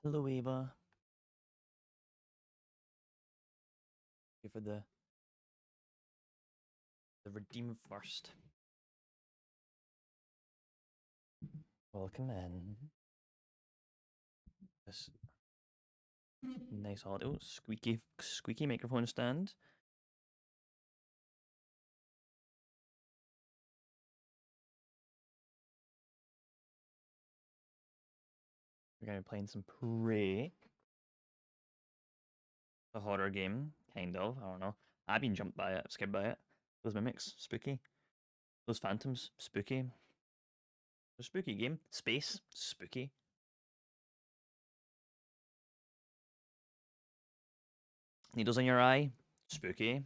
Hello, Ava. Here for the redeem first. Welcome in. This nice audio, squeaky microphone stand. We're gonna be playing some Prey, a horror game, kind of. I don't know. I've been jumped by it, scared by it. Those mimics, spooky. Those phantoms, spooky. A spooky game. Space, spooky. Needles in your eye, spooky.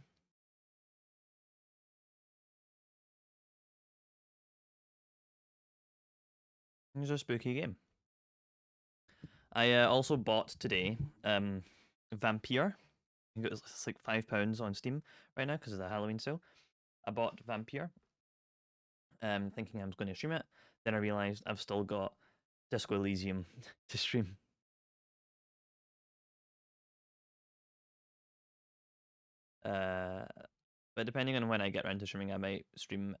It's a spooky game. I also bought today Vampire. I think it's like £5 on Steam right now because of the Halloween sale. I bought Vampire, thinking I was going to stream it. Then I realized I've still got Disco Elysium to stream. But depending on when I get around to streaming, I might stream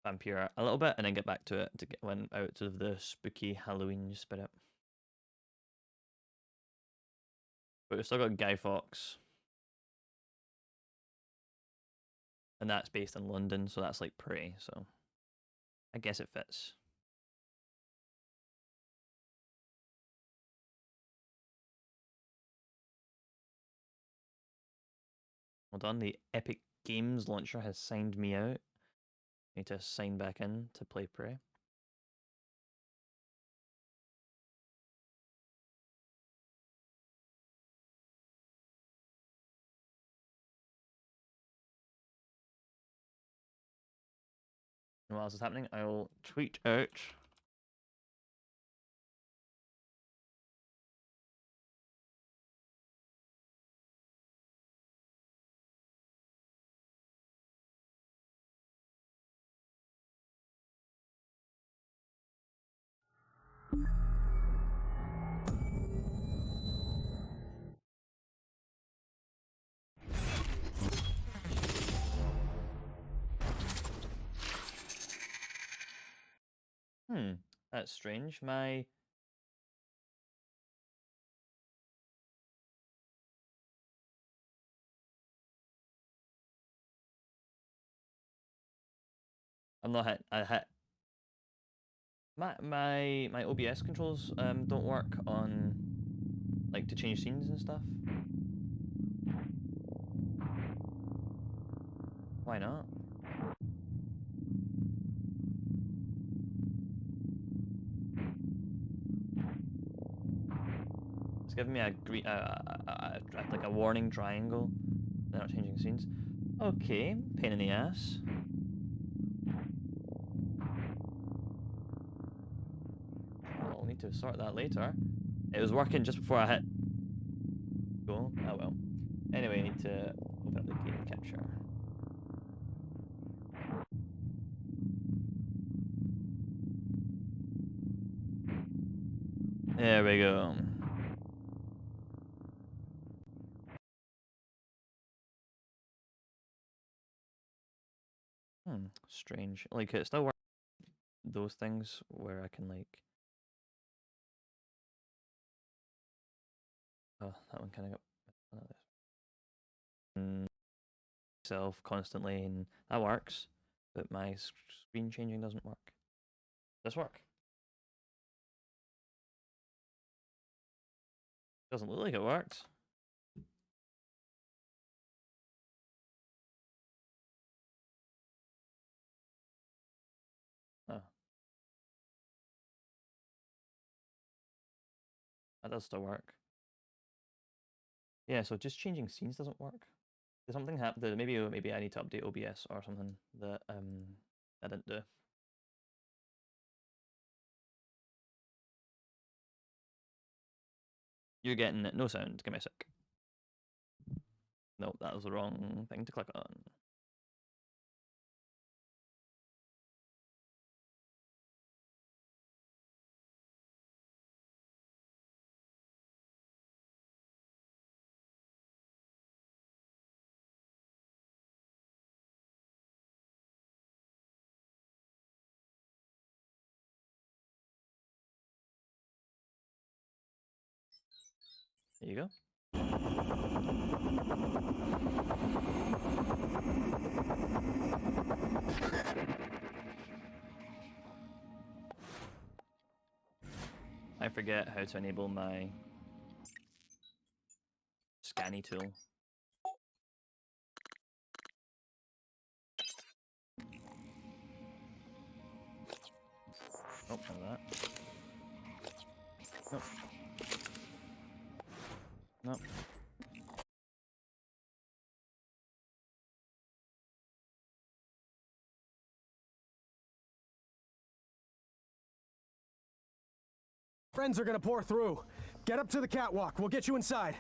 Vampire a little bit and then get back to it to get when out of the spooky Halloween spirit. But we've still got Guy Fawkes. And that's based in London, so that's like Prey, so I guess it fits. Hold on, the Epic Games launcher has signed me out. I need to sign back in to play Prey. And while this is happening, I'll tweet out that's strange. I'm not hit. I hit. My OBS controls don't work on like to change scenes and stuff. Why not? It's giving me a green like a warning triangle. They're not changing scenes. Okay, pain in the ass. I'll need to sort that later. It was working just before I hit. Cool. Oh well. Anyway, I need to open up the game capture. There we go. Strange. Like it still works. Those things where I can like. Oh, that one kind of got myself constantly, and that works. But my screen changing doesn't work. Does this work? Doesn't look like it worked. Oh. That does still work. Yeah, so just changing scenes doesn't work. There's something happened. Maybe I need to update OBS or something that I didn't do. You're getting no sound. Give me a sec. No, that was the wrong thing to click on. There you go. I forget how to enable my scanny tool. Oh, none of that. Nope. Nope. Friends are gonna pour through. Get up to the catwalk. We'll get you inside.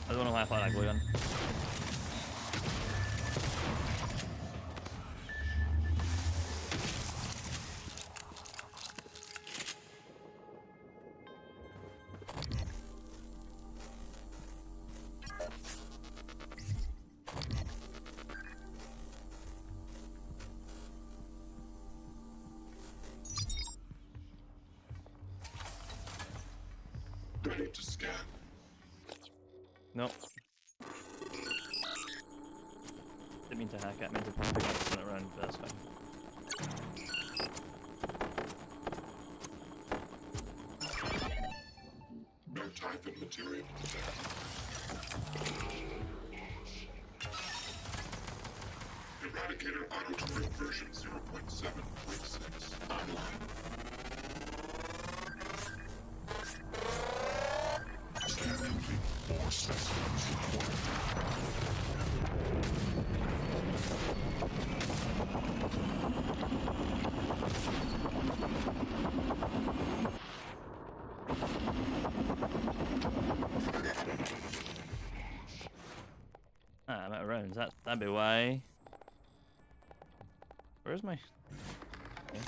I don't want to laugh like that glue gun. Ready to scan. Nope. Didn't mean to hack it, I meant to pick up something around, but that's fine. No Typhon material detected. Eradicator auto-tuning version 0.7.6 online. Scan complete. More specimens reported. Ah, I'm out of rounds. That'd be why. Where's my... Okay.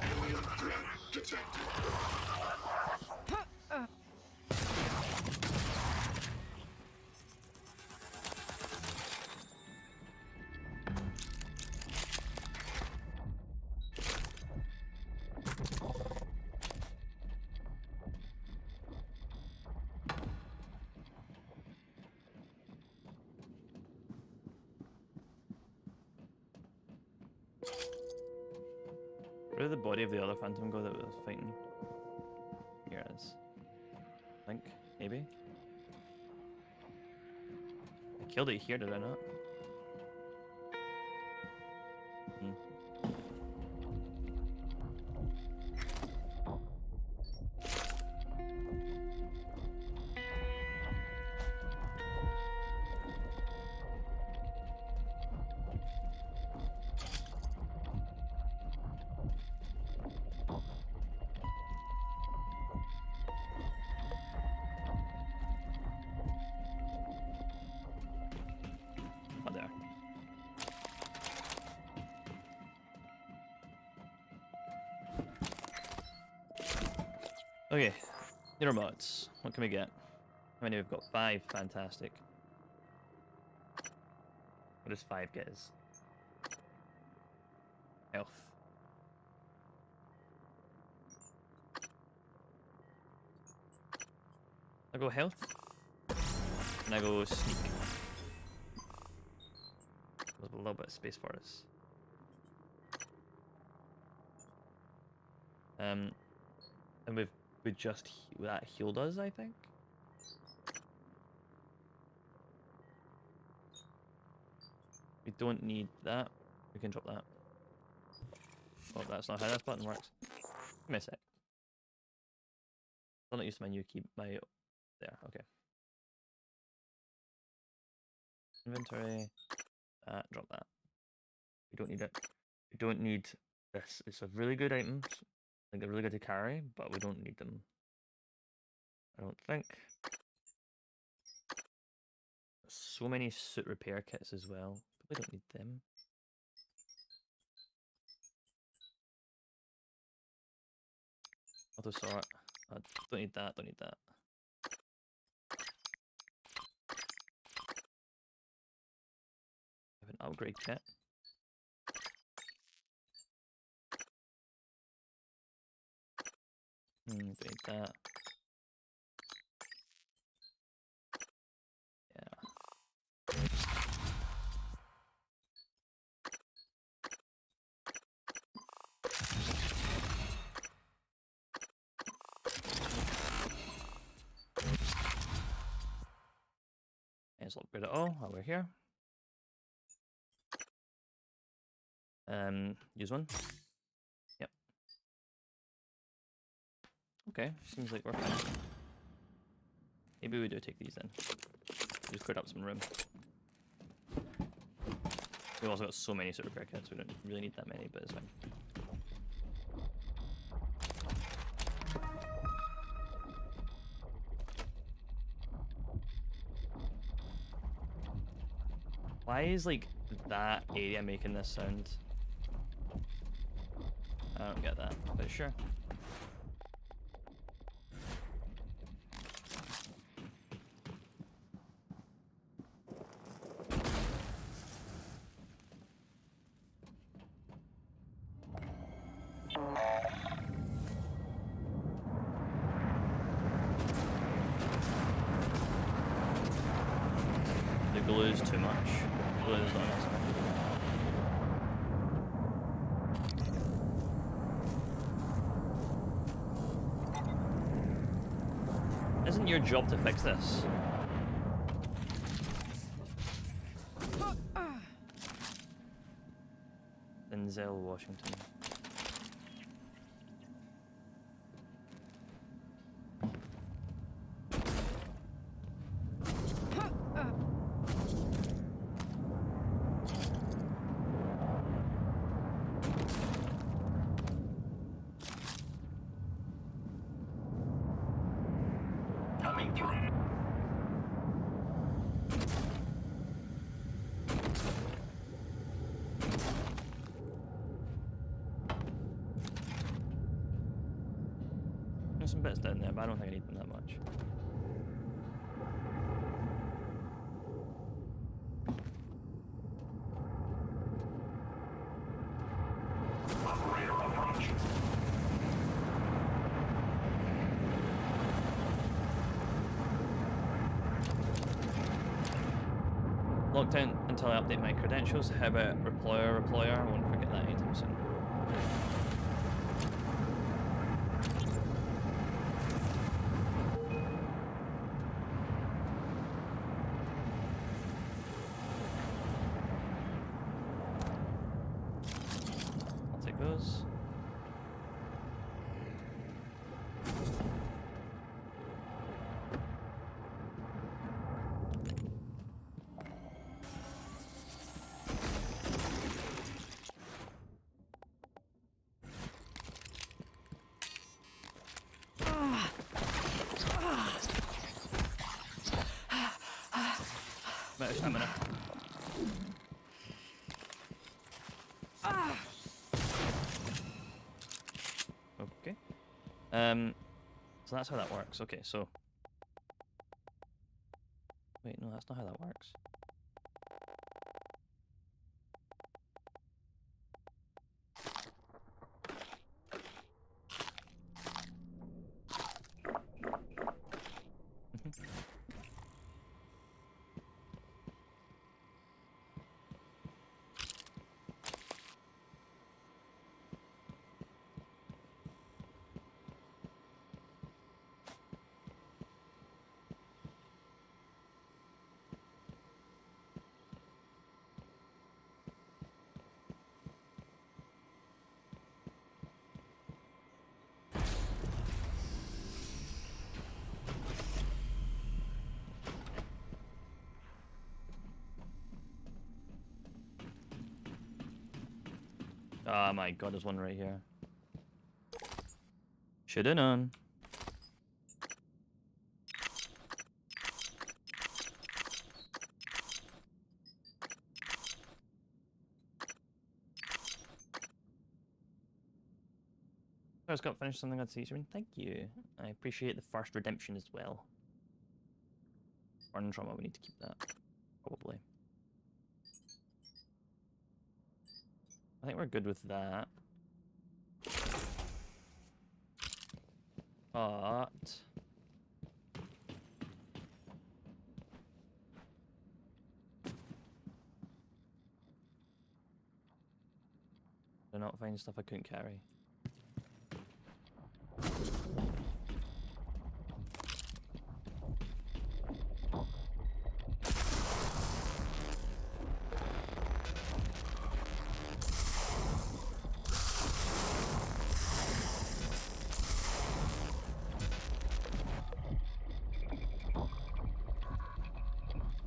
Alien threat detected. Where did the body of the other phantom go that was fighting? Here it is. I think, maybe? I killed it here, did I not? Hmm. Oh, there. Okay, Neurobots. What can we get? How many? We've got 5. Fantastic. What does 5 get us? Health. I go health, and I go sneak. There's a little bit of space for us. And we just that healed us, I think. We don't need that. We can drop that. Oh, that's not how this button works. Give me a sec. I'm not used to my new key. There. Okay. Inventory. Drop that. We don't need it. We don't need this. It's a really good items. I think they're really good to carry, but we don't need them. I don't think. so many suit repair kits as well. Probably don't need them. Auto sort. Don't need that. Don't need that. I have an upgrade kit. Don't need that. Yeah. Let's upgrade it all while we're here. Use one. Yep. Okay, seems like we're fine. Maybe we do take these then. Just cleared up some room. We've also got so many suit repair kits, we don't really need that many, but it's fine. Why is like that area making this sound? I don't get that, but sure. The glue's too much. Glue's not enough. Isn't your job to fix this? Denzel Washington. Coming through. There's some bits down there, but I don't think I need them that much. Operator approach. Locked in until I update my credentials. How about Reployer? I won't forget that anytime soon. I'll take those. I'm out of stamina. Okay. So that's how that works. Okay, so wait, no, that's not how that works. Oh my god, there's one right here. Shoulda known. I just got finished something on Season. Thank you. I appreciate the first redemption as well. Burn trauma, we need to keep that. Probably. I think we're good with that. But do not find stuff I couldn't carry.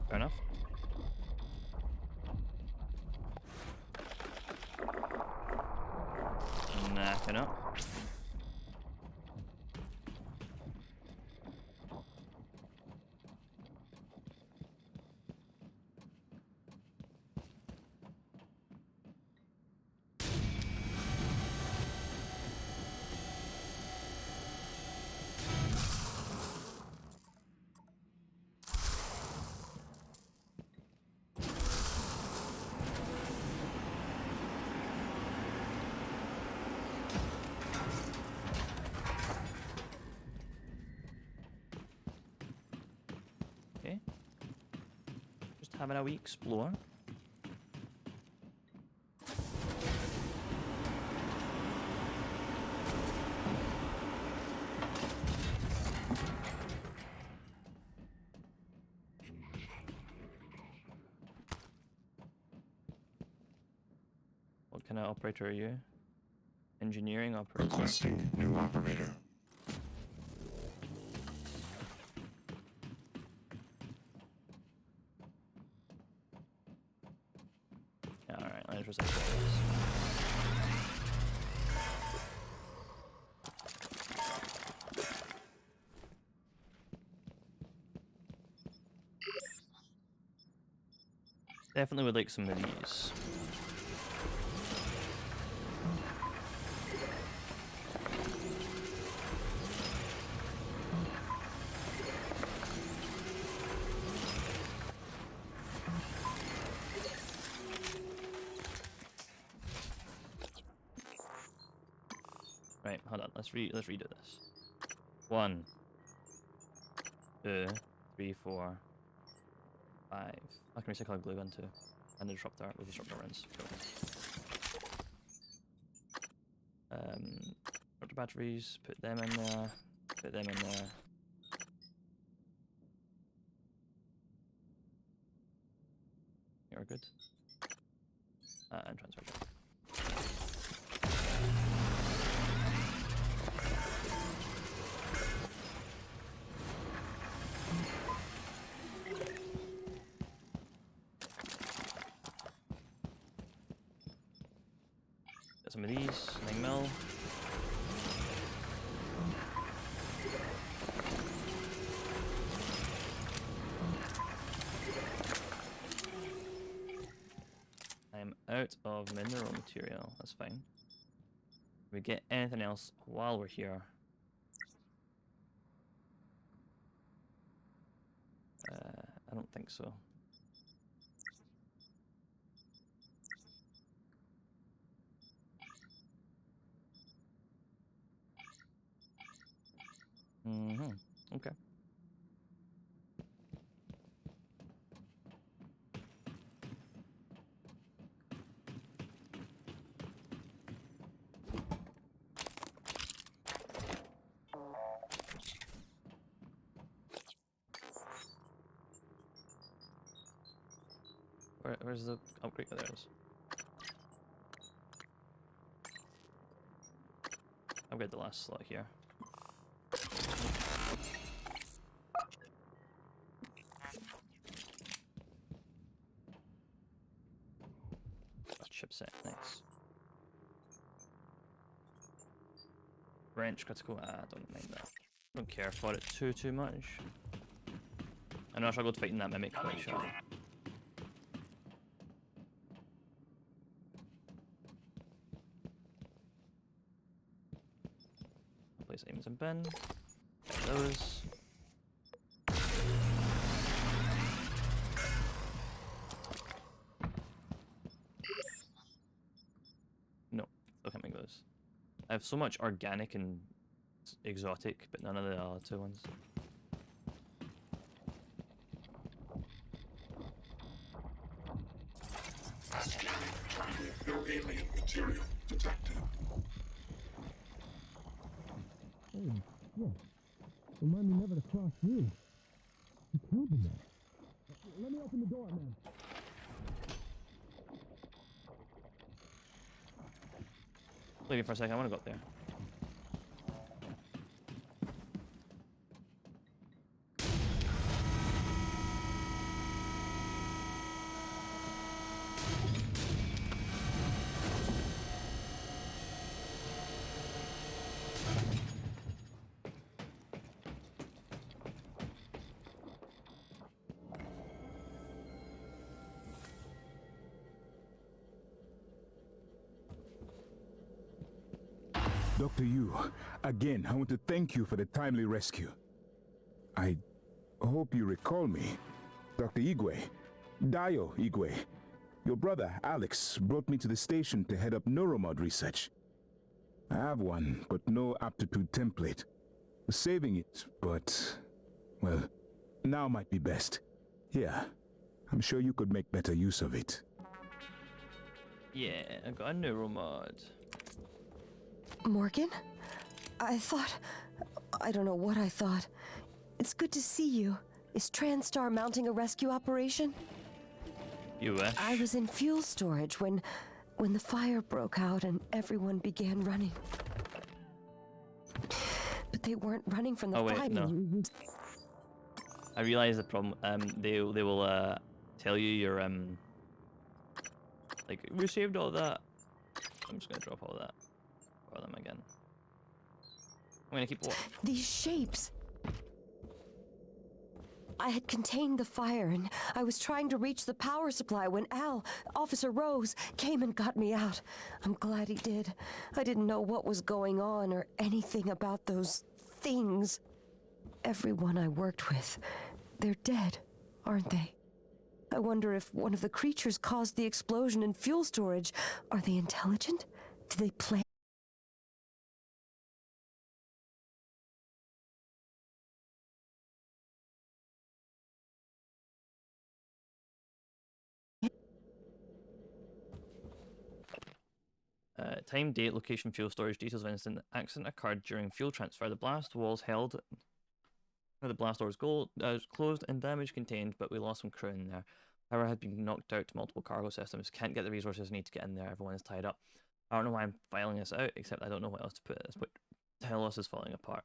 Fair enough. Knacking up. Okay. Just having a wee explore. What kind of operator are you? Engineering operator. Requesting new operator. Yeah, alright, let's just explore this. Definitely would like some of these. Right, hold on. Let's redo this. 1, 2, 3, 4, 5. I can recycle a glue gun too. And the disruptor with disruptor runs. Cool. Disruptor batteries, put them in there. Put them in there. You're good. And transfer it. Get some of these, 9 mil. I'm out of mineral material, that's fine. Can we get anything else while we're here? I don't think so. Okay. Where's the upgrade? Oh, there it is. Upgrade the last slot here. Chipset, nice. Wrench critical. I don't mind that. Don't care for it too much. I know I struggled fighting that mimic quite sure. items in bin. Get those. No, still can't make those. I have so much organic and exotic, but none of the other two ones. No alien material detected. Hey, look. Remind me never to cross you. You killed him there. Let me open the door, man. Leave me for a second, I want to go up there. Dr. Yu, again, I want to thank you for the timely rescue. I hope you recall me. Dr. Igwe, Dio Igwe. Your brother, Alex, brought me to the station to head up neuromod research. I have one, but no aptitude template. Saving it, but, well, now might be best. Yeah, I'm sure you could make better use of it. Yeah, I got a neuromod. Morgan? I don't know what I thought. It's good to see you. Is TranStar mounting a rescue operation? You wish. I was in fuel storage when the fire broke out and everyone began running. But they weren't running from the Oh, wait, fire. no. I realize the problem. They will tell you your like we saved all that. I'm just gonna drop all that. For them again. I'm gonna keep watching. These shapes. I had contained the fire and I was trying to reach the power supply when Officer Rose, came and got me out. I'm glad he did. I didn't know what was going on or anything about those things. Everyone I worked with, they're dead, aren't they? I wonder if one of the creatures caused the explosion in fuel storage. Are they intelligent? Do they plan? Time, date, location, fuel storage, details of incident. The accident occurred during fuel transfer. The blast was held. The blast door was closed and damage contained, but we lost some crew in there. Power had been knocked out to multiple cargo systems. Can't get the resources needed to get in there. Everyone is tied up. I don't know why I'm filing this out, except I don't know what else to put at this point. Telos is falling apart.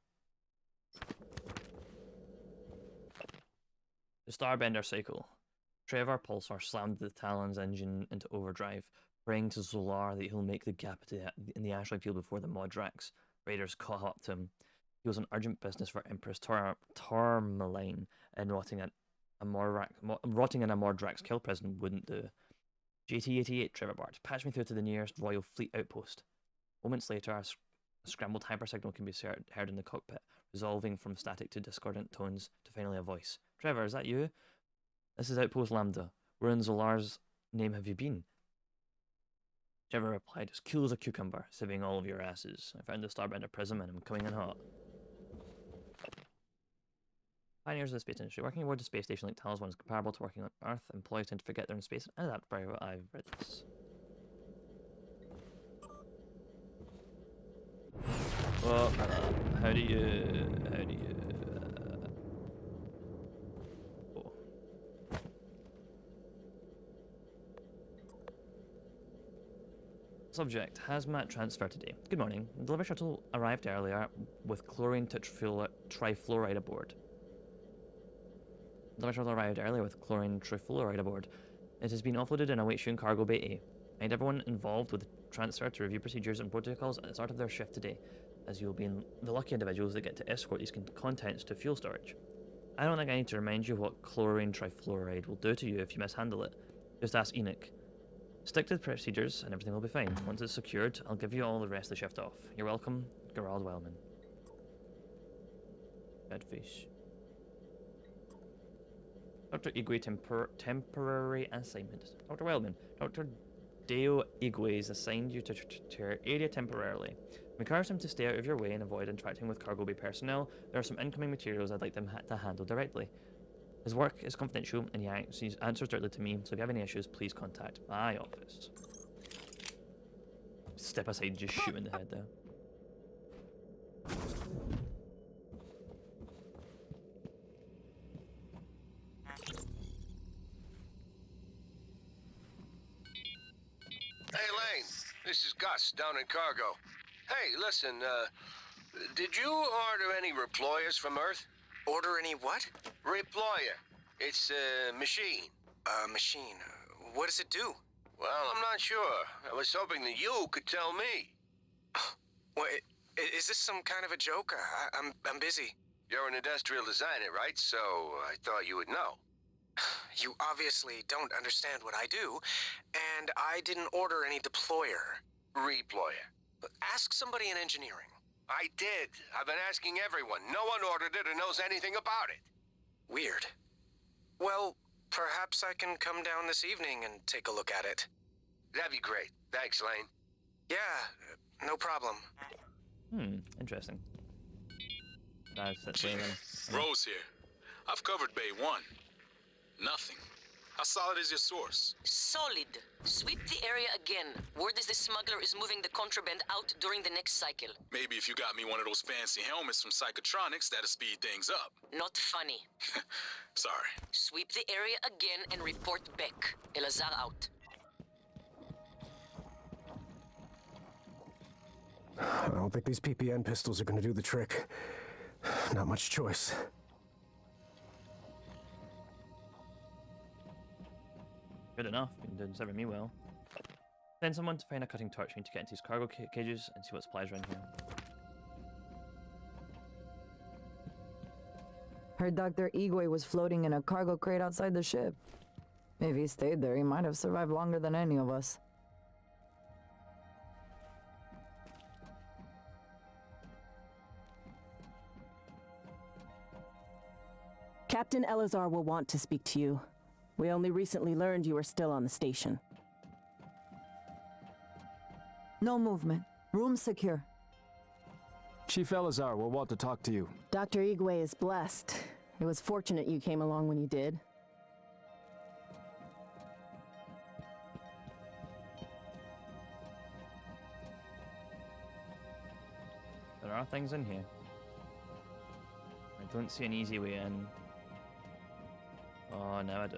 The Starbender cycle. Trevor Pulsar slammed the Talon's engine into overdrive, praying to Zolar that he'll make the gap in the asteroid field before the Modrax raiders caught up to him. He was on urgent business for Empress Tourmaline, and rotting in a Mordrax kill prison wouldn't do. JT-88, Trevor Bart, patch me through to the nearest Royal Fleet outpost. Moments later, a scrambled hypersignal can be heard in the cockpit, resolving from static to discordant tones to finally a voice. Trevor, is that you? This is Outpost Lambda. Where in Zolar's name have you been? Trevor replied, as cool as a cucumber, sieving all of your asses. I found the Starbender prism and I'm coming in hot. Pioneers of the space industry. Working aboard the space station like Talos 1 is comparable to working on Earth. Employees tend to forget they're in space and adapt very well. I've read this. Well, how do you... Oh. Subject, hazmat transfer today. Good morning. The delivery shuttle arrived earlier with chlorine trifluoride aboard. The delivery shuttle arrived earlier with chlorine trifluoride aboard. It has been offloaded and awaits you in Cargo Bay A. I need everyone involved with the transfer to review procedures and protocols at the start of their shift today, as you will be the lucky individuals that get to escort these contents to fuel storage. I don't think I need to remind you what chlorine trifluoride will do to you if you mishandle it. Just ask Enoch. Stick to the procedures and everything will be fine. Once it's secured, I'll give you all the rest of the shift off. You're welcome, Gerald Wellman. Bad fish. Dr. Igwe temporary assignment. Dr. Wellman, Dr. Deo Igwe is assigned you to your area temporarily. We encourage them to stay out of your way and avoid interacting with Cargo Bay personnel. There are some incoming materials I'd like them to handle directly. His work is confidential and he answers directly to me, so if you have any issues, please contact my office. Step aside, just shoot in the head there. Hey, Lane. This is Gus down in Cargo. Hey, listen, did you order any reployers from Earth? Order any what? Reployer. It's a machine. Machine. What does it do? Well, I'm not sure. I was hoping that you could tell me. What? Is this some kind of a joke? I'm busy. You're an industrial designer, right? So I thought you would know. You obviously don't understand what I do, and I didn't order any deployer. Reployer. Ask somebody in engineering. I did. I've been asking everyone. No one ordered it or knows anything about it. Weird. Well, perhaps I can come down this evening and take a look at it. That'd be great. Thanks, Lane. Yeah, no problem. Interesting. That's Lane. Rose here. I've covered Bay 1. Nothing. How solid is your source? Solid. Sweep the area again. Word is the smuggler is moving the contraband out during the next cycle. Maybe if you got me one of those fancy helmets from Psychotronics, that'll speed things up. Not funny. Sorry. Sweep the area again and report back. Elazar out. I don't think these PPN pistols are gonna do the trick. Not much choice. Good enough. Been doing serving me well. Send someone to find a cutting torch. We need to get into these cargo cages and see what supplies are in here. Heard Dr. Igwe was floating in a cargo crate outside the ship. If he stayed there, he might have survived longer than any of us. Captain Elazar will want to speak to you. We only recently learned you were still on the station. No movement. Room secure. Chief Elazar will want to talk to you. Dr. Igwe is blessed. It was fortunate you came along when you did. There are things in here. I don't see an easy way in. Oh, now I do.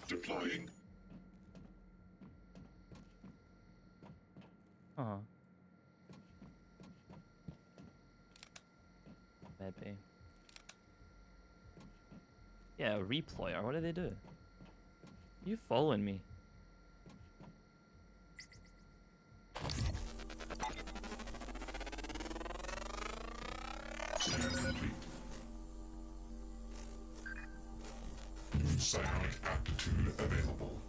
Deploying. Uh-huh. Maybe. Yeah, a reployer. What do they do? You following me? Scan complete. New psionic aptitude available.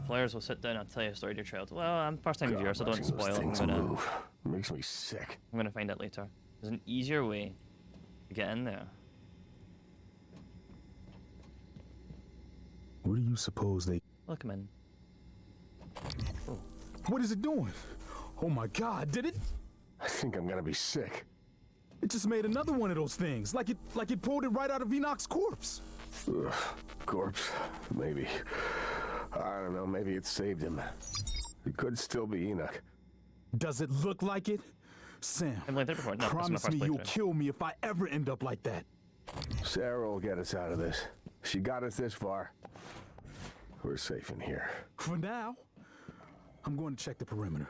Players will sit down and tell you a story of your child. Well, I'm first time viewer, so don't spoil it. Makes me sick. I'm gonna find out later. There's an easier way to get in there. Where do you suppose they... Welcome in. Oh. What is it doing? Oh my God, did it? I think I'm gonna be sick. It just made another one of those things, like it pulled it right out of Enoch's corpse. Ugh, corpse, maybe. I don't know, maybe it saved him. It could still be Enoch. Does it look like it? Sam, I've played there before. No, promise me you'll kill me if I ever end up like that. Sarah will get us out of this. She got us this far. We're safe in here. For now, I'm going to check the perimeter.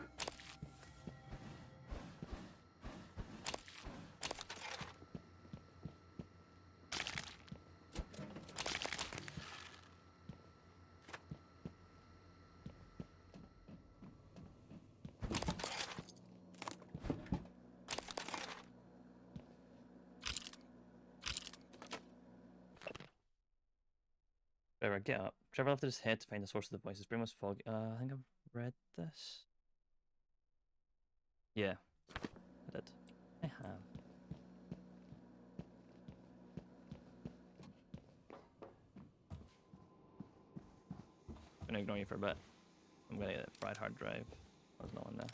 Trevor, get up. Trevor lifted his head to find the source of the voice. His brain was foggy. I think I've read this. Yeah, I did. I have. I'm gonna ignore you for a bit. I'm gonna get a fried hard drive. There's no one there.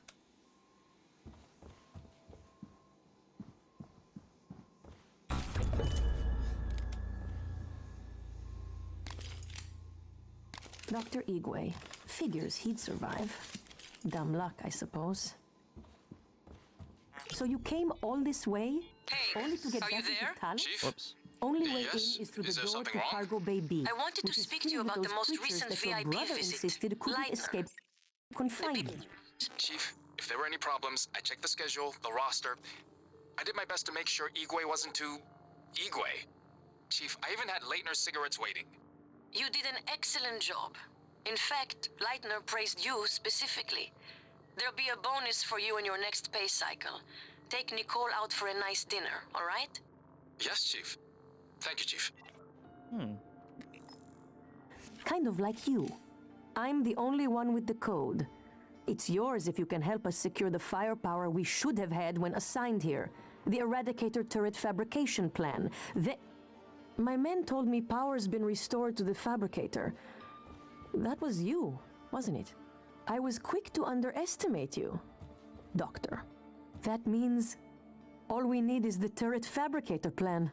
Dr. Igwe. Figures he'd survive. Dumb luck, I suppose. So you came all this way? Hey, only to get are you back into there? Talus? Chief? Whoops. Only way Yes? in is through Is the there door something to wrong? Cargo Bay B. I wanted to which is speak to you filled with about the those most creatures recent that your VIP brother visit. insisted couldn't Leitner. escape confinement. Chief, if there were any problems, I checked the schedule, the roster. I did my best to make sure Igwe wasn't too... Igwe. Chief, I even had Leitner's cigarettes waiting. You did an excellent job. In fact, Leitner praised you specifically. There'll be a bonus for you in your next pay cycle. Take Nicole out for a nice dinner, all right? Yes, Chief. Thank you, Chief. Kind of like you. I'm the only one with the code. It's yours if you can help us secure the firepower we should have had when assigned here. The Eradicator turret fabrication plan. My men told me power's been restored to the fabricator. That was you, wasn't it? I was quick to underestimate you, Doctor. That means all we need is the turret fabricator plan.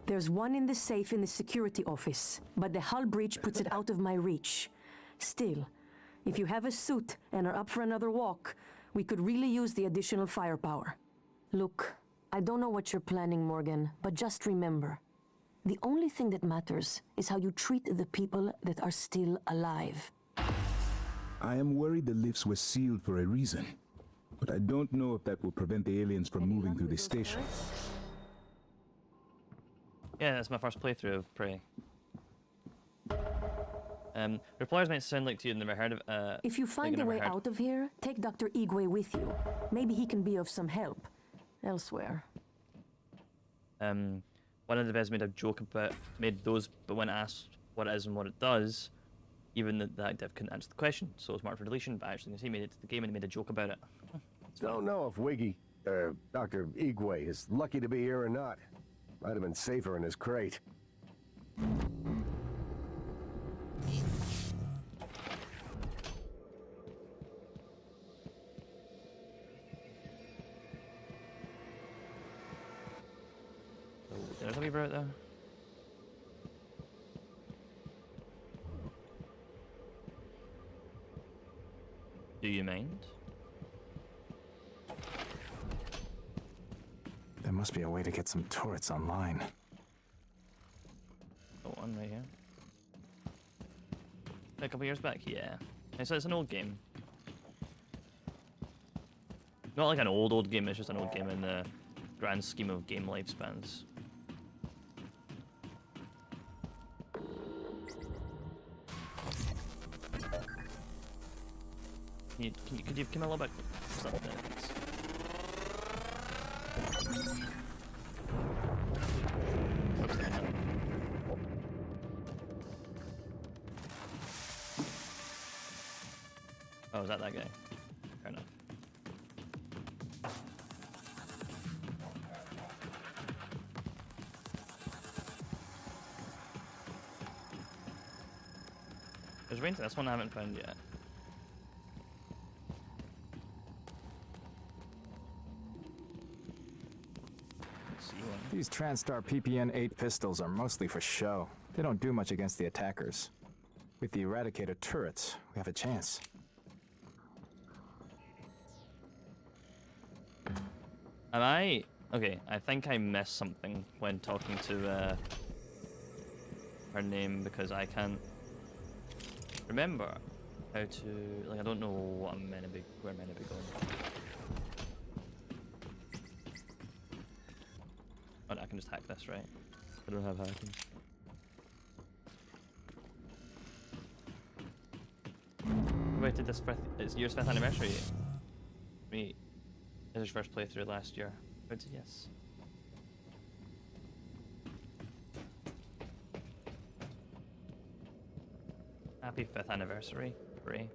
There's one in the safe in the security office, but the hull breach puts it out of my reach. Still, if you have a suit and are up for another walk, we could really use the additional firepower. Look, I don't know what you're planning, Morgan, but just remember, the only thing that matters is how you treat the people that are still alive. I am worried the lifts were sealed for a reason, but I don't know if that will prevent the aliens from moving through the station. Yeah, that's my first playthrough of Prey. Repliers might sound like to you, never heard of. If you find a way out of here, take Dr. Igwe with you. Maybe he can be of some help elsewhere. One of the devs made a joke about but when asked what it is and what it does, even that dev couldn't answer the question, so it was marked for deletion. But actually, he made it to the game and he made a joke about it. Don't know if Dr. Igwe is lucky to be here or not. Might have been safer in his crate. There's a lever out there. Do you mind? There must be a way to get some turrets online. Oh, one right here. A couple years back, yeah. It's an old game. Not like an old game, it's just an old game in the grand scheme of game lifespans. Could you come a little bit closer? Oh, is that guy? Fair enough. There's rain. This one I haven't found yet. Let's see one. These TranStar PPN-8 pistols are mostly for show. They don't do much against the attackers. With the Eradicator turrets, we have a chance. Am I... Okay, I think I missed something when talking to her name because I can't remember how to... Like, I don't know what I'm meant to be, where I'm meant to be going. Oh, I can just hack this, right? I don't have hacking. Wait, did this it's year's 5th anniversary? Me. It was his first playthrough last year. But yes. Happy 5th anniversary, Ray.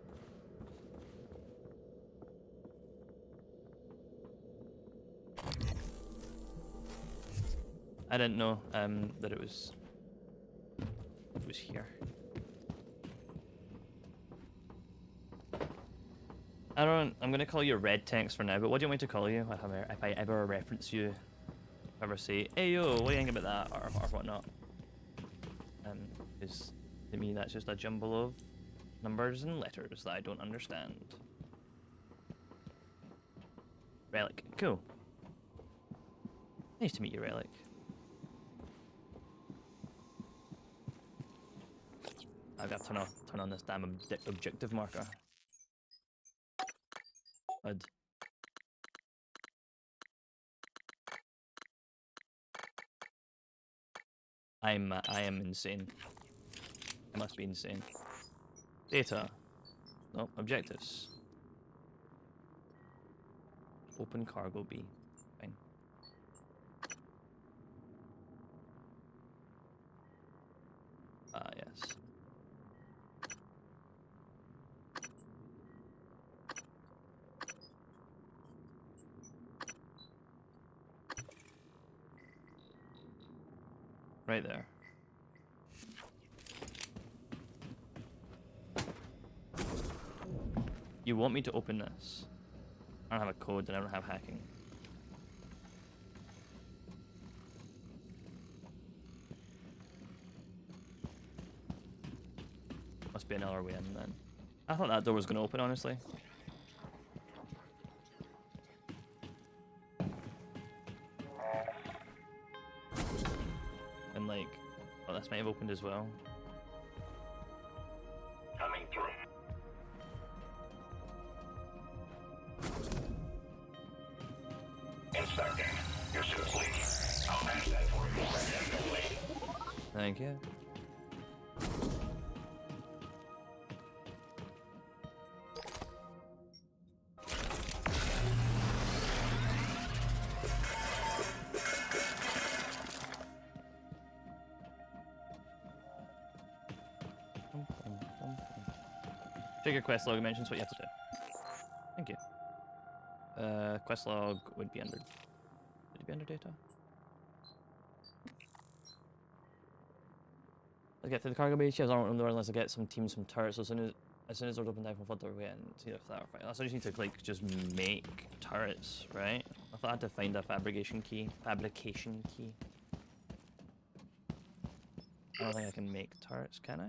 I didn't know that it was here. I'm gonna call you Red Tanks for now, but what do you want me to call you if I ever reference you? If I ever say, hey yo, what do you think about that, or whatnot? Because to me that's just a jumble of numbers and letters that I don't understand. Relic, cool. Nice to meet you, Relic. I've got to turn on this damn objective marker. Bud. I am insane. I must be insane. Data. No, objectives. Open cargo B. Fine. Ah, yes. Right there. You want me to open this? I don't have a code and I don't have hacking. Must be another way in then. I thought that door was going to open, honestly. And like, oh, this might have opened as well. Coming through. Inspecting. Your suit's leaking. I'll match that for you. Thank you. Check your quest log, mentions what you have to do. Thank you. Quest log would be under... Would it be under data? Let's get through the cargo bay. She has armor on the door unless I get some teams from turrets. So as soon as doors open down from flood their way in, see if that are fine. So I just need to like just make turrets, right? I thought I had to find a fabrication key. Fabrication key. I don't think I can make turrets, can I?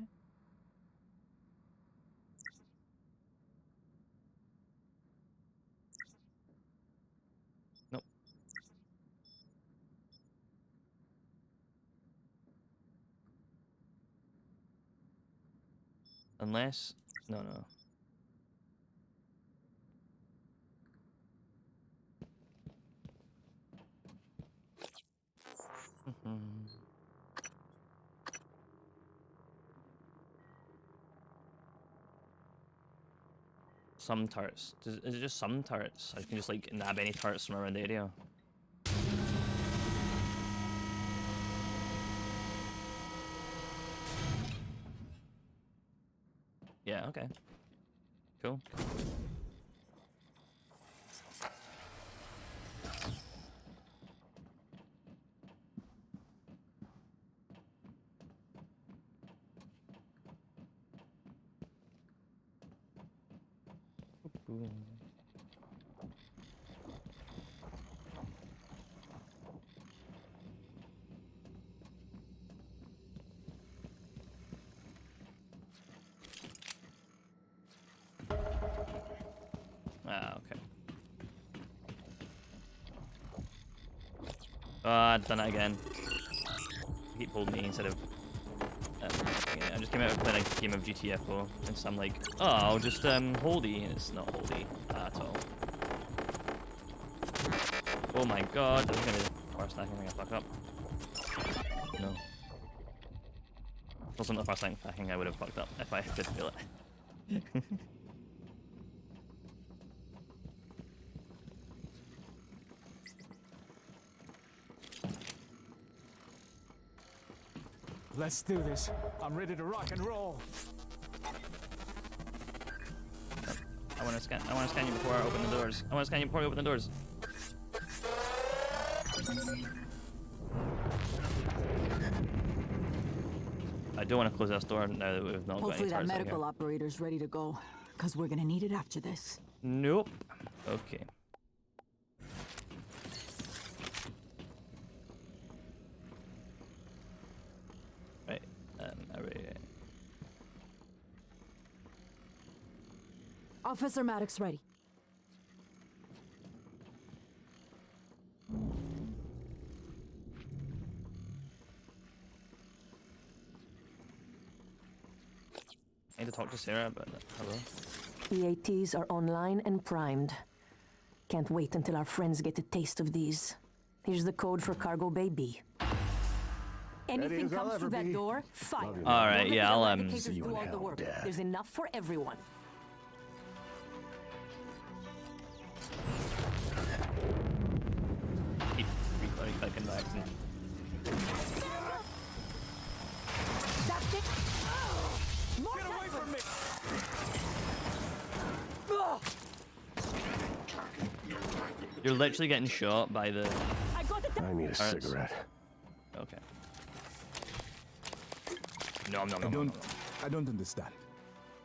Nope. Unless... No. Some turrets. Is it just some turrets? I can just like nab any turrets from around the area. Yeah, okay. Cool. Ooh. Ah, okay. I've done it again. He pulled me instead of. I just came out of playing a game of GTFO, and so I'm like, oh, I'll just holdy, and it's not holdy at all. Oh my god, this is gonna be the first thing I'm gonna fuck up. No. Also not the first thing I would have fucked up if I did feel it. Let's do this. I'm ready to rock and roll. I want to scan you before I open the doors. I want to scan you before I open the doors. I don't want to close that door now that we've not got any Hopefully that turrets in here. medical operator's ready to go, because we're gonna need it after this. Nope. Okay. Right. Alright. Officer Maddox ready. I need to talk to Sarah, but hello. EATs are online and primed. Can't wait until our friends get a taste of these. Here's the code for Cargo Bay B. Anything as I'll comes through ever that be. door, fire. Love you, All right, Don't let yeah, the I'll eradicators see you do in all the hell, work. Dad. There's enough for everyone. Keep clicking back. That's it. Get away from me! You're literally getting shot by the. I got it. I need a Turrets. cigarette. Okay. No, I don't understand.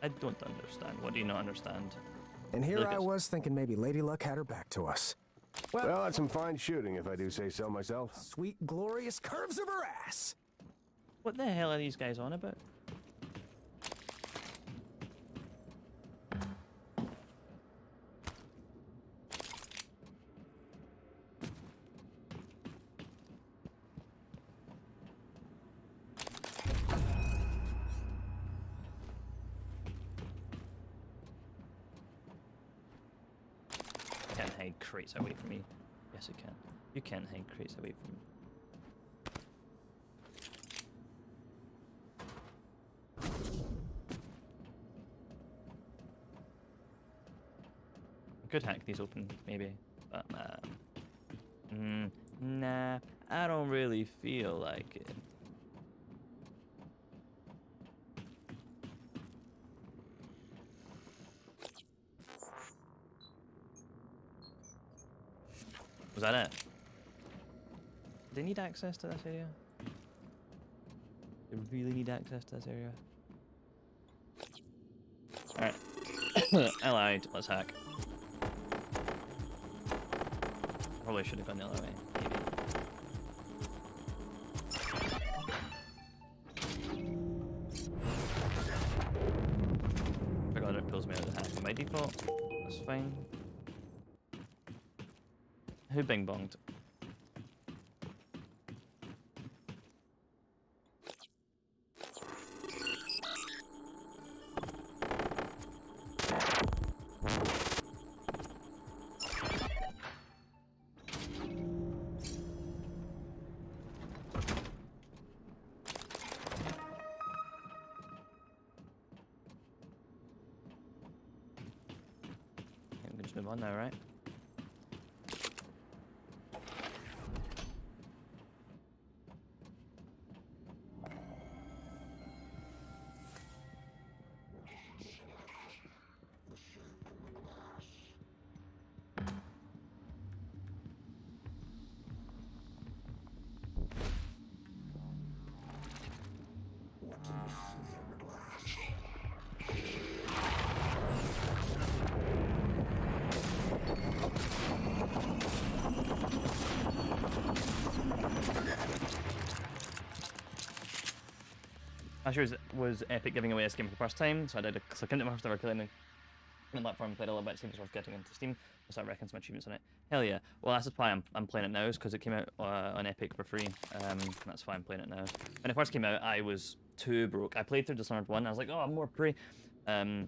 I don't understand. What do you not understand? And here I Lucas. was thinking maybe Lady Luck had her back to us. Well, that's some fine shooting, if I do say so myself. Sweet, glorious curves of her ass. What the hell are these guys on about? Can't hide crates away from me. Yes, you can. You can't hide crates away from me. I could hack these open, maybe, but nah, I don't really feel like it. Was that it? Do they need access to this area? They really need access to this area? Alright. I lied. Let's hack. Probably should have gone the other way. Maybe. Forgot it pulls me out of the hack by default. That's fine. Who bing bonged? We can just move on now, right? Last year was Epic giving away this game for the first time, so I did a click into my first ever claiming platform, played a little bit, see if it's worth getting into Steam. I'll start reckoning some achievements on it. Hell yeah. Well, that's just why I'm playing it now, is because it came out on Epic for free. That's why I'm playing it now. When it first came out, I was too broke. I played through Dishonored 1, I was like, oh, I'm more I'm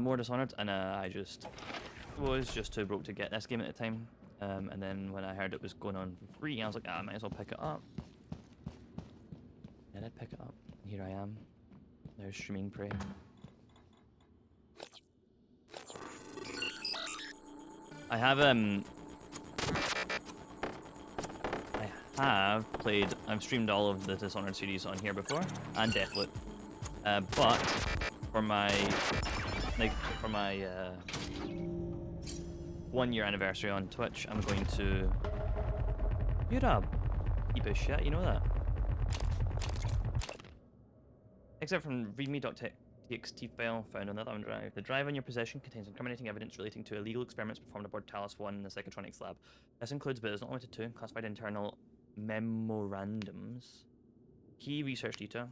more Dishonored, and I just was just too broke to get this game at the time. And then when I heard it was going on for free, I was like, I might as well pick it up. And I did pick it up. Here I am. Now streaming Prey. I have I've streamed all of the Dishonored series on here before, and Deathloop. But for my 1 year anniversary on Twitch, I'm going to... You're a heap of shit, you know that? Except from readme.txt file found on the other drive. The drive in your possession contains incriminating evidence relating to illegal experiments performed aboard Talos 1 in the Psychotronics lab. This includes, but is not limited to, classified internal memorandums, key research data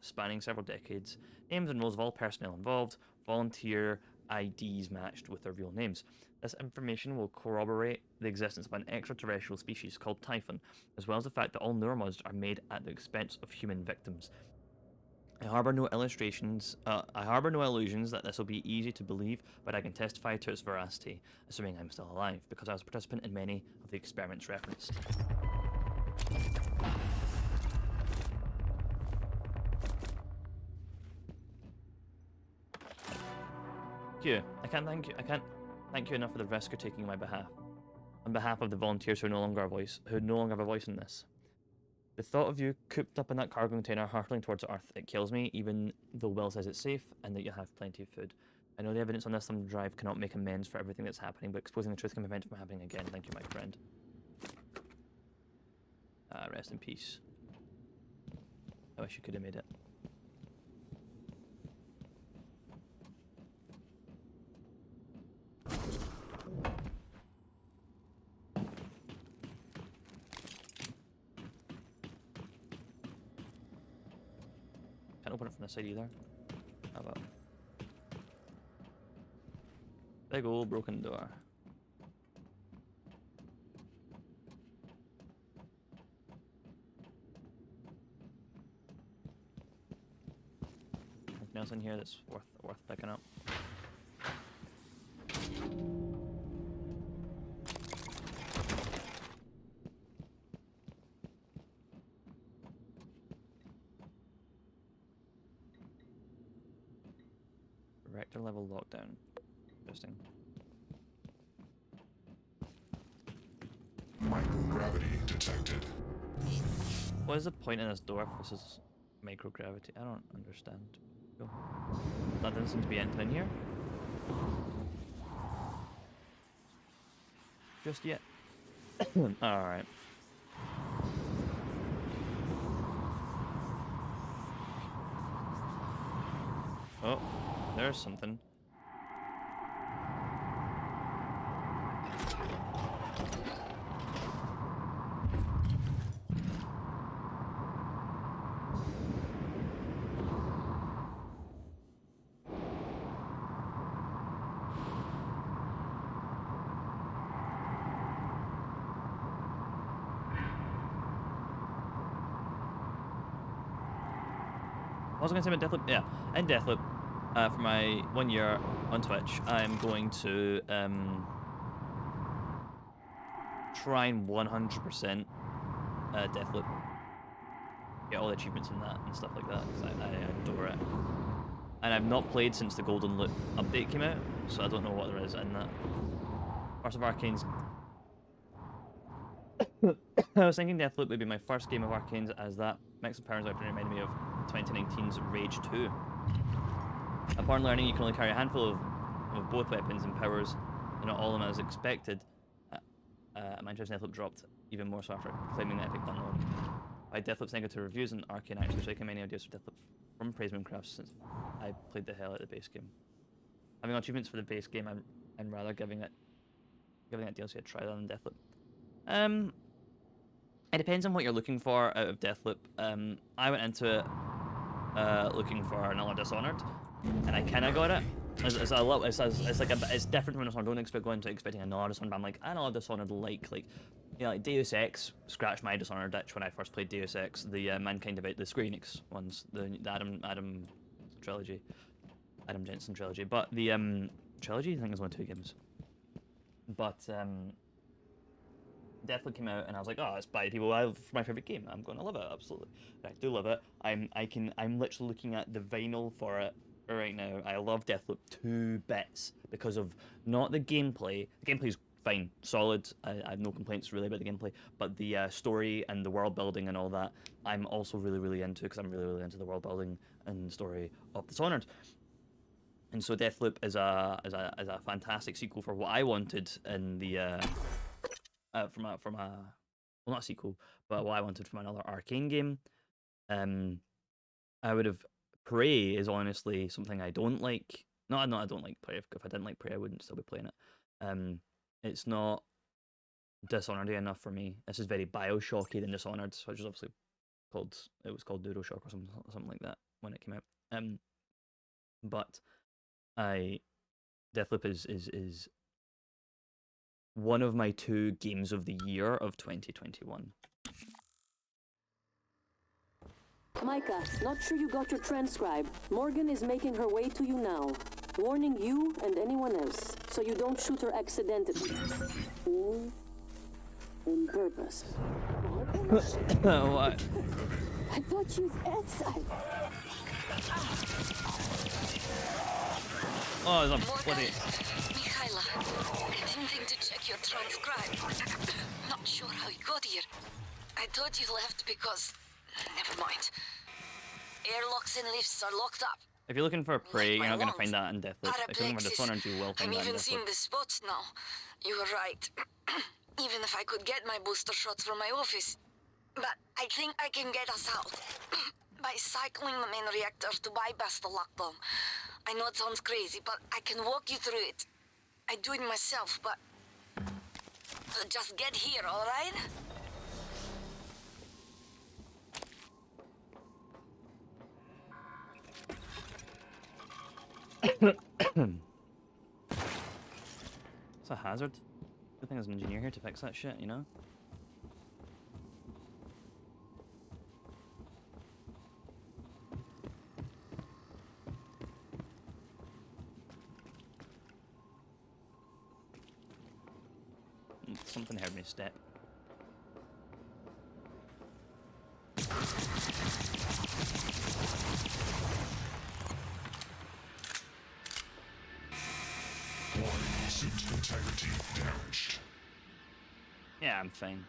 spanning several decades, names and roles of all personnel involved, volunteer IDs matched with their real names. This information will corroborate the existence of an extraterrestrial species called Typhon, as well as the fact that all neuromods are made at the expense of human victims. I harbour no illusions that this will be easy to believe, but I can testify to its veracity, assuming I'm still alive, because I was a participant in many of the experiments referenced. I can't thank you enough for the risk you're taking on my behalf. On behalf of the volunteers who no longer have a voice in this. The thought of you cooped up in that cargo container hurtling towards Earth, it kills me, even though Will says it's safe and that you have plenty of food. I know the evidence on this thumb drive cannot make amends for everything that's happening, but exposing the truth can prevent it from happening again. Thank you, my friend. Rest in peace. I wish you could have made it. Can't open it from the side either. How about? Big old broken door. Anything else in here that's worth picking up? Reactor level lockdown. Interesting. Microgravity detected. What is the point in this door if this is microgravity? I don't understand. Cool. That doesn't seem to be anything in here. Just yet. Alright. Oh, there's something. I was going to say about Deathloop, yeah, in Deathloop, for my 1 year on Twitch, I'm going to try and 100% Deathloop. Get all the achievements in that and stuff like that, because I adore it. And I've not played since the Golden Loot update came out, so I don't know what there is in that. First of Arcane's... I was thinking Deathloop would be my first game of Arcane's, as that mix of powers weapon reminded me of 2019's Rage 2. Upon learning you can only carry a handful of both weapons and powers, and not all of them as expected, my interest in Deathloop dropped even more so after claiming the epic download. By Deathloop's negative reviews, and Arcane actually striking many ideas for Deathloop from Praise Mooncraft since I played the hell out of the base game. Having achievements for the base game, I'm rather giving that DLC a try than Deathloop. It depends on what you're looking for out of Deathloop. I went into it looking for another Dishonored, and I kind of got it. It's different from Dishonored. Don't expect going to expecting another Dishonored. But I'm like, another Dishonored like Deus Ex scratched my Dishonored itch when I first played Deus Ex, the Mankind Divided, the Square Enix ones, the Adam trilogy, Adam Jensen trilogy. But the trilogy, I think, is only 2 games. But Deathloop came out, and I was like, oh, it's by people I love, my favorite game. I'm going to love it, absolutely. I do love it. I'm literally looking at the vinyl for it right now. I love Deathloop 2 bits because of not the gameplay. The gameplay's fine, solid. I have no complaints really about the gameplay, but the story and the world building and all that, I'm also really into, because I'm really into the world building and story of Dishonored. And so Deathloop is a fantastic sequel for what I wanted in the from a well, not a sequel, but what I wanted from another Arcane game. I would have Prey is honestly something I don't like. No, I don't like Prey. If I didn't like Prey, I wouldn't still be playing it. It's not Dishonored-y enough for me. This is very Bioshocky than Dishonored, which is obviously called DualShock or something like that when it came out. But Deathloop is one of my 2 games of the year of 2021. Micah, not sure you got your transcribe. Morgan is making her way to you now. Warning you and anyone else, so you don't shoot her accidentally. Or on purpose. What? I thought she was outside. Oh, there's a bloody... Mikhaila, I didn't think to check your transcribe. Not sure how you got here. I thought you left because... Never mind. Airlocks and lifts are locked up. If you're looking for Prey, you're not going to find that in Deathloop. If you're looking for Dishonored, you will find I'm that in even seeing Deathloop. the spots now. You were right. Even if I could get my booster shots from my office. But I think I can get us out. By cycling the main reactor to bypass the lockdown. I know it sounds crazy, but I can walk you through it. I do it myself, but... just get here, alright? It's a hazard. Good thing there's an engineer here to fix that shit, you know? Something heard me step. Suit integrity damaged. Yeah, I'm fine.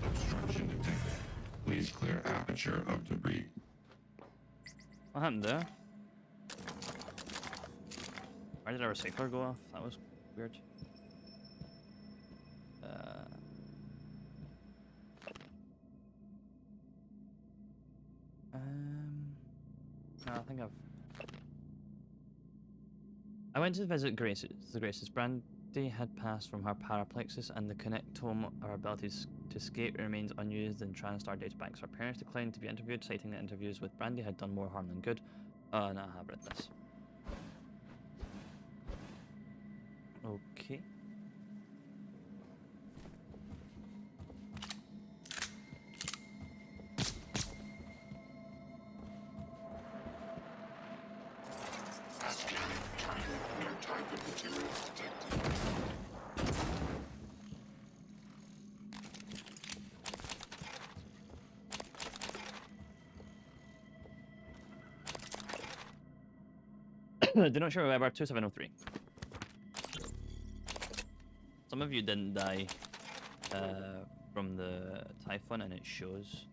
Obstruction detected. Please clear aperture of debris. What happened there? Why did our recycler go off? That was weird. No, I think I went to visit Grace's. The Grace's Brandy had passed from her paraplexis, and the connectome, our abilities to escape, remains unused in TranStar databanks. Her parents declined to be interviewed, citing that interviews with Brandy had done more harm than good. Oh, no, I have read this. Okay. Do not show Weber 2703. Some of you didn't die from the Typhon, and it shows.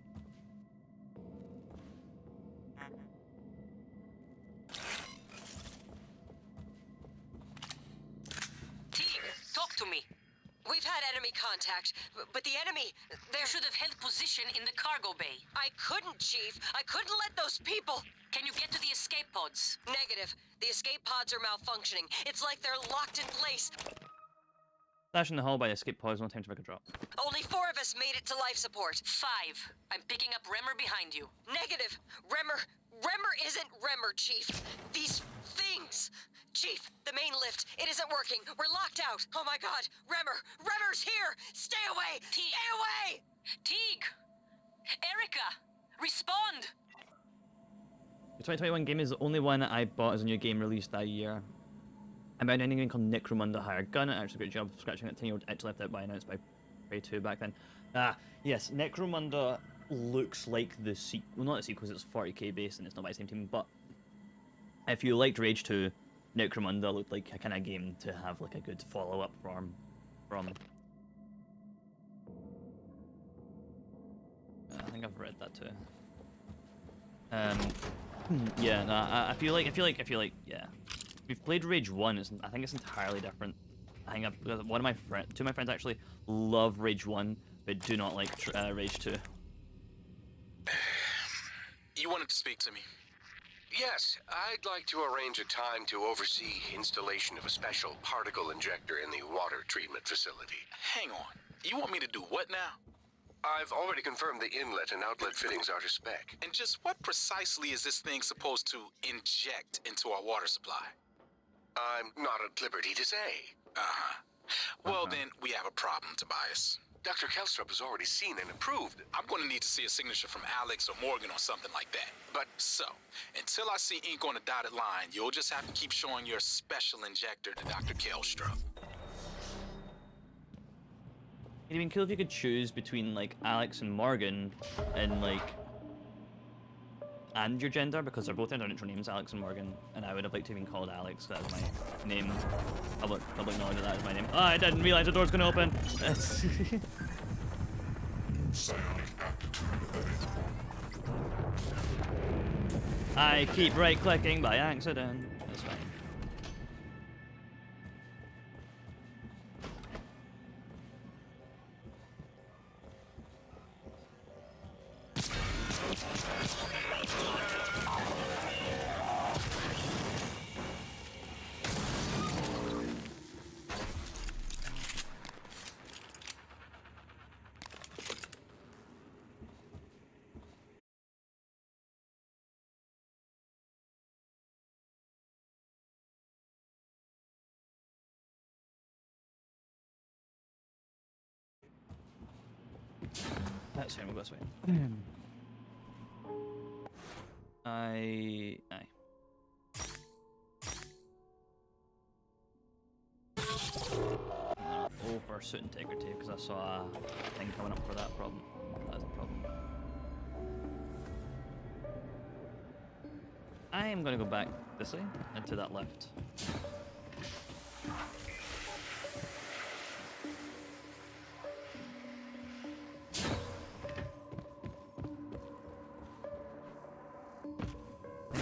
Team, talk to me. We've had enemy contact, but the enemy, You should have held position in the cargo bay. I couldn't, Chief. I couldn't let those people... Can you get to the escape pods? Negative. The escape pods are malfunctioning. It's like they're locked in place. Dash in the hall by escape pods, no time to make a drop. Only 4 of us made it to life support. 5. I'm picking up Remmer behind you. Negative. Remmer isn't Remmer, Chief. These things. Chief, the main lift, it isn't working. We're locked out. Oh my god. Remmer's here. Stay away. Teague. Stay away. Teague! Erica! Respond! The 2021 game is the only one that I bought as a new game released that year. I bought anything called Necromunda Hired Gun. It actually a good job of scratching that 10-year-old itch left out by announced by Prey 2 back then. Yes, Necromunda looks like the sequel. Well, not the sequel because it's 40k based and it's not by the same team, but if you liked Rage 2, Necromunda looked like a kind of game to have like a good follow-up from. I think I've read that too. Yeah, no, I feel like, yeah. If you've played Rage 1, I think it's entirely different. I think two of my friends actually love Rage 1, but do not like Rage 2. You wanted to speak to me? Yes, I'd like to arrange a time to oversee installation of a special particle injector in the water treatment facility. Hang on. You want me to do what now? I've already confirmed the inlet and outlet fittings are to spec. And just what precisely is this thing supposed to inject into our water supply? I'm not at liberty to say. Well, then, we have a problem, Tobias. Dr. Kelstrup has already seen and approved. I'm going to need to see a signature from Alex or Morgan or something like that. But... So, until I see ink on a dotted line, you'll just have to keep showing your special injector to Dr. Kelstrup. It'd been cool if you could choose between, like, Alex and Morgan and, like... and your gender, because they're both international names, Alex and Morgan, and I would have liked to have been called Alex. That was my name. Public knowledge that is my name. Oh, I didn't realize the door's gonna open. I keep right-clicking by accident. That's fine. That's fine, we'll go this way. Aye. Go for suit integrity because I saw a thing coming up for that problem. That's a problem. I am gonna go back this way and to that left.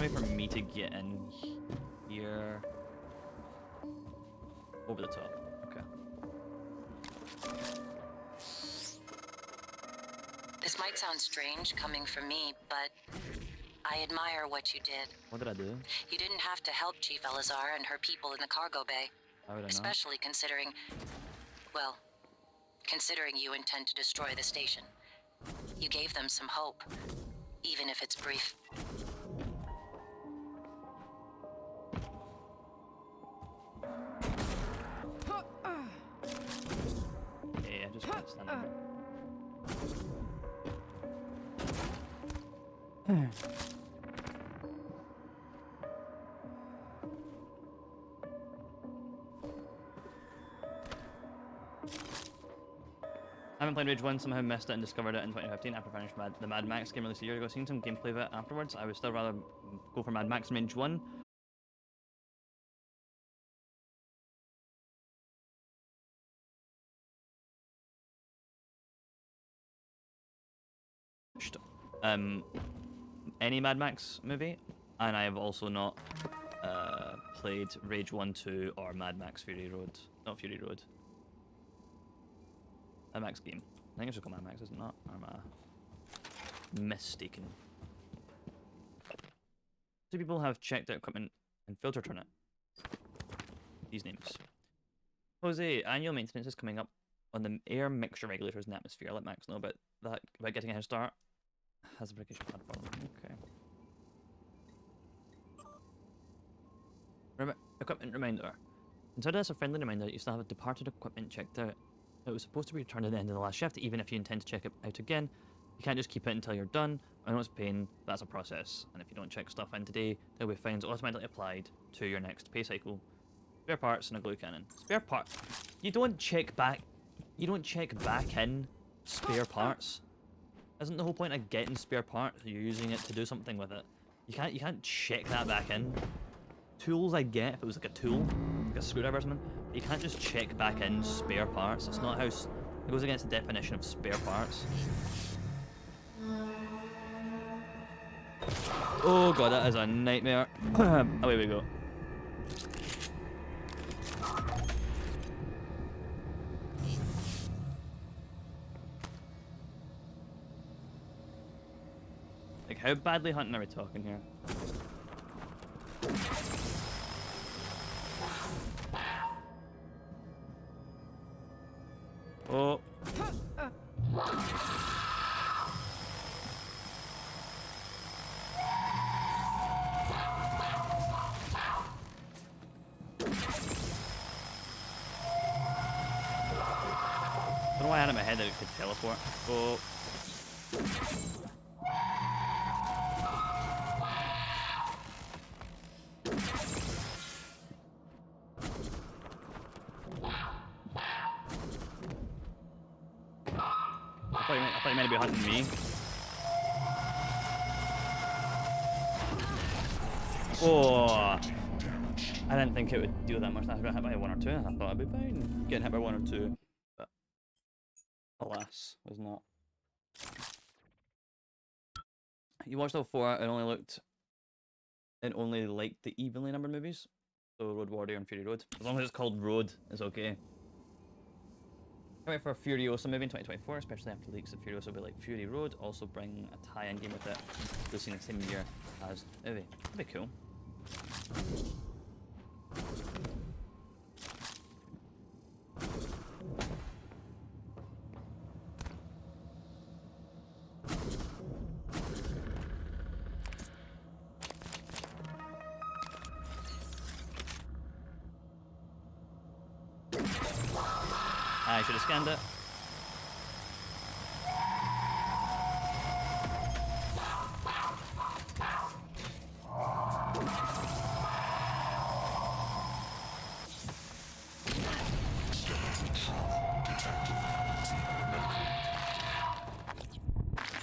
Wait for me to get in here. Over the top. Okay. This might sound strange coming from me, but I admire what you did. What did I do? You didn't have to help Chief Elazar and her people in the cargo bay. How would I know? Especially considering, well, considering you intend to destroy the station. You gave them some hope, even if it's brief. Yeah, just can't stand it. I haven't played Rage 1, somehow missed it and discovered it in 2015 after finishing the Mad Max game released a year ago. Seeing some gameplay of it afterwards, I would still rather go for Mad Max than Rage 1. Any Mad Max movie, and I have also not played Rage 1, 2, or Mad Max Fury Road. Not Fury Road. Mad Max game. I think it's just called Mad Max, isn't it? Or am I mistaken? 2 people have checked out equipment and filter turn it. These names. Jose, annual maintenance is coming up on the air mixture regulators in the atmosphere. Let Max know about that, about getting a head start. Has a vacation plan for them. Okay. Equipment reminder. Consider this a friendly reminder that you still have departed equipment checked out. It was supposed to be returned at the end of the last shift, even if you intend to check it out again. You can't just keep it until you're done. I know it's a pain, that's a process. And if you don't check stuff in today, there'll be fines automatically applied to your next pay cycle. Spare parts and a glue cannon. Spare part. You don't check back in spare parts. Isn't the whole point of getting spare parts you're using it to do something with it? You can't check that back in. Tools I get if it was like a tool, like a screwdriver or something. You can't just check back in spare parts. It's not how it goes against the definition of spare parts. Oh god, that is a nightmare. Away we go. Like, how badly hunting are we talking here? Oh. I don't know why I had in my head that it could teleport. Oh. I thought you meant to be hunting me. Oh. I didn't think it would deal that much. I got hit by 1 or 2. I thought I'd be fine getting hit by 1 or 2. But alas, was not. You watched all 4 and only liked the evenly numbered movies. So Road Warrior and Fury Road. As long as it's called Road, it's okay. Can't wait for Furiosa movie in 2024, especially after leaks of Furiosa will be like Fury Road. Also bring a tie-in game with it, releasing the same year as the movie. That'd be cool. I should have scanned it.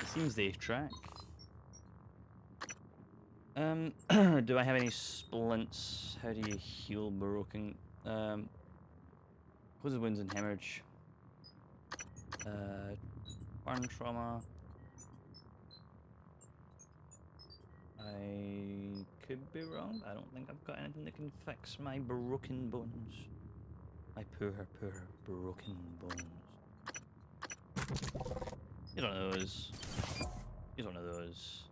It seems they track. Do I have any splints? How do you heal broken? Closes wounds and hemorrhage. Burn trauma. I could be wrong. I don't think I've got anything that can fix my broken bones. My poor broken bones. He's one of those. He's one of those.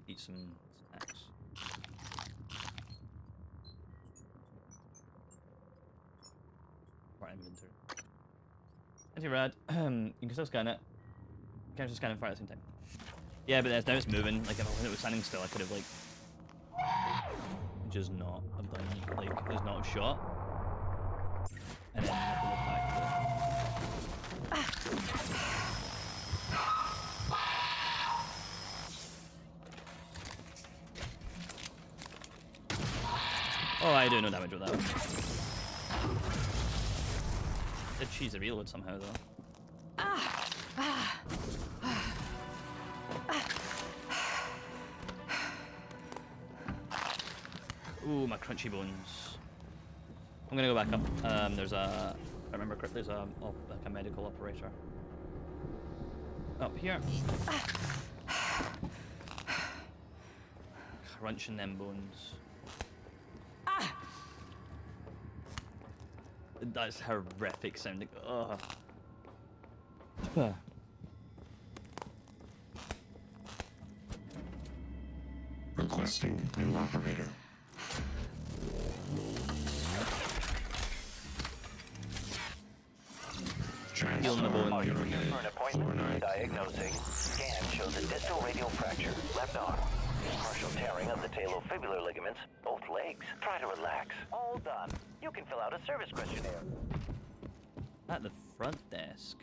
Eat some snacks. Right, inventory. Anti-rad. You can still scan it. You can't just scan it for it at the same time. Yeah, but now it's moving. Like, if it was standing still, I could have, like, just not have done, like, just not have shot. And then have to look back to it. Oh, I do no damage with that one. Did cheese a reload somehow though. Ooh, my crunchy bones. I'm gonna go back up. There's a, if I remember correctly, there's like a medical operator up here. Crunching them bones. That's horrific sounding. Ugh. Requesting new operator. Feeling the bone. You're here for an appointment. Diagnosing. Scan shows a distal radial fracture, left arm. Partial tearing of the talofibular ligaments, both legs. Try to relax. All done. You can fill out a service questionnaire. At the front desk.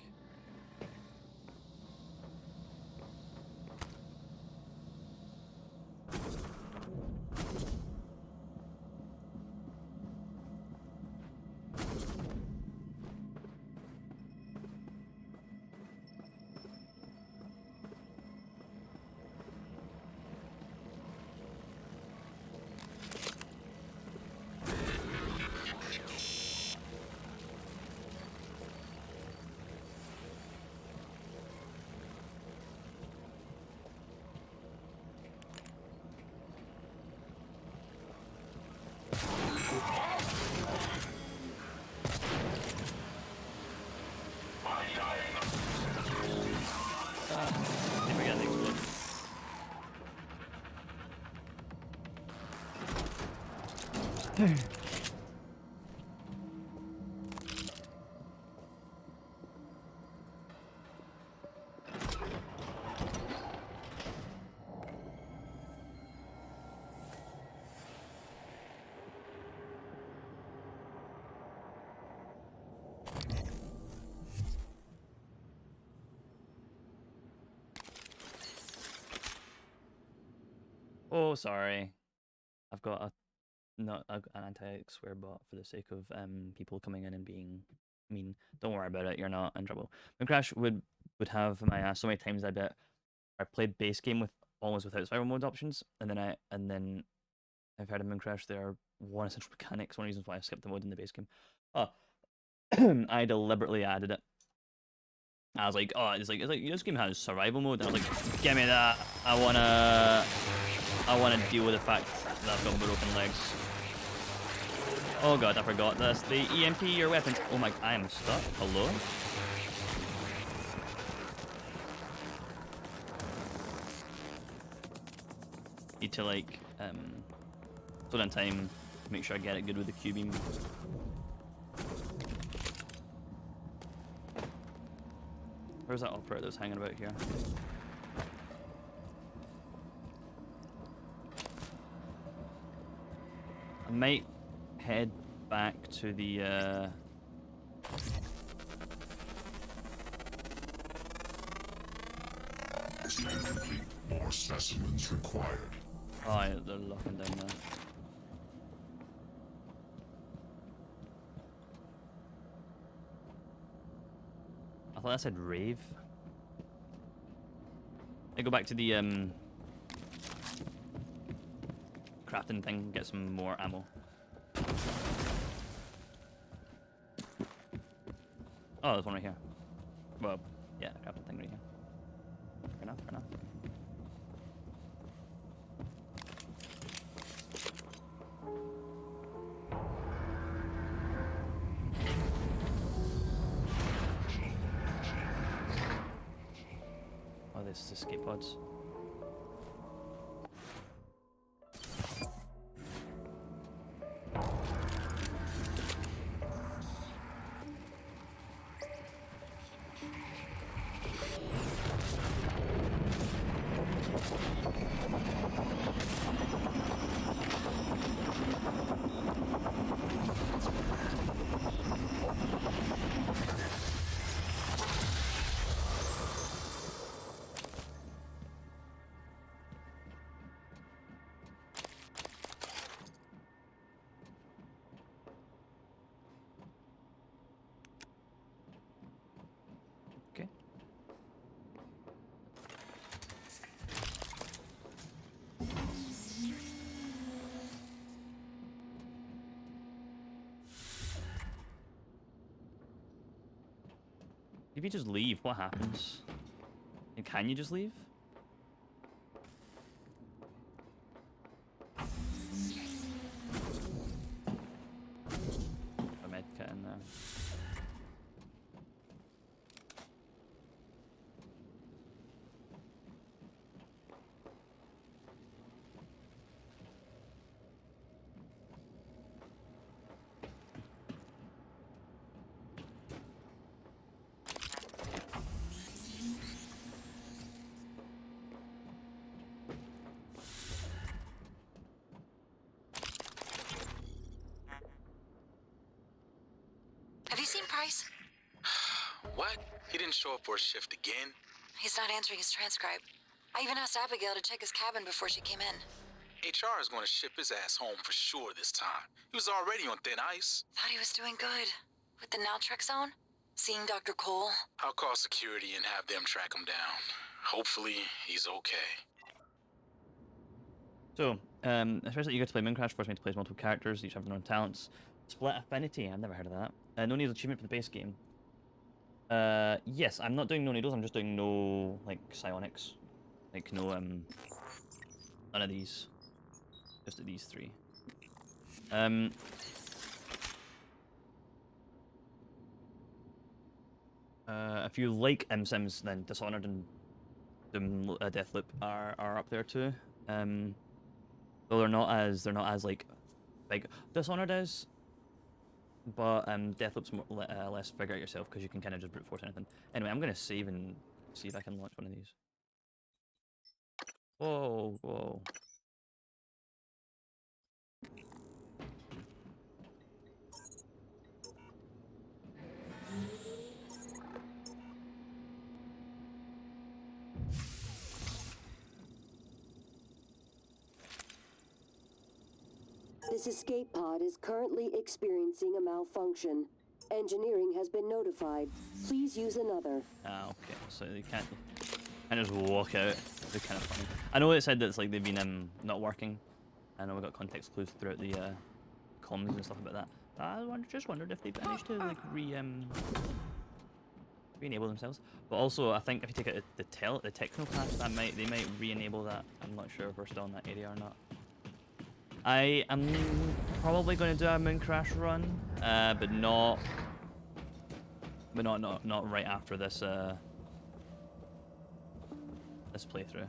Oh, sorry. I've got an anti-swear bot for the sake of people coming in and being mean. Don't worry about it. You're not in trouble. Mooncrash would have my ass so many times. I played base game with almost without survival mode options, and then I've heard of Mooncrash. There are one essential mechanics. One of the reasons why I skipped the mode in the base game. Oh, I deliberately added it. I was like, oh, it's like this game has survival mode. And I was like, give me that. I wanna deal with the fact that I've got broken legs. Oh god, I forgot this. The EMP your weapons. Oh my, I am stuck. Hello? Need to like slow down time, make sure I get it good with the Q-beam. Where's that operator that was hanging about here? I might head back to the Scan complete. More specimens required. Oh, yeah, they're locking down there. I thought that said rave. I go back to the crafting thing, get some more ammo. Oh, there's one right here. Well, yeah, crafting thing right here. Fair enough, fair enough. Oh, this is escape pods. If you just leave, what happens? And can you just leave? A med kit in there. Price? What? He didn't show up for a shift again? He's not answering his transcribe. I even asked Abigail to check his cabin before she came in. HR is going to ship his ass home for sure this time. He was already on thin ice. Thought he was doing good. With the naltrexone? Seeing Dr. Cole? I'll call security and have them track him down. Hopefully, he's okay. So, especially you get to play Mooncrash, force me to play as multiple characters, each have their own talents. Split Affinity, I've never heard of that. No Needles achievement for the base game. Yes, I'm not doing No Needles, I'm just doing no, like, psionics. Like, no, none of these. Just these three. If you like Sims, then Dishonored and Doom Deathloop are up there too. Though they're not as like big. Dishonored is, but Deathloop's more, less figure out yourself because you can kind of just brute force anything. Anyway, I'm gonna save and see if I can launch one of these. Whoa, whoa. This escape pod is currently experiencing a malfunction. Engineering has been notified. Please use another. Ah, okay. So they can't just walk out. They're kind of funny. I know it said that it's like they've been not working. I know we got context clues throughout the comms and stuff about that. I just wondered if they managed to like re-enable themselves. But also, I think if you take it the Technopath, they might re-enable that. I'm not sure if we're still in that area or not. I am probably going to do a Mooncrash run, but not right after this this playthrough.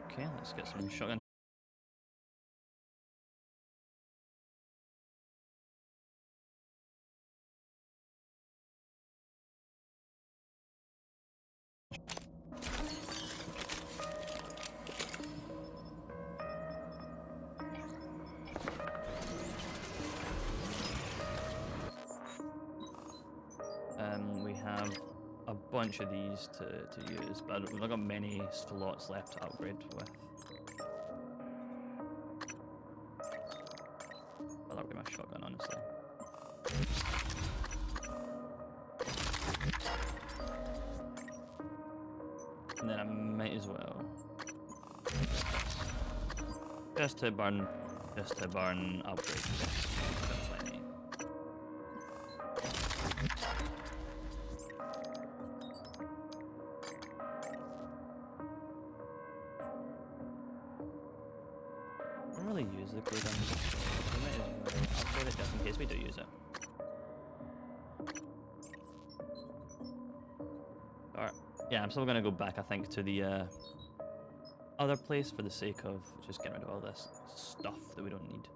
Okay, let's get some shotgun. We have a bunch of these to use, but we've not got many slots left to upgrade with. I'll upgrade my shotgun, honestly. And then I might as well. Just to burn upgrade. Plenty. I don't really use the glue gun. We might as well upgrade it just in case we do use it. Alright. Yeah, I'm still gonna go back, I think, to the other place for the sake of just getting rid of all this stuff that we don't need.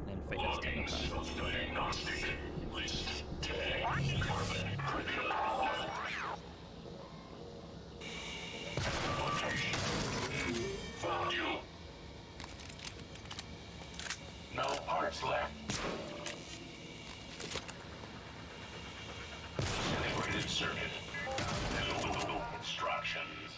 And fight this Technopath. Found you. No parts left. Integrated circuit. Instructions.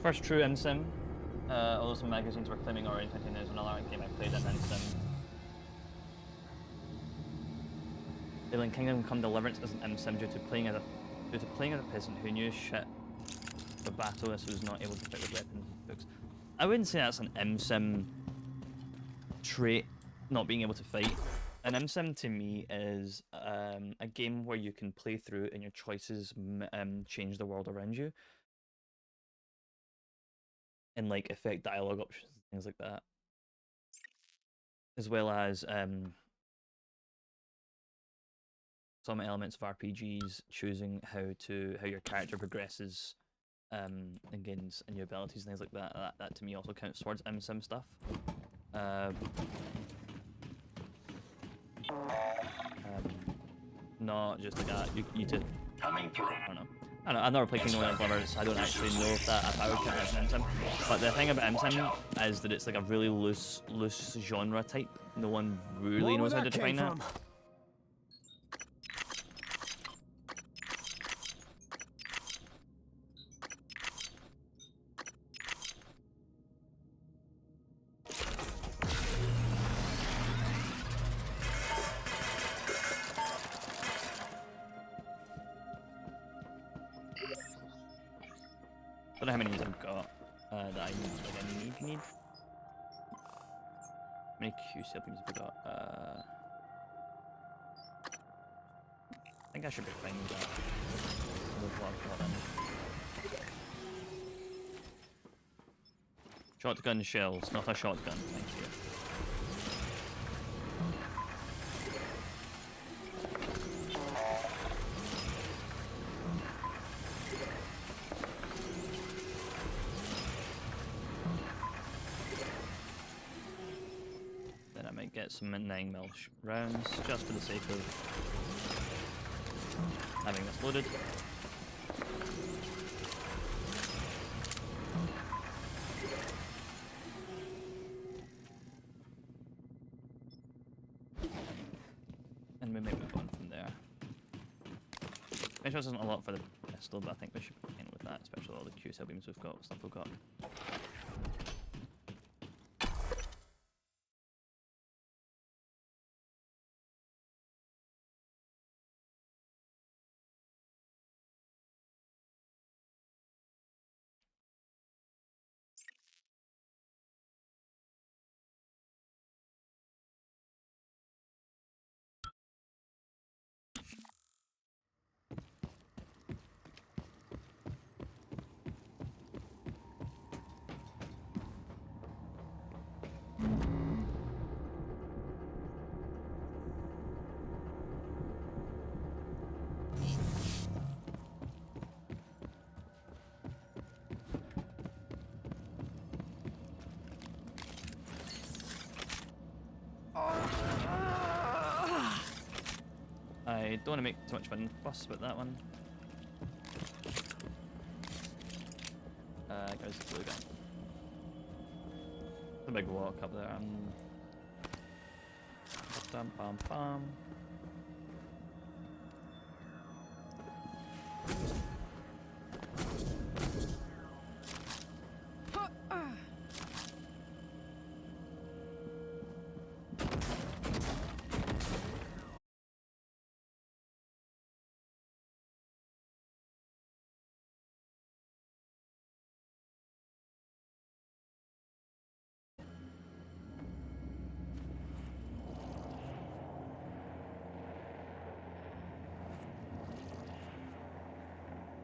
First true MSim, although some magazines were claiming already 20 when another game I played in MSim. Alien Kingdom Come Deliverance is an MSim due to playing as a peasant who knew shit Battleless was not able to fit with weapons and books. I wouldn't say that's an MSim trait, not being able to fight. An MSim to me is a game where you can play through and your choices change the world around you. And like affect dialogue options and things like that. As well as some elements of RPGs choosing how your character progresses against new abilities and things like that. That to me also counts towards MSim stuff. Not just like you to coming through. I don't know. I've never played Kingdom Hearts Lovers, so I don't actually know if I would count as an MSim. But the thing about MSim is that it's like a really loose genre type. No one really knows how to define that. I don't know how many I've got that I need. How many QC beams have I got? I think I should be fine with that. With what I've got in. Shotgun shells, not a shotgun, thank you. Get some 9mm rounds just for the sake of having this loaded. And we may move on from there. This isn't a lot for the pistol, but I think we should be fine with that, especially with all the QSL beams we've got, stuff we've got. I don't want to make too much of a fuss about that one. Goes the blue gun. The big walk up there. Bam, bam, bam.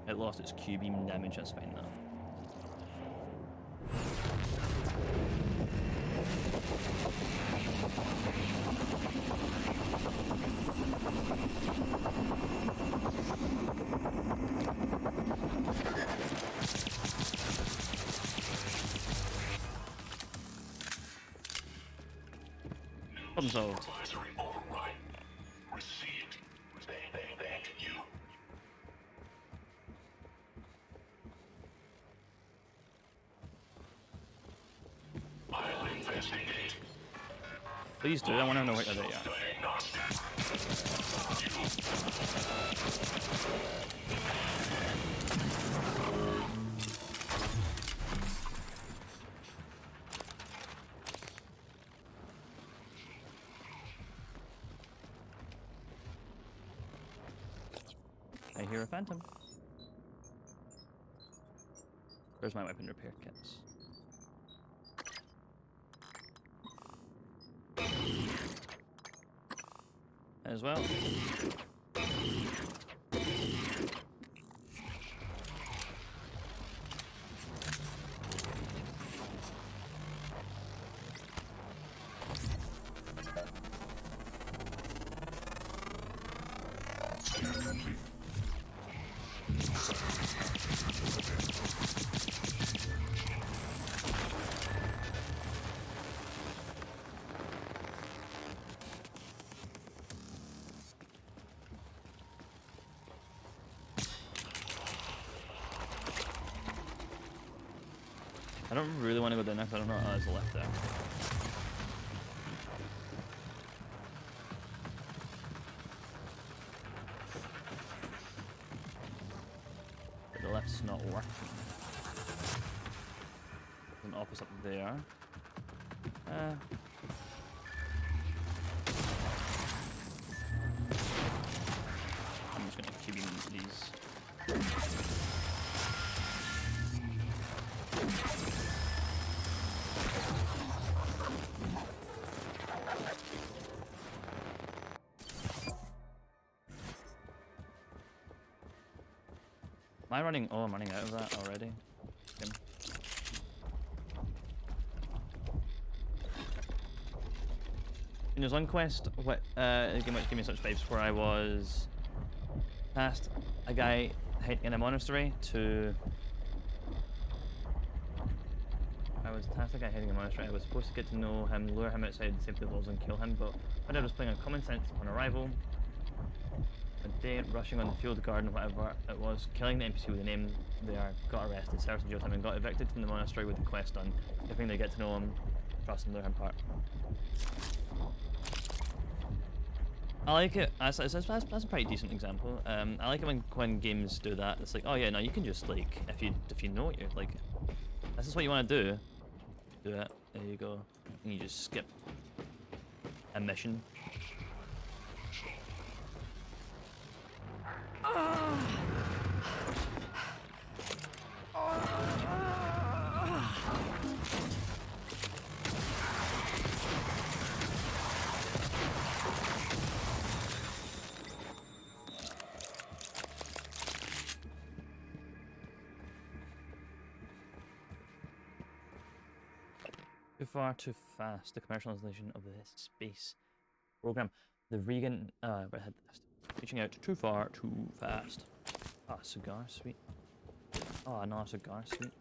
It lost its Q-beam damage, that's fine now. Problem solved. Please do, I want to know where they are. I hear a phantom. Where's my weapon repair kits? As well. I don't really want to go down there because I don't know what else is left there. But the left's not working. There's an office up there. I'm just gonna keep these. Am I running? Oh, I'm running out of that already. Skim. And there's one quest, again, which gave me such vibes, where I was past a guy in a monastery to. I was tasked a guy hiding in a monastery. I was supposed to get to know him, lure him outside, save the walls, and kill him. But when I was playing on common sense upon arrival, a day rushing on the field garden, whatever it was, killing the NPC with a name there, got arrested, served in jail time, and got evicted from the monastery with the quest done. Hoping they get to know him, trust and lure him part. I like it. That's a pretty decent example. I like it when games do that. It's like, oh yeah, no, you can just like if you know what you're like, this is what you want to do. Do it. There you go. And you just skip a mission. Too far, too fast. The commercialization of this space program. The Regan, reaching out too far, too fast. Ah, cigar, sweet. Oh, no, cigar, sweet.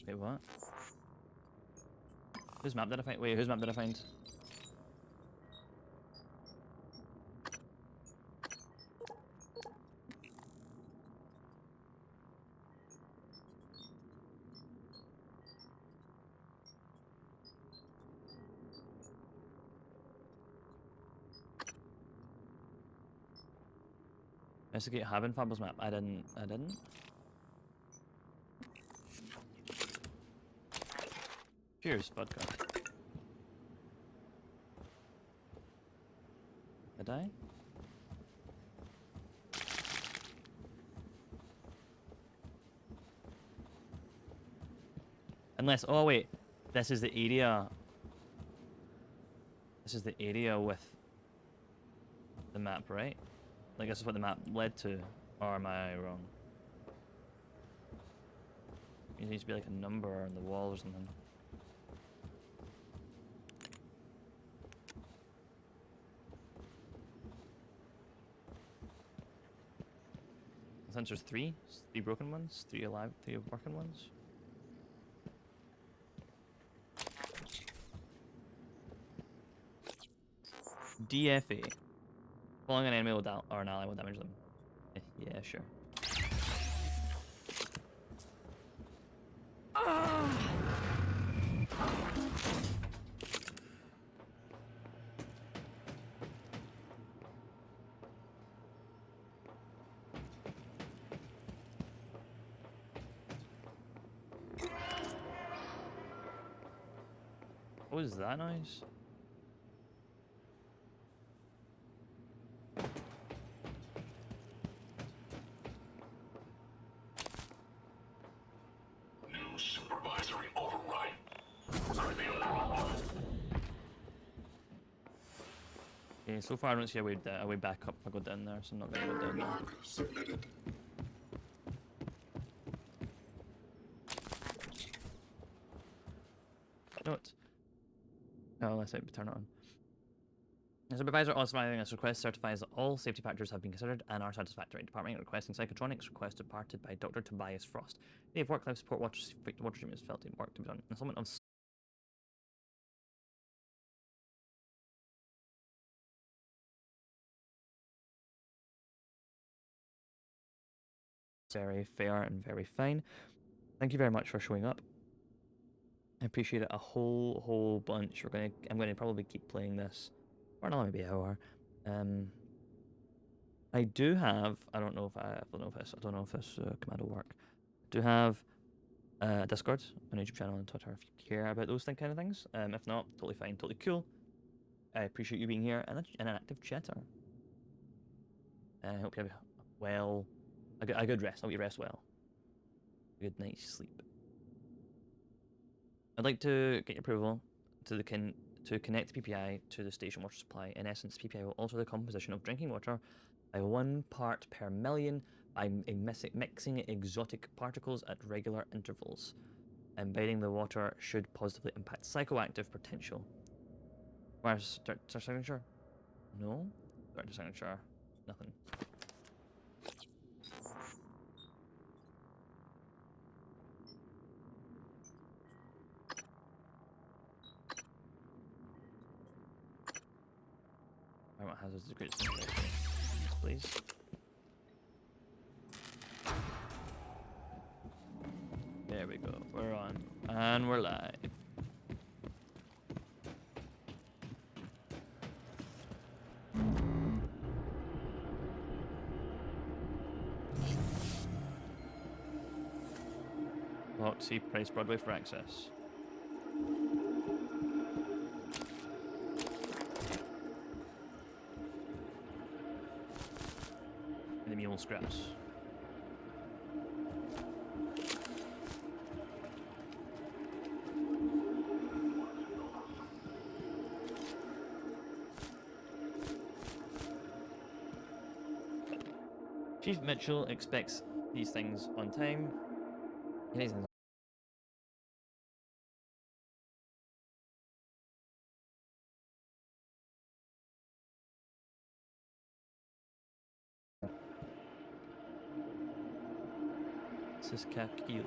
Wait, what? Whose map did I find? Wait, whose map did I find? Investigate Haben Fable's map. I didn't. Cheers, vodka. Did I? Unless, oh wait, this is the area. This is the area with the map, right? Like this is what the map led to, or am I wrong? It needs to be like a number on the wall or something. Since there's three broken ones, three alive, three working ones. DFA. Following an enemy or an ally will damage them. Yeah, sure. What was that noise? Okay, so far I don't see a way back up if I go down there, so I'm not gonna go down there. Note. Oh, unless I turn it on. The supervisor authorizing this request certifies that all safety factors have been considered and are satisfactory. Department requesting psychotronics request departed by Dr. Tobias Frost. Day of work life support water treatment is felt in work to be done. Installment of very fair and very fine. Thank you very much for showing up. I appreciate it a whole bunch. I'm gonna probably keep playing this for another maybe hour. I do have. I don't know if this command will work. I do have Discord, an YouTube channel, and Twitter if you care about those kind of things. If not, totally fine, totally cool. I appreciate you being here and an active chatter. I hope you have a good rest. I hope you rest well. A good night's sleep. I'd like to get your approval to connect PPI to the station water supply. In essence, PPI will alter the composition of drinking water by 1 part per million by mixing exotic particles at regular intervals. Imbibing the water should positively impact psychoactive potential. Where's director signature? No. Director signature. Nothing. What hazards is the greatest situation? Please. There we go. We're on. And we're live. See Price Broadway for access. The mule scraps. Chief Mitchell expects these things on time. These things. Saskatchewan.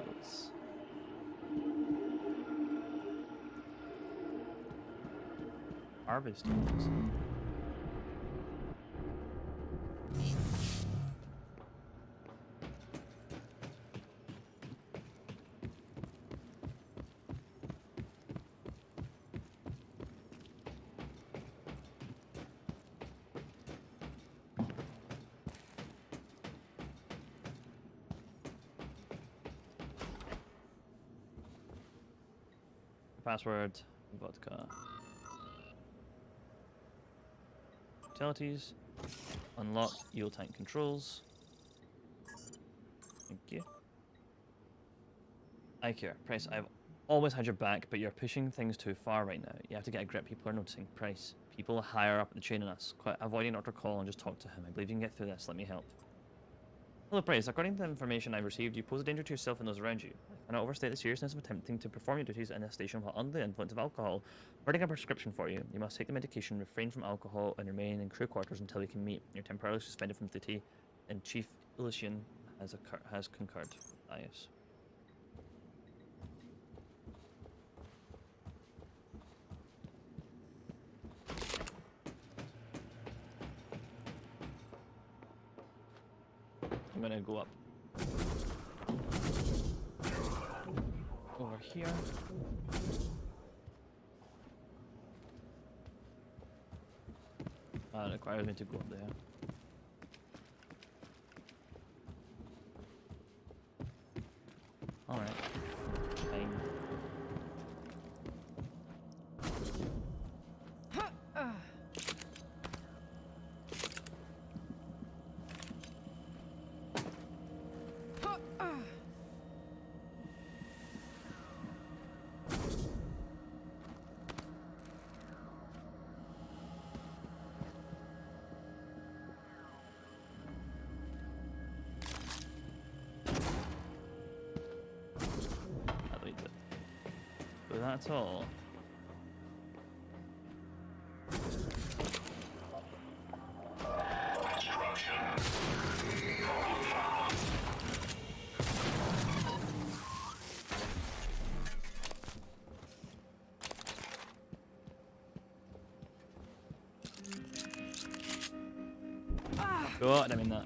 Harvesting. Password, vodka. Utilities. Unlock fuel tank controls. Thank you. Icare. Price, I've always had your back, but you're pushing things too far right now. You have to get a grip. People are noticing. Price. People higher up the chain than us. Quite avoiding Dr. Call and just talk to him. I believe you can get through this. Let me help. Hello, Price. According to the information I've received, you pose a danger to yourself and those around you. I cannot overstate the seriousness of attempting to perform your duties in this station while under the influence of alcohol. Writing a prescription for you. You must take the medication, refrain from alcohol, and remain in crew quarters until you can meet. You're temporarily suspended from duty, and Chief Elysian has concurred. Yes. I'm gonna go up over here. It requires me to go up there. Alright. Fine. do that at all. Oh, I didn't mean that.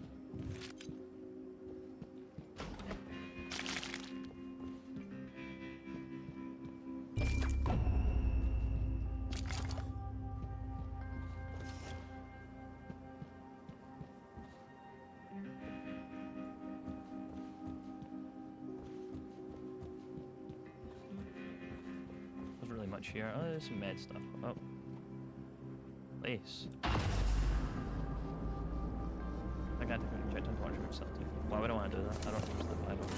There's really much here. Oh, there's some med stuff. Oh. Place. I got to inject on torture myself. Why would I want to do that? I don't use the I don't do it.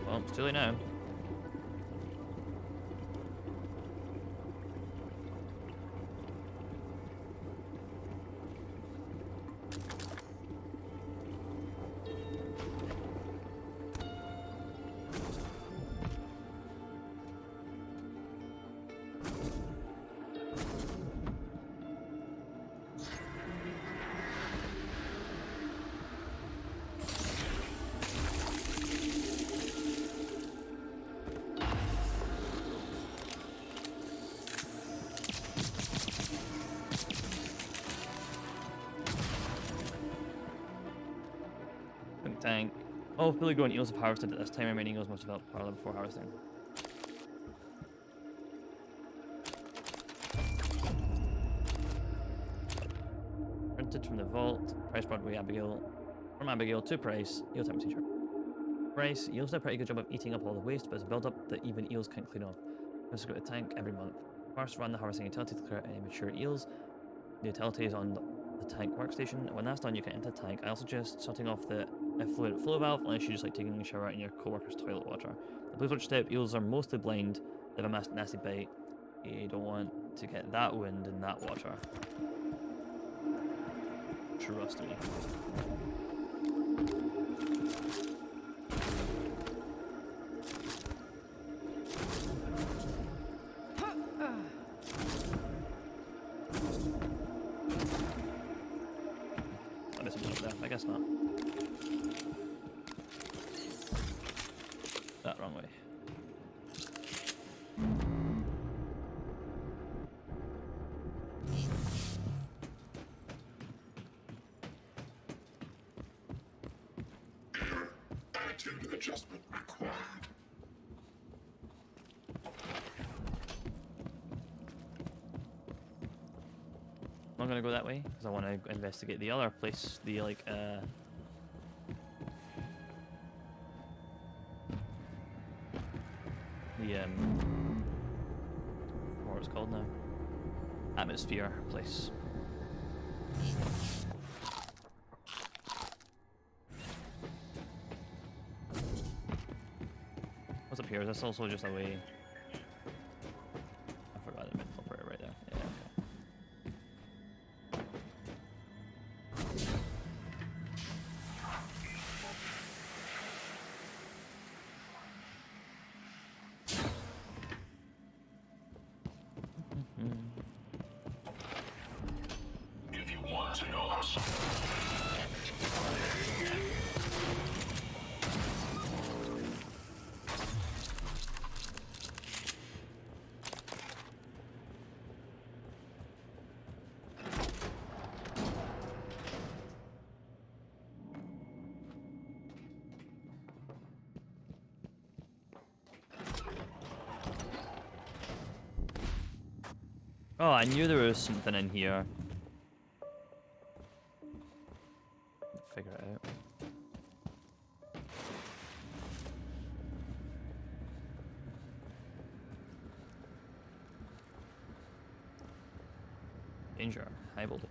Well, it's too late now. Tank. Oh, Billy Go and eels have harvested at this time. Remaining eels must have developed parallel before harvesting. Printed from the vault. Price Broadway Abigail. From Abigail to Price. Eel time t-shirt. Price. Eels do a pretty good job of eating up all the waste, but it's a build-up that even eels can't clean off. We also go to the tank every month. First, run the harvesting utility to clear out any mature eels. The utility is on the tank workstation. When that's done, you can enter the tank. I also suggest shutting off the effluent flow valve unless you just like taking a shower out in your co-worker's toilet water. Please watch step. Eels are mostly blind. They have a nasty bite. You don't want to get that wind in that water. Trust me. Oh, there's something up there. I guess not. That wrong way. Attitude adjustment required. I'm gonna go that way because I want to investigate the other place. The like what it's called now? Atmosphere place. What's up here? Is this also just a way? I forgot the mid-flipper right there. Yeah, okay. If you want to know how Oh, I knew there was something in here. Figure it out. Danger. High voltage.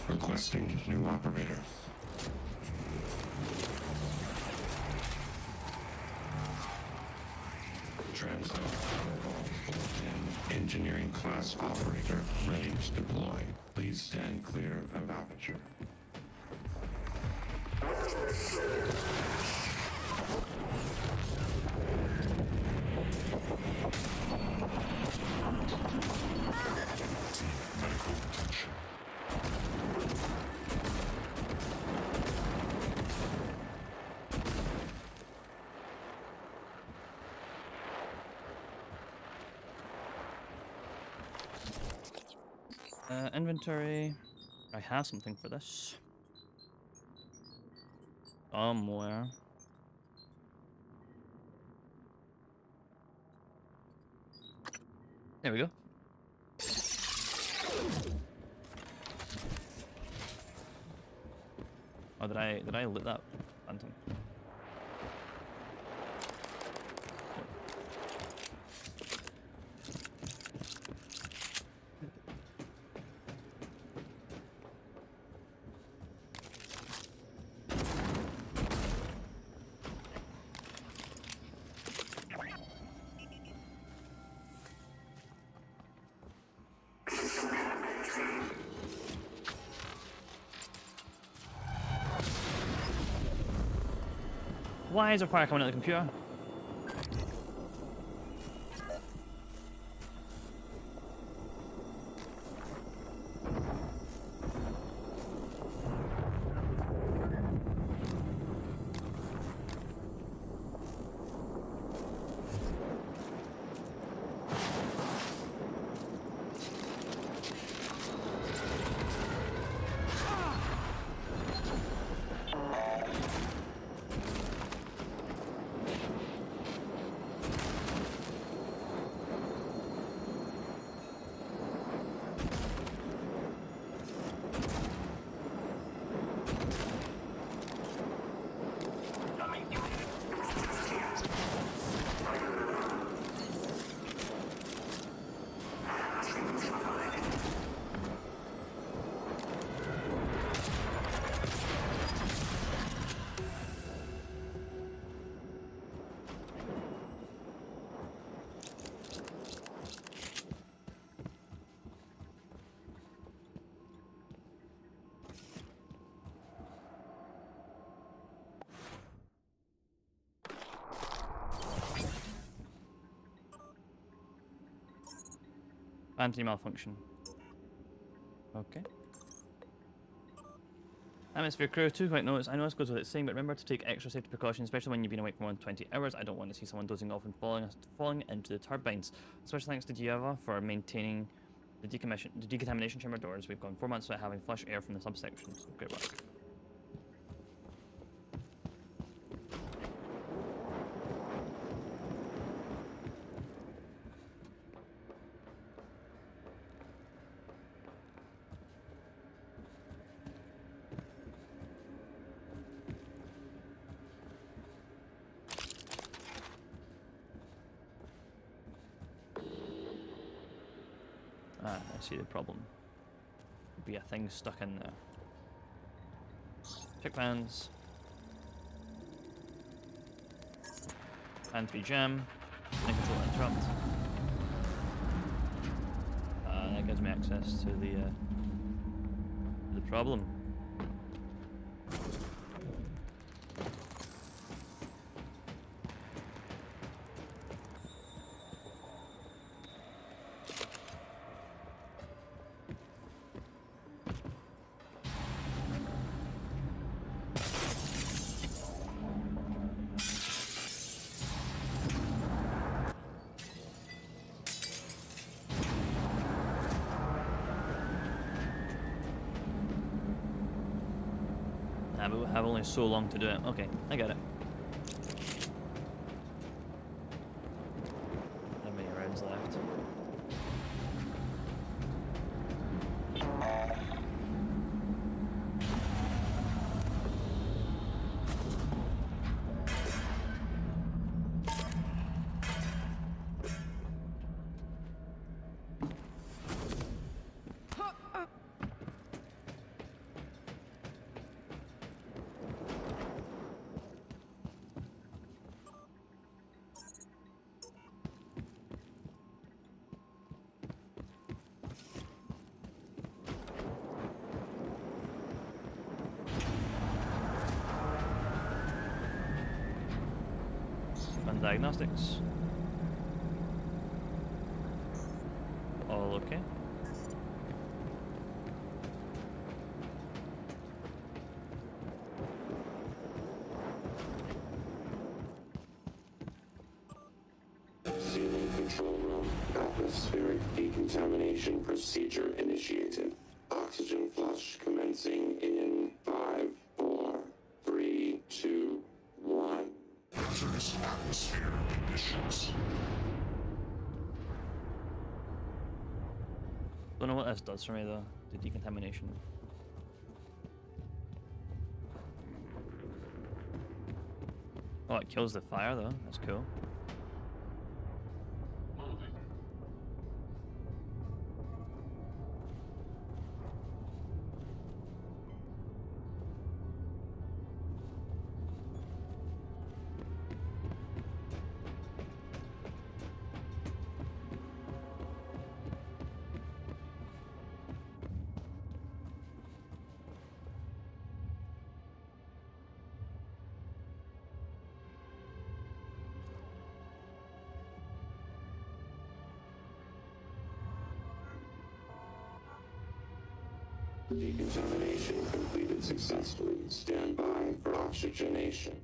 Requesting new operator. Transcom engineering class operator ready to deploy. Please stand clear of aperture. Medical attention. Inventory. I have something for this. Somewhere. There we go. Oh, did I loot that phantom? Why is there fire coming out of the computer? Anti-malfunction. Okay. Atmosphere crew, 2 quick notes. I know this goes without saying, but remember to take extra safety precautions, especially when you've been awake for more than 20 hours. I don't want to see someone dozing off and falling into the turbines. Special thanks to Diava for maintaining the decontamination chamber doors. We've gone 4 months without having flush air from the subsection, so great work. I see the problem. Could be a thing stuck in there. Check fans. Fan 3 jam. And control interrupt. That gives me access to the problem. But we have only so long to do it. Okay, I get it. How many rounds left? Some diagnostics. All okay. Ceiling control room. Atmospheric decontamination procedure initiated. Oxygen flush commencing in 5, 4, 3, 2, 1. Hazardous atmosphere conditions. Don't know what this does for me though, the decontamination. Oh, it kills the fire though, that's cool. Decontamination completed successfully. Stand by for oxygenation.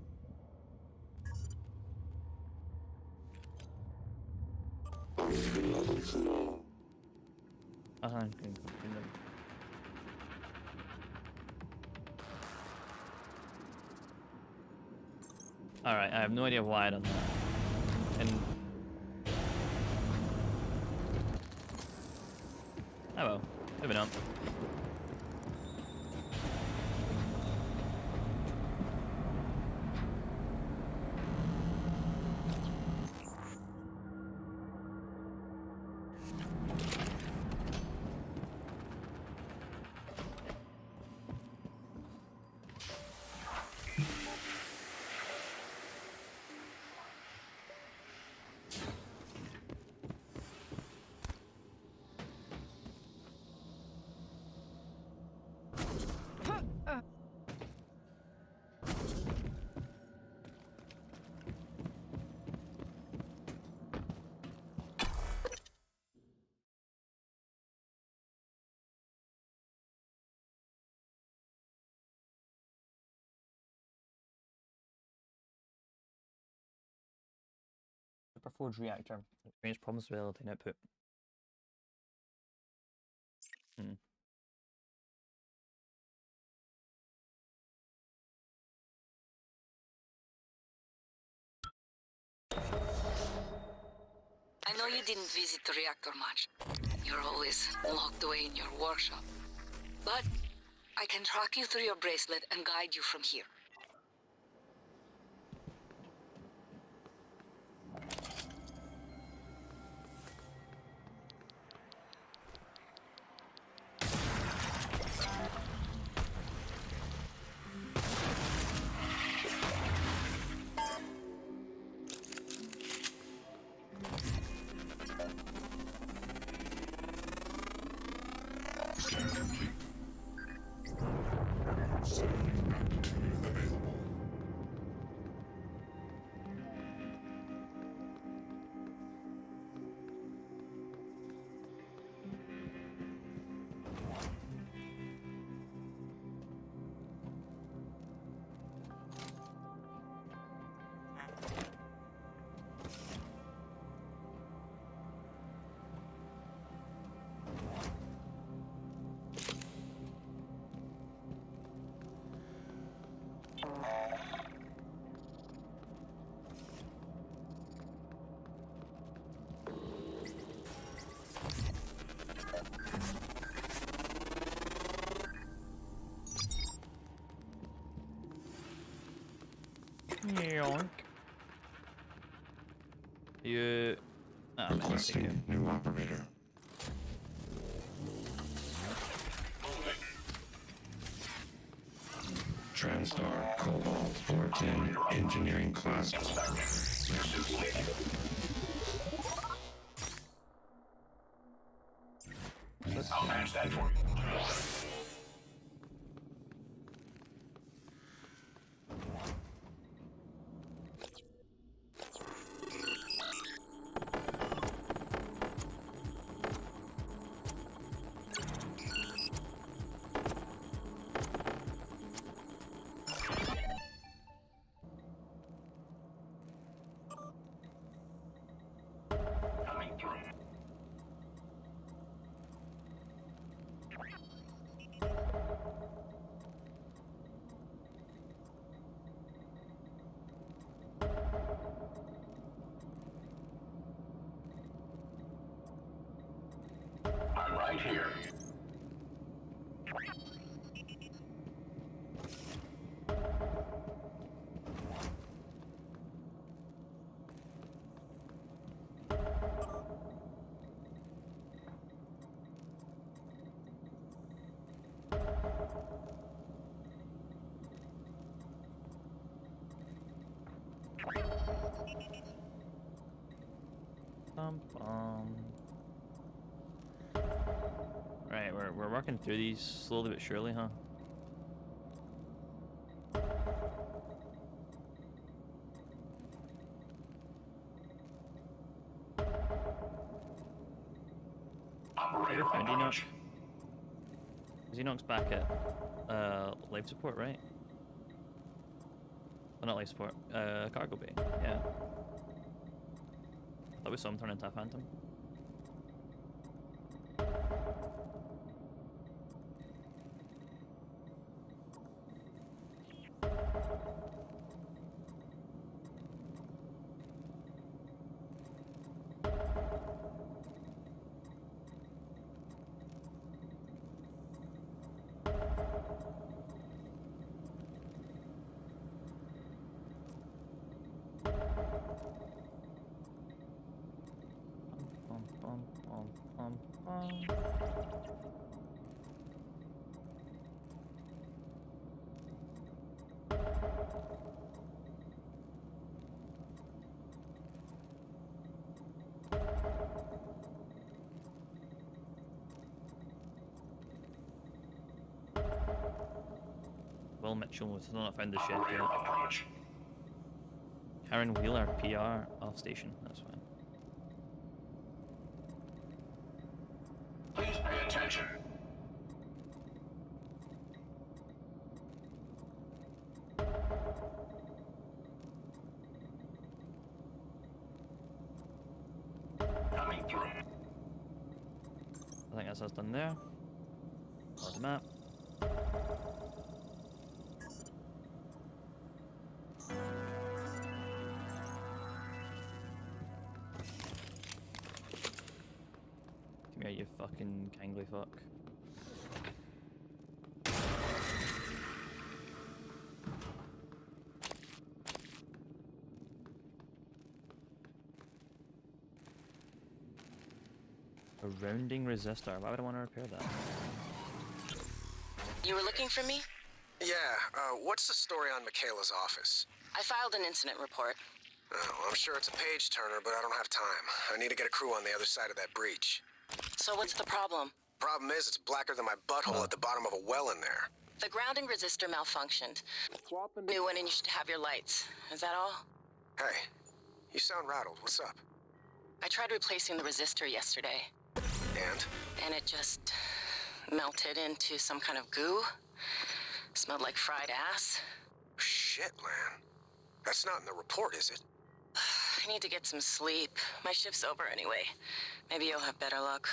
Oxygen levels normal. Alright, I have no idea why I done that. And oh well, moving on. Superforge reactor. Experience problems with relative output. I know you didn't visit the reactor much. You're always locked away in your workshop. But I can track you through your bracelet and guide you from here. Yoink. You. Requesting new operator. TranStar Cobalt 410 Engineering Class. I'll manage that for you. Right, we're working through these slowly but surely, huh? Operator approach. Xenox back at life support, right? Well, not life support. Cargo bay. Yeah. I thought we saw him turn into a phantom. Will Mitchell has not found the ship yet. Karen Wheeler, PR, off station. That's fine. Please pay attention. Coming through. I think that's us done there. Load the map. Come here, you fucking gangly fuck. A rounding resistor. Why would I want to repair that? You were looking for me? Yeah, what's the story on Michaela's office? I filed an incident report. Well, I'm sure it's a page turner, but I don't have time. I need to get a crew on the other side of that breach. So what's the problem? Problem is, it's blacker than my butthole at the bottom of a well in there. The grounding resistor malfunctioned. New one and you should have your lights. Is that all? Hey, you sound rattled. What's up? I tried replacing the resistor yesterday. And? And it just melted into some kind of goo. Smelled like fried ass. Shit, Lan. That's not in the report, is it? I need to get some sleep. My shift's over anyway. Maybe you'll have better luck.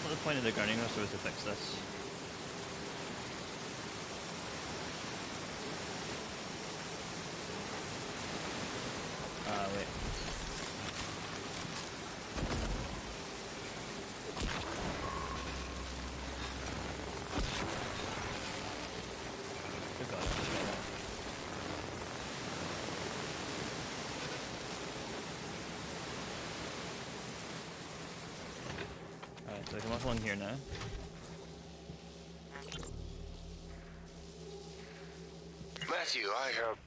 What the point of the grounding resistor was to fix this? Wait. Good God. Alright, so I can lock one here now. Matthew, I have...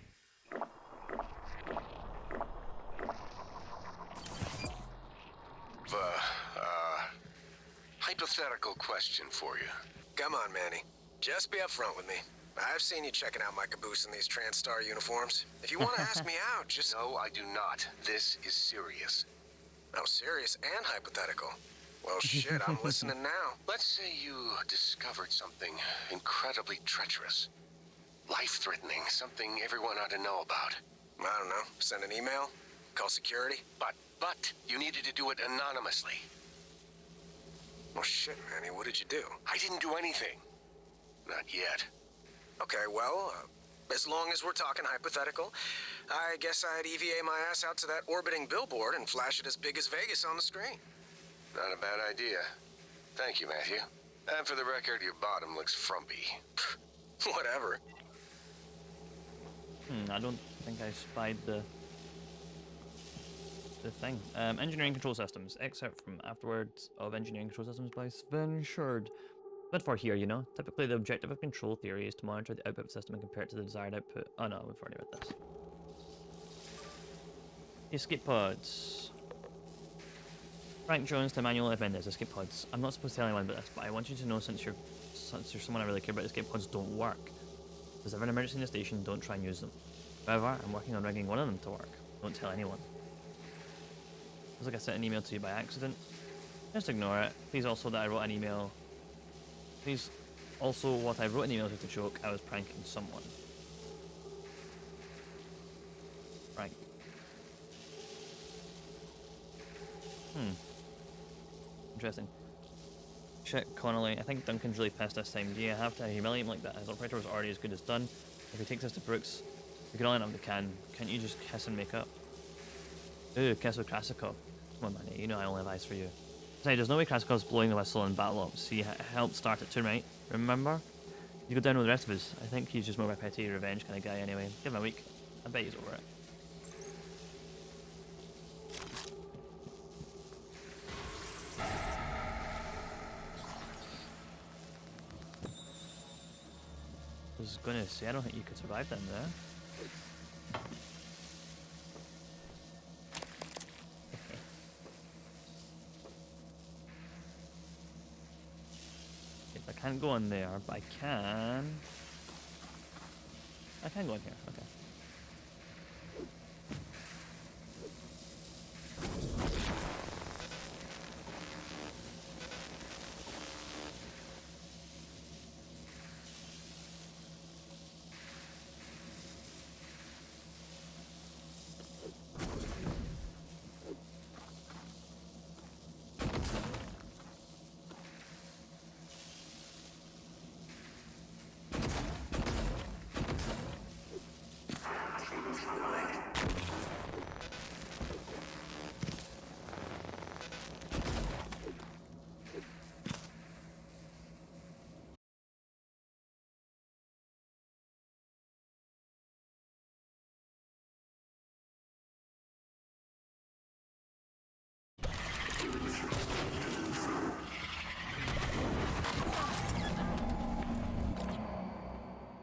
hypothetical question for you. Come on, Manny. Just be upfront with me. I've seen you checking out my caboose in these TranStar uniforms. If you want to ask me out, just... No, I do not. This is serious. Oh, serious and hypothetical. Well, shit, I'm listening now. Let's say you discovered something incredibly treacherous. Life-threatening, something everyone ought to know about. I don't know. Send an email? Call security? But you needed to do it anonymously. Well, shit, Manny, what did you do? I didn't do anything. Not yet. Okay, well, as long as we're talking hypothetical, I guess I'd EVA my ass out to that orbiting billboard and flash it as big as Vegas on the screen. Not a bad idea. Thank you, Matthew. And for the record, your bottom looks frumpy. Whatever. I don't think I spied the thing. Engineering control systems. Excerpt from Afterwards of Engineering Control Systems by Sven Schurd. But for here, you know, typically the objective of control theory is to monitor the output system and compare it to the desired output. Oh no, we've already read this. Escape pods. Frank Jones to Emmanuel Mendes. Escape pods. I'm not supposed to tell anyone about this, but I want you to know, since you're someone I really care about, escape pods don't work. If there's ever an emergency in the station, don't try and use them. However, I'm working on rigging one of them to work. Don't tell anyone. Feels like I sent an email to you by accident. Just ignore it. Please also that I wrote an email. Please also what I wrote an email was a joke. I was pranking someone. Frank. Interesting. Shit, Connolly. I think Duncan's really pissed this time. Do you have to humiliate him like that? His operator was already as good as done. If he takes us to Brooks, we can all end up the can. Can't you just kiss and make up? Ooh, kiss with Krasikov. Come on, Manny. You know I only have eyes for you. Besides, there's no way Krasikov's blowing the whistle in Battle Ops. He helped start it too, right? Remember? You go down with the rest of us. I think he's just more of a petty revenge kind of guy anyway. Give him a week. I bet he's over it. I was gonna say, I don't think you could survive them there. I can't go in there, but I can go in here, okay.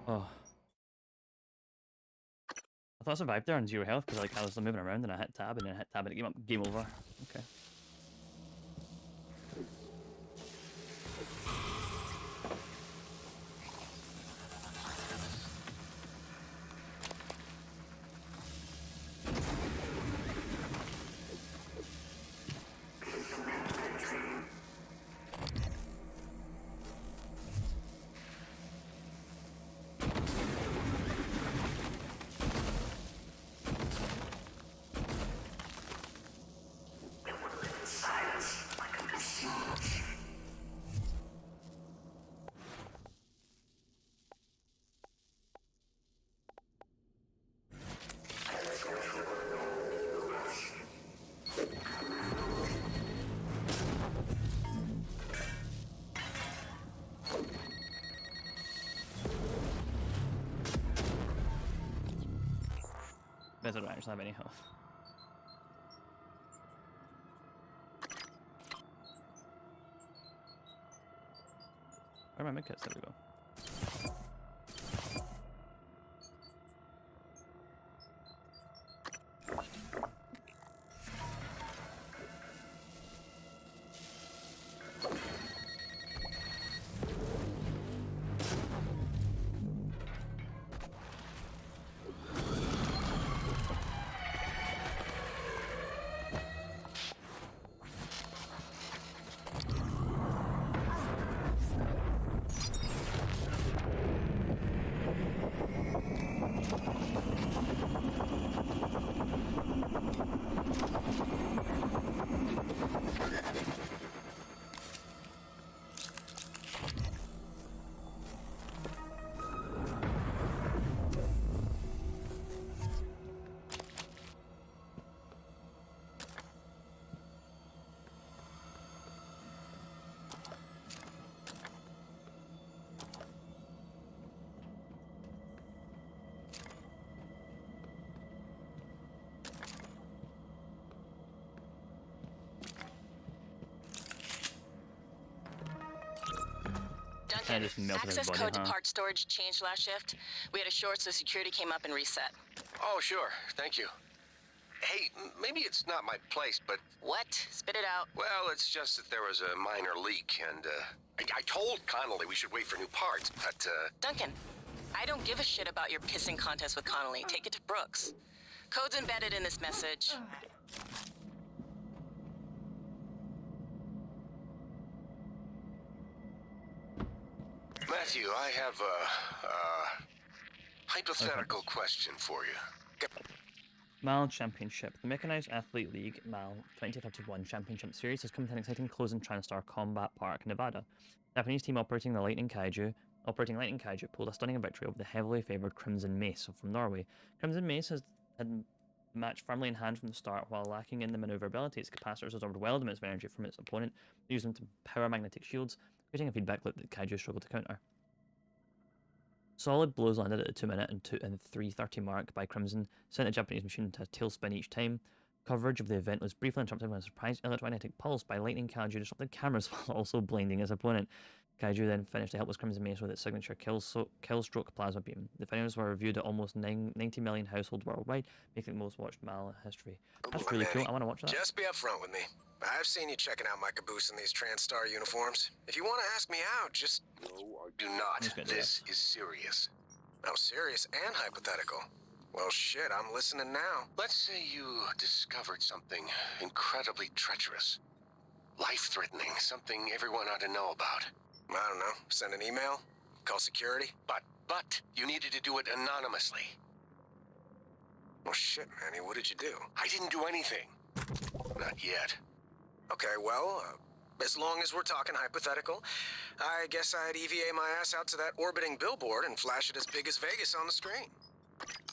Oh. I thought I survived there on 0 health because like I was moving around and I hit tab and then hit tab and it came up game over. Okay. I don't actually have any health. Where are my medkits? There we go. Kinda just melted his access body, code to huh? part storage changed last shift. We had a short, so security came up and reset. Oh, sure. Thank you. Hey, maybe it's not my place, but... What? Spit it out. Well, it's just that there was a minor leak, and, I told Connolly we should wait for new parts, but, Duncan, I don't give a shit about your pissing contest with Connolly. Take it to Brooks. Code's embedded in this message. Matthew, I have a hypothetical question for you. MAL Championship. The Mechanized Athlete League MAL 2031 Championship Series has come to an exciting close in TranStar Combat Park, Nevada. The Japanese team operating Lightning Kaiju pulled a stunning victory over the heavily favoured Crimson Mace from Norway. Crimson Mace had the match firmly in hand from the start, while lacking in the manoeuvrability. Its capacitors absorbed wild amounts of energy from its opponent, used them to power magnetic shields, creating a feedback loop that Kaiju struggled to counter. Solid blows landed at the 2-minute and 3:30 mark by Crimson sent the Japanese machine into a tailspin each time. Coverage of the event was briefly interrupted when a surprise electromagnetic pulse by Lightning Kaiju disrupted cameras while also blinding his opponent. Kaiju then finished the helpless Crimson Mace with its signature Killstroke Plasma Beam. The finals were reviewed at almost 90 million households worldwide, making it the most watched MAL in history. That's really cool. I want to watch that. Just be upfront with me. I've seen you checking out my caboose in these TranStar uniforms. If you want to ask me out, just... No, I do not. This is serious. Oh, serious and hypothetical. Well, shit, I'm listening now. Let's say you discovered something incredibly treacherous. Life-threatening, something everyone ought to know about. I don't know. Send an email? Call security? But you needed to do it anonymously. Well, shit, Manny, what did you do? I didn't do anything. Not yet. Okay, well, as long as we're talking hypothetical, I guess I'd EVA my ass out to that orbiting billboard and flash it as big as Vegas on the screen.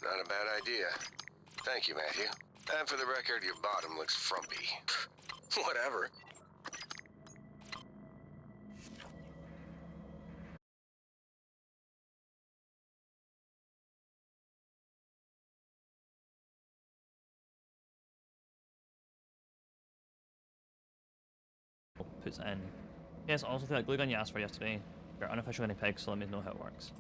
Not a bad idea. Thank you, Matthew. And for the record, your bottom looks frumpy. Whatever. Puts in. Yes, I also feel like glue gun you asked for yesterday. You're unofficial guinea pig, so let me know how it works.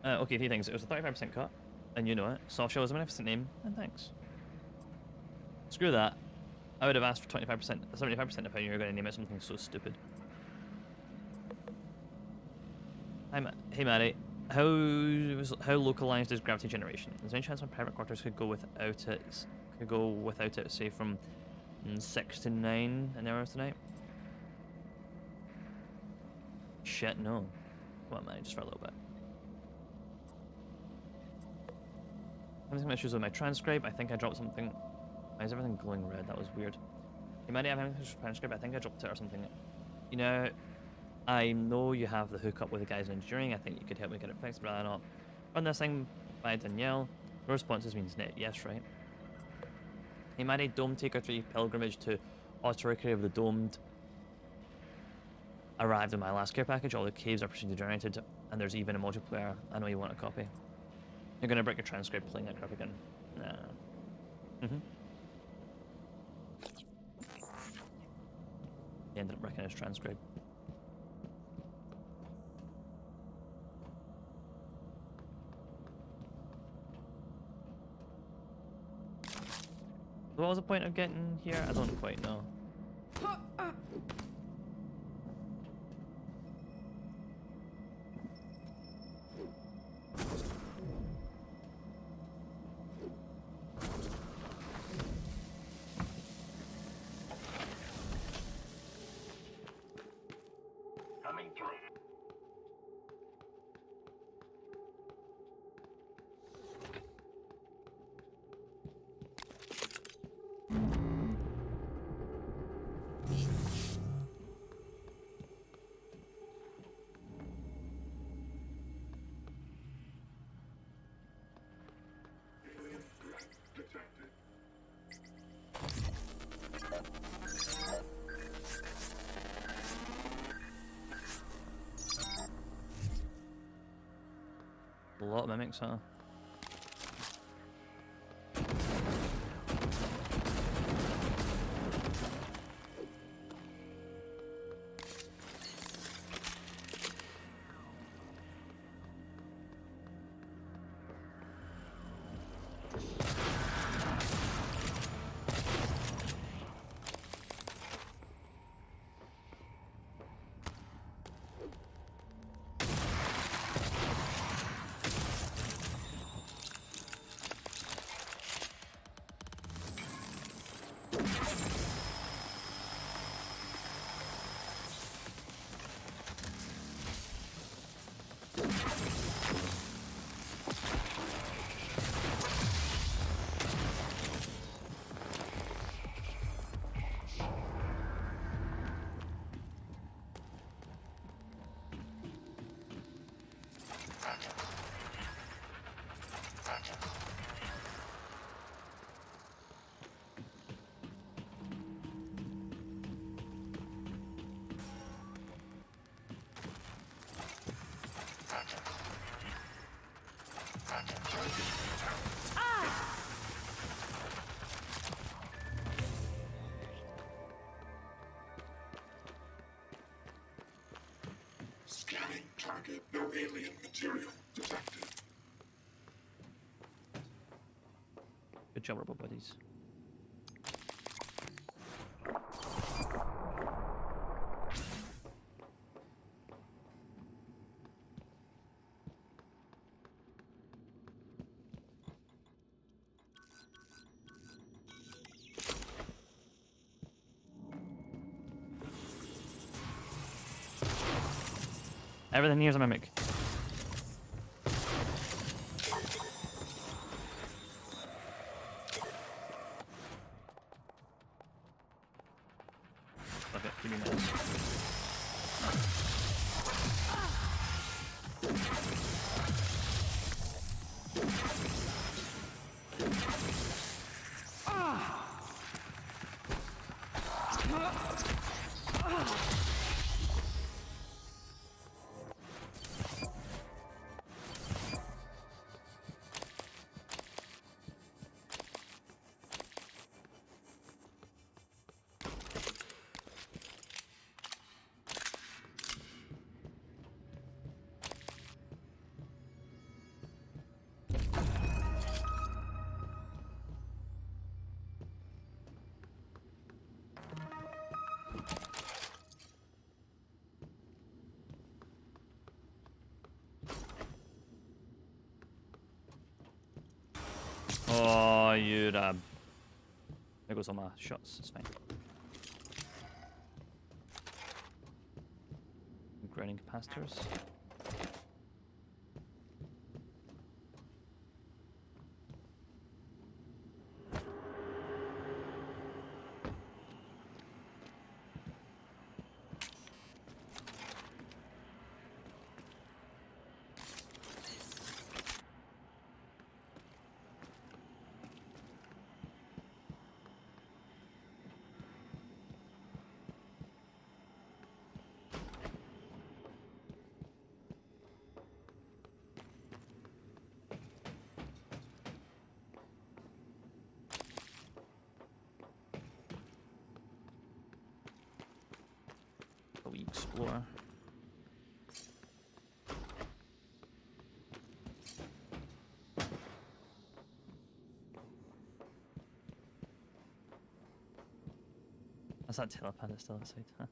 Okay, 3 things. It was a 35% cut, and you know it. Softshell is a magnificent name, and thanks. Screw that. I would have asked for 25%, 75% if I knew you were going to name it something so stupid. Hey Maddie, how localized is gravity generation? Is there any chance my private quarters could go without it? Say from 6 to 9 an hour tonight? Shit, no. Come on, man, just for a little bit. I'm having some issues with my transcribe. I think I dropped something. Why is everything glowing red? That was weird. Hey, Maddie, I'm having issues with transcribe. I think I dropped it or something. You know, I know you have the hookup with the guys in engineering. I think you could help me get it fixed, but I not. Run this thing by Danielle. No responses means net. Yes, right. Hey, Maddie, Dome Taker 3 pilgrimage to Authority of the Domed arrived in my last care package. All the caves are procedurally generated, and there's even a multiplayer. I know you want a copy. You're gonna break your transcript playing that crap again. Nah. He ended up breaking his transcript. What was the point of getting here? I don't quite know. Coming through. A lot of mimics, huh? Scanning target. No alien material detected. Good job, Robo Buddies. Everything here's a mimic. Okay, give me this. Oh, you'd there goes all my shots, it's fine. Grounding capacitors. We explore. That's that telepad that's still outside, huh?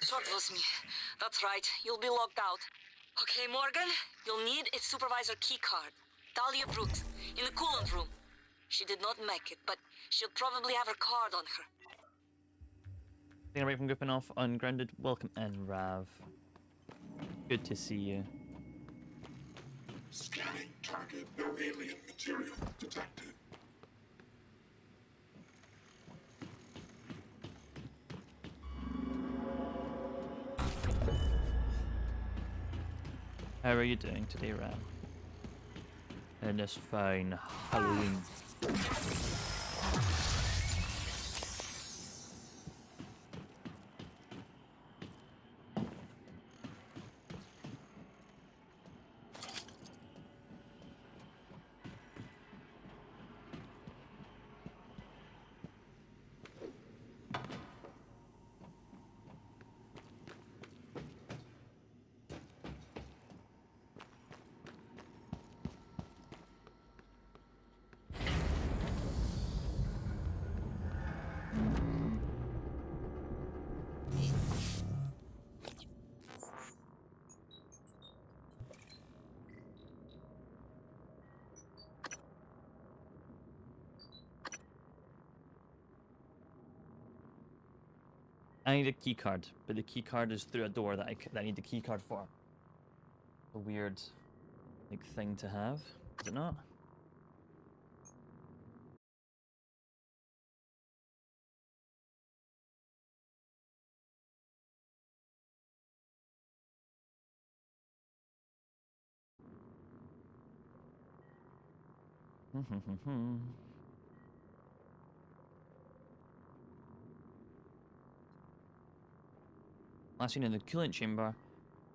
So it was me. That's right. You'll be locked out. Okay, Morgan, you'll need a supervisor keycard. Talia Brooks, in the coolant room. She did not make it, but she'll probably have her card on her. Thing right from Gripping off ungrounded. Welcome in, Rav. Good to see you. Scanning target. No alien material detected. How are you doing today, Ram? In this fine Halloween. I need a key card, but the key card is through a door that I need the key card for. A weird, like, thing to have, is it not? Last seen in the coolant chamber,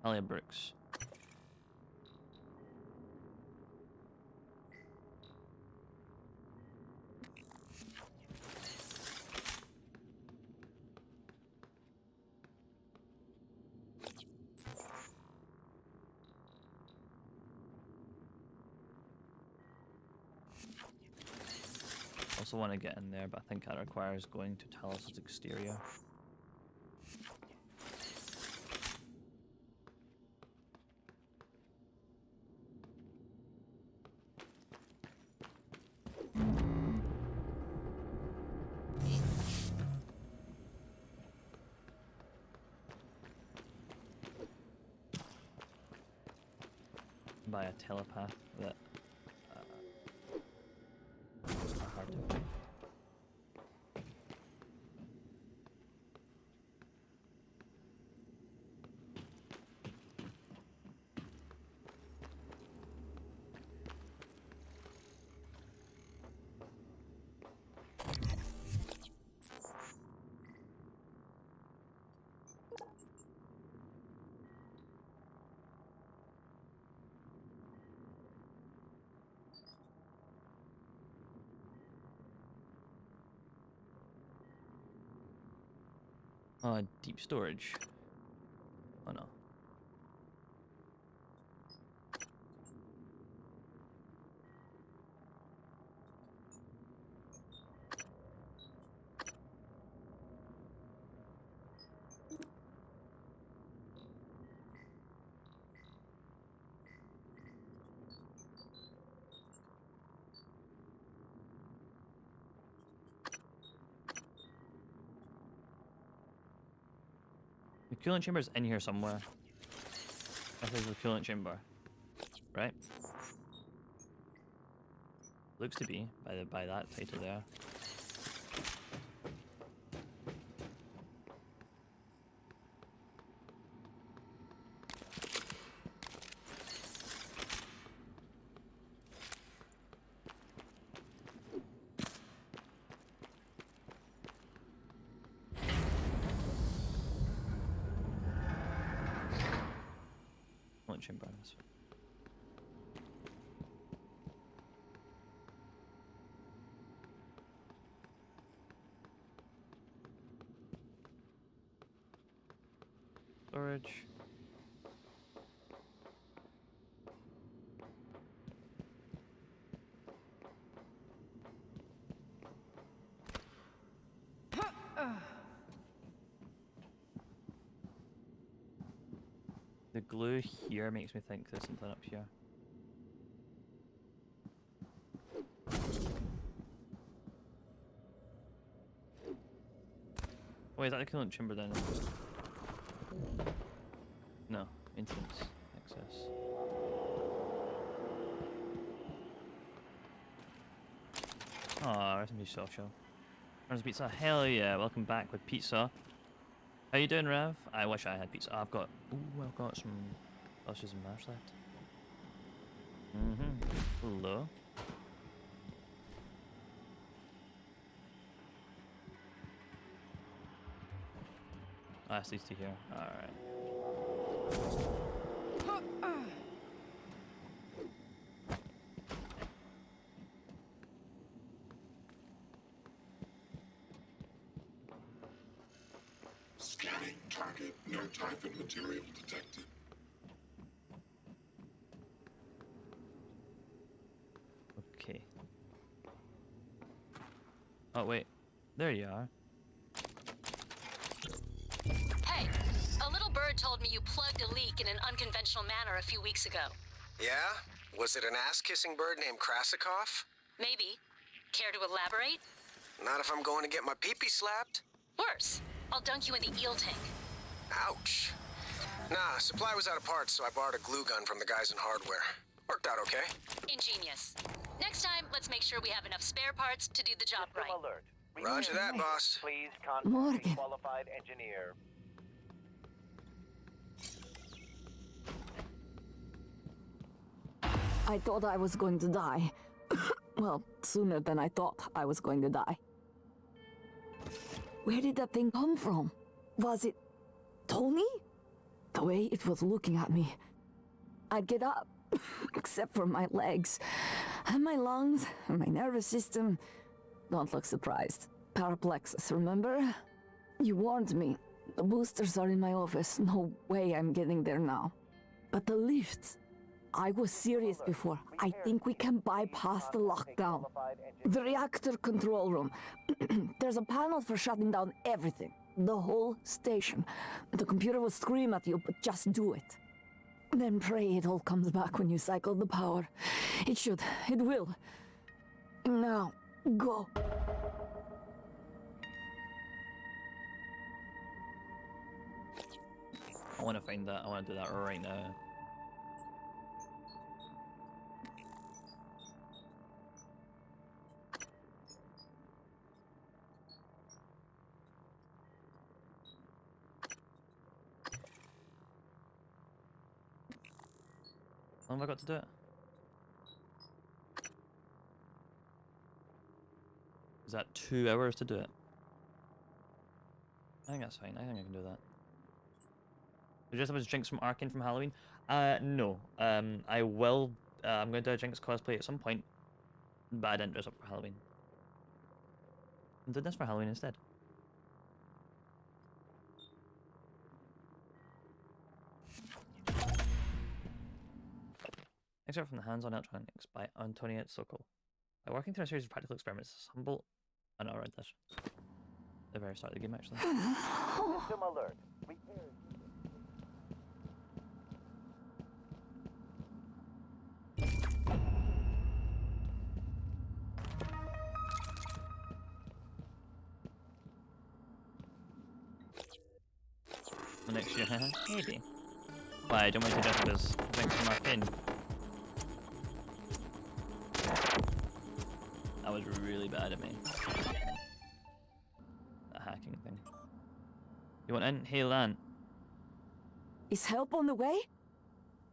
Alia Brooks. Also want to get in there, but I think that requires going to Talos' exterior. By a telepath that are hard to find. Deep storage. Oh no. The coolant chamber is in here somewhere. This is the coolant chamber, right? Looks to be by that title there. Chamber on this one. Storage. The glue here makes me think there's something up here. Wait, is that the coolant chamber then? No, maintenance access. Aw, rest in peace, Social. There's pizza. Hell yeah, welcome back with pizza. How you doing, Rev? I wish I had pizza. I've got some Oh, she's a match left. Hello. Ah, it's these two here. Alright. Scanning target. No Typhon material detected. Okay. Oh, wait. There you are. Hey, a little bird told me you plugged a leak in an unconventional manner a few weeks ago. Yeah? Was it an ass-kissing bird named Krasikov? Maybe. Care to elaborate? Not if I'm going to get my pee-pee slapped. Worse. I'll dunk you in the eel tank. Ouch. Nah, supply was out of parts, so I borrowed a glue gun from the guys in hardware. Worked out okay. Ingenious. Next time, let's make sure we have enough spare parts to do the job right. Alert. Roger that, boss. Please contact a qualified engineer. I thought I was going to die. Well, sooner than I thought I was going to die. Where did that thing come from? Was it Tony? The way it was looking at me. I'd get up, except for my legs, and my lungs, and my nervous system. Don't look surprised. Paraplexus, remember? You warned me. The boosters are in my office. No way I'm getting there now. But the lifts... I was serious before. I think we can bypass the lockdown. The reactor control room. There's a panel for shutting down everything. The whole station. The computer will scream at you, but just do it. Then pray it all comes back when you cycle the power. It should. It will. Now, go. I want to find that. I want to do that right now. How long have I got to do it? Is that 2 hours to do it? I think that's fine. I think I can do that. We just have a Jinx from Arcane from Halloween? No. I will. I'm going to do a Jinx cosplay at some point, but I didn't dress up for Halloween. I did this for Halloween instead. Excerpt from the Hands-on Electronics by Antonia Sokol. By working through a series of practical experiments, humble... I know I read this. The very start of the game, actually. System alert. The next year, maybe. Why, I don't want to dress up as Jinx from Arcane. That was really bad of me. That hacking thing. You want in? Hey, Lan. Is help on the way?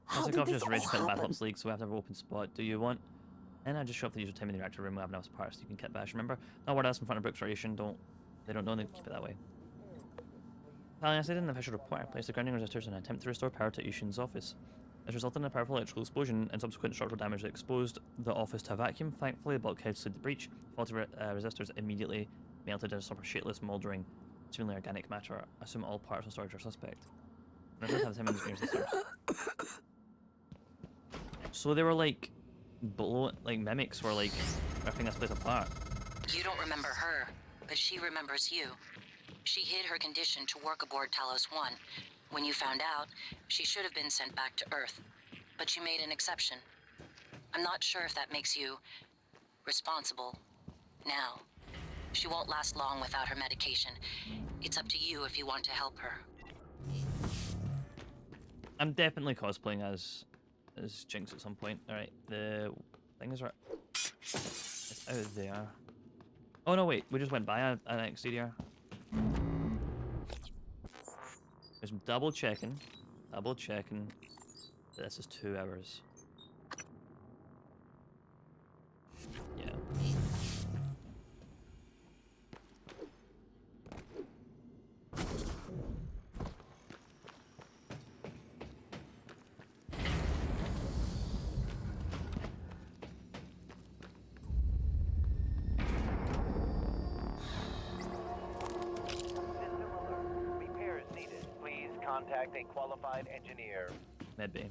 How did Krasikov this just all rage quit the Battle happen? Ops League, so we have to have an open spot. Do you want? And I just show up the usual time in the reactor room. We have enough parts so you can kit bash. Remember? Not word us in front of Brooks Ration. They don't know. They keep it that way. Talion said in the official report, I placed the grounding resistors in an attempt to restore power to Ishin's office. This resulted in a powerful electrical explosion and subsequent structural damage that exposed the office to a vacuum. Thankfully, the bulkhead slid the breach. Faulty resistors immediately melted into sort of shapeless, mouldering, seemingly organic matter. I assume all parts of storage are suspect. And I have him engineers and stuff. So they were like, mimics were like ripping this place apart. You don't remember her, but she remembers you. She hid her condition to work aboard Talos 1. When you found out, she should have been sent back to Earth. But she made an exception. I'm not sure if that makes you responsible now. She won't last long without her medication. It's up to you if you want to help her. I'm definitely cosplaying as Jinx at some point. Alright, the thing is right. It's out there. Oh no, wait, we just went by an exterior. Just double checking. but this is 2 hours. Yeah. Repairs needed. Please contact a qualified engineer. Maybe.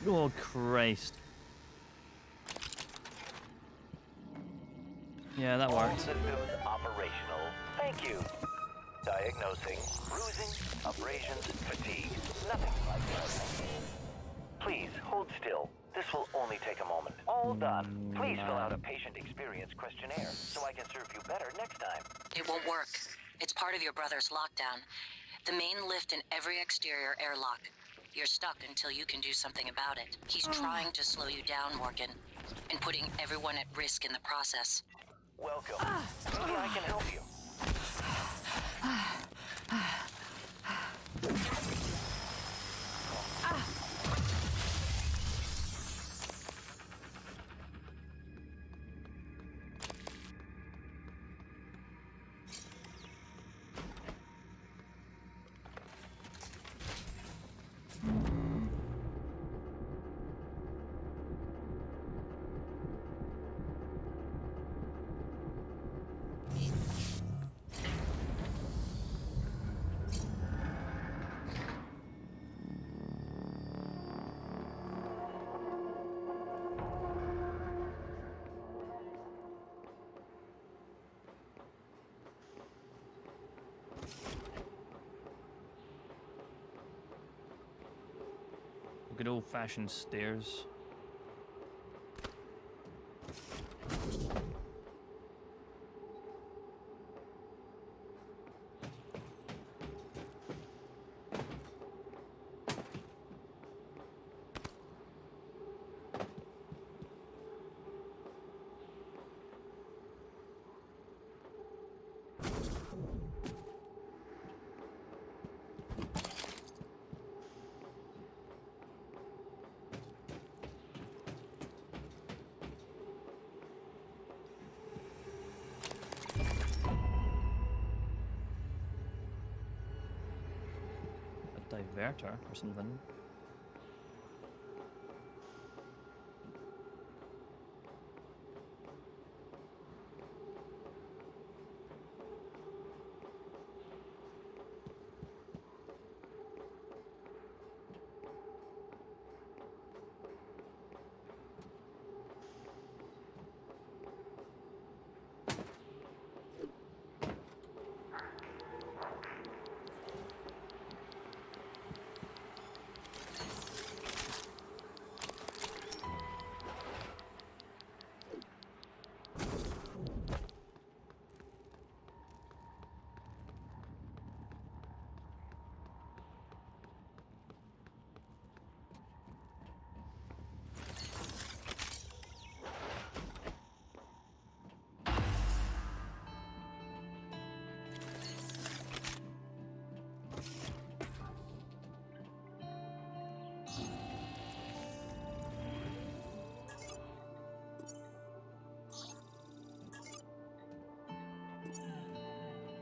Oh, Christ. Yeah, that All worked. systems operational. Thank you. Diagnosing bruising, abrasions, fatigue. Nothing like that. Please hold still. This will only take a moment. All done. Please fill out a patient experience questionnaire so I can serve you better next time. It won't work. It's part of your brother's lockdown. The main lift and every exterior airlock. You're stuck until you can do something about it. He's trying to slow you down, Morgan, and putting everyone at risk in the process. Welcome. Maybe I can help you. Good old-fashioned stairs. Diverter or something.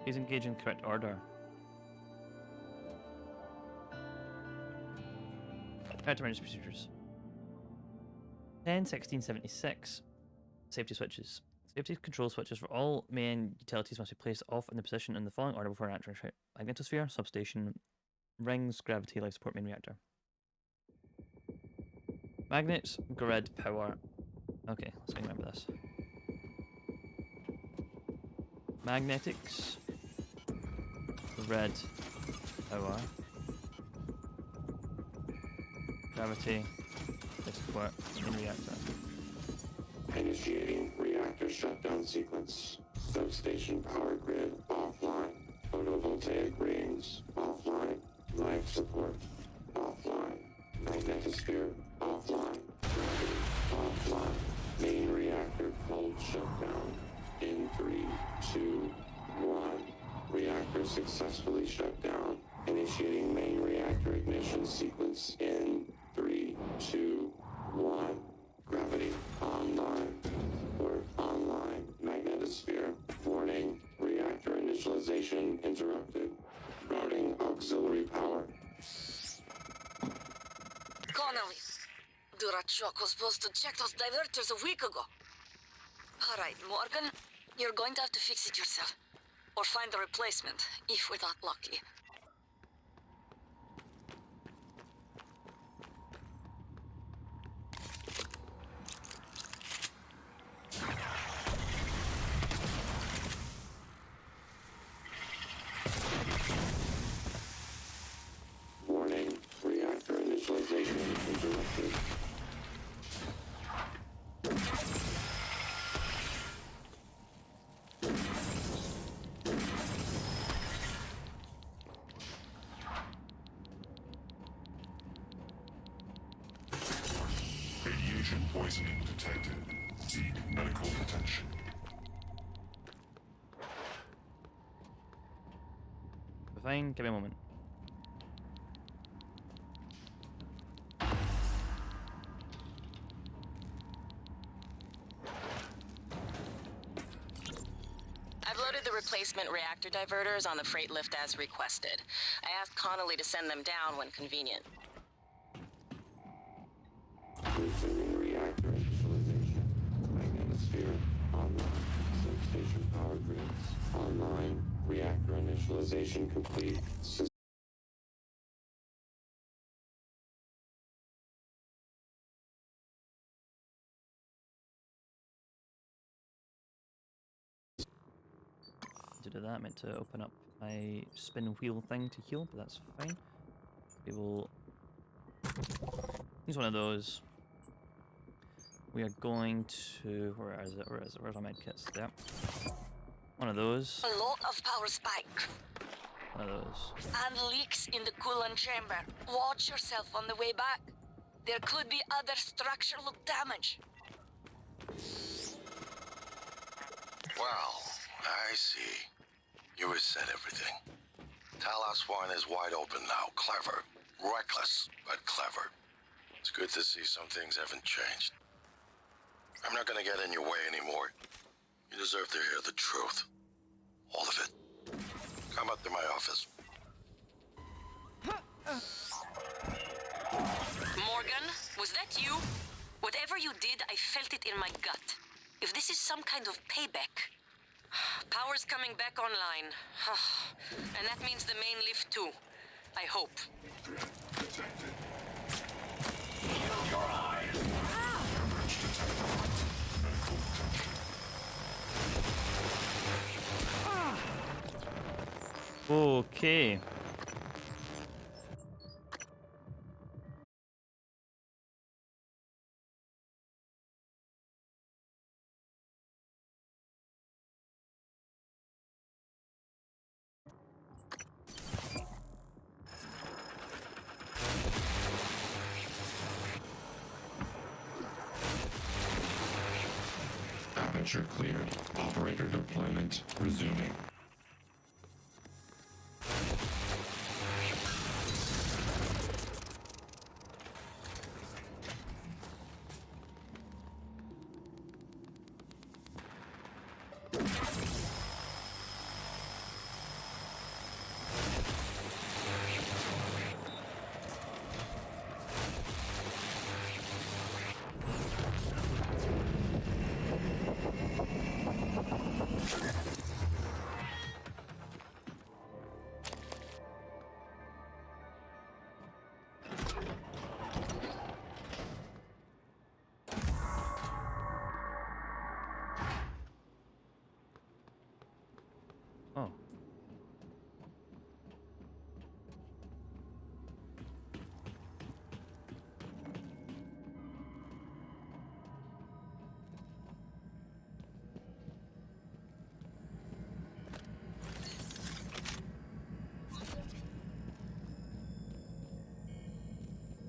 Please engage in correct order. Correct emergency procedures. 10-16-76. Safety switches. Safety control switches for all main utilities must be placed off in the position in the following order before entering magnetosphere, substation, rings, gravity, life support, main reactor. Magnets, grid, power. Okay, let's remember this. Magnetics, grid, power, gravity, life support, main reactor. Initiating reactor shutdown sequence. Substation power grid offline. Photovoltaic rings offline. Life support offline. Magnetosphere offline. Gravity offline. Main reactor cold shutdown. In 3, 2, 1. Reactor successfully shut down. Initiating main reactor ignition sequence in 3, 2, 1. Gravity online. We're online. Magnetosphere. Warning. Reactor initialization interrupted. Routing auxiliary power. Connolly, Durachok was supposed to check those diverters a week ago. All right, Morgan, you're going to have to fix it yourself. Or find a replacement, if we're not lucky. Warning. Reactor initialization interrupted. Radiation poisoning detected. Seek medical attention. Fine, give me a moment. I've loaded the replacement reactor diverters on the freight lift as requested. I asked Connolly to send them down when convenient. Resuming reactor initialization. Magnetosphere online. Substation power grids online. Reactor initialization complete. To do that, I meant to open up my spin wheel thing to heal, but that's fine. We will use one of those. We are going to... Where is it? Where is it? Where's my medkits? There. One of those. A lot of power spike. One of those. And leaks in the coolant chamber. Watch yourself on the way back. There could be other structural damage. Well, I see. You reset everything. Talos 1 is wide open now. Clever. Reckless, but clever. It's good to see some things haven't changed. I'm not gonna get in your way anymore. You deserve to hear the truth. All of it. Come up to my office. Morgan, was that you? Whatever you did, I felt it in my gut. If this is some kind of payback... Power's coming back online. And that means the main lift too. I hope. Your eyes. Damage detected. Medical attention. Okay. Aperture cleared. Operator deployment resuming. Oh.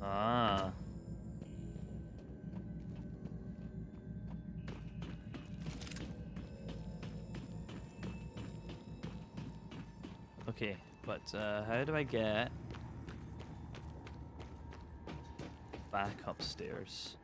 Ah. Okay, but how do I get back upstairs?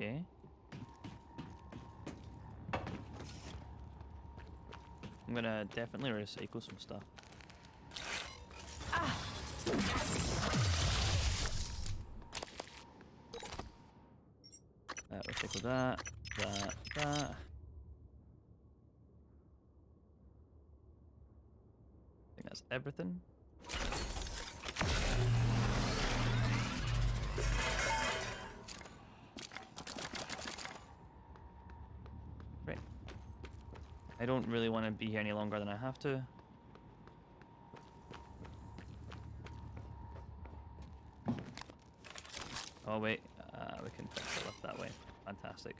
Okay. I'm gonna definitely recycle some stuff. Recycle that. I think that's everything. Right. I don't really want to be here any longer than I have to. Oh wait, we can fix the lift that way. Fantastic.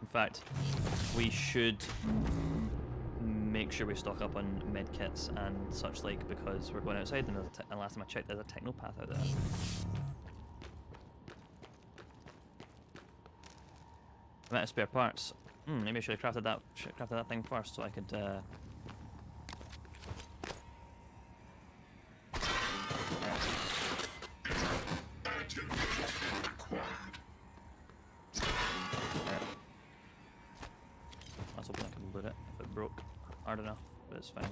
In fact, we should make sure we stock up on med kits and such like, because we're going outside, and last time I checked, there's a technopath out there. I'm out of spare parts. Maybe I should have crafted that thing first, so I could. I was hoping I could loot it if it broke hard enough, but it's fine.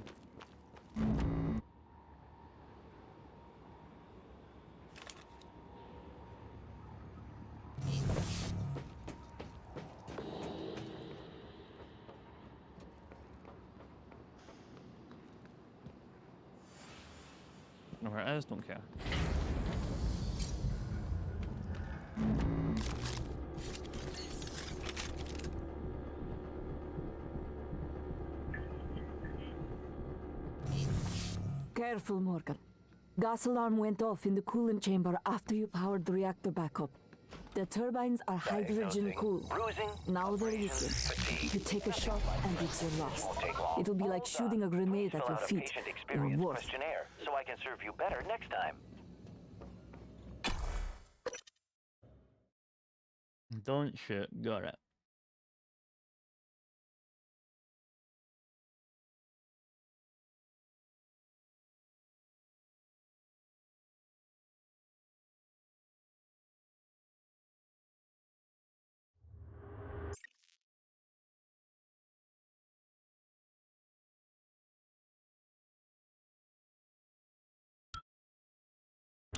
Know where it is, don't care. Careful, Morgan. Gas alarm went off in the coolant chamber after you powered the reactor back up. The turbines are hydrogen cooled. Now they're leaking. You take a shot and it's your last. It'll be like shooting a grenade at your feet. Or worse. Questionnaire, so I can serve you better next time. Don't shoot. Got it.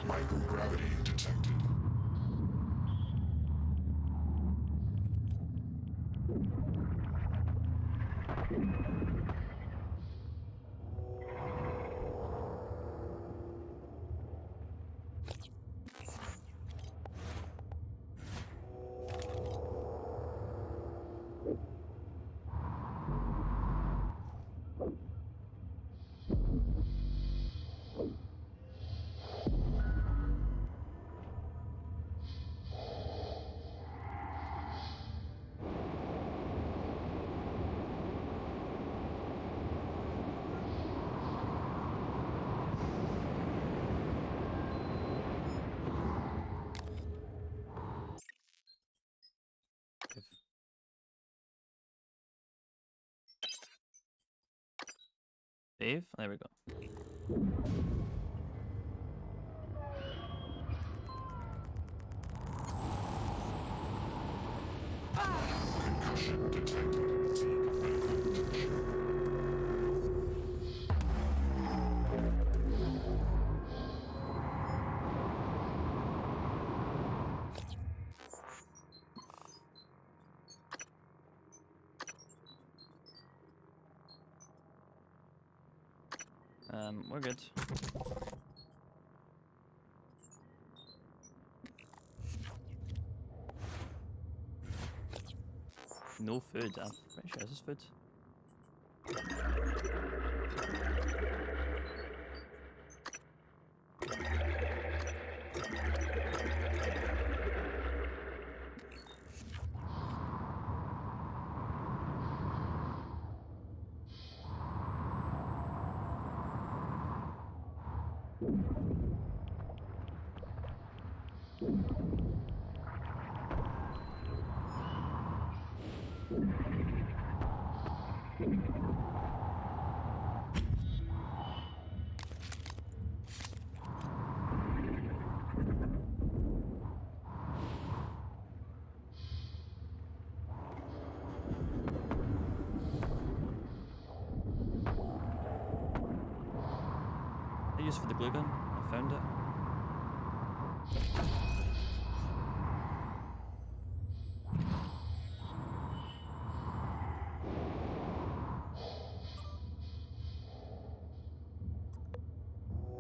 Microgravity detected. Save? There we go. Concussion detected. Seek medical attention. We're good. No food. I'm pretty sure this is food. I used for the glue gun. I found it.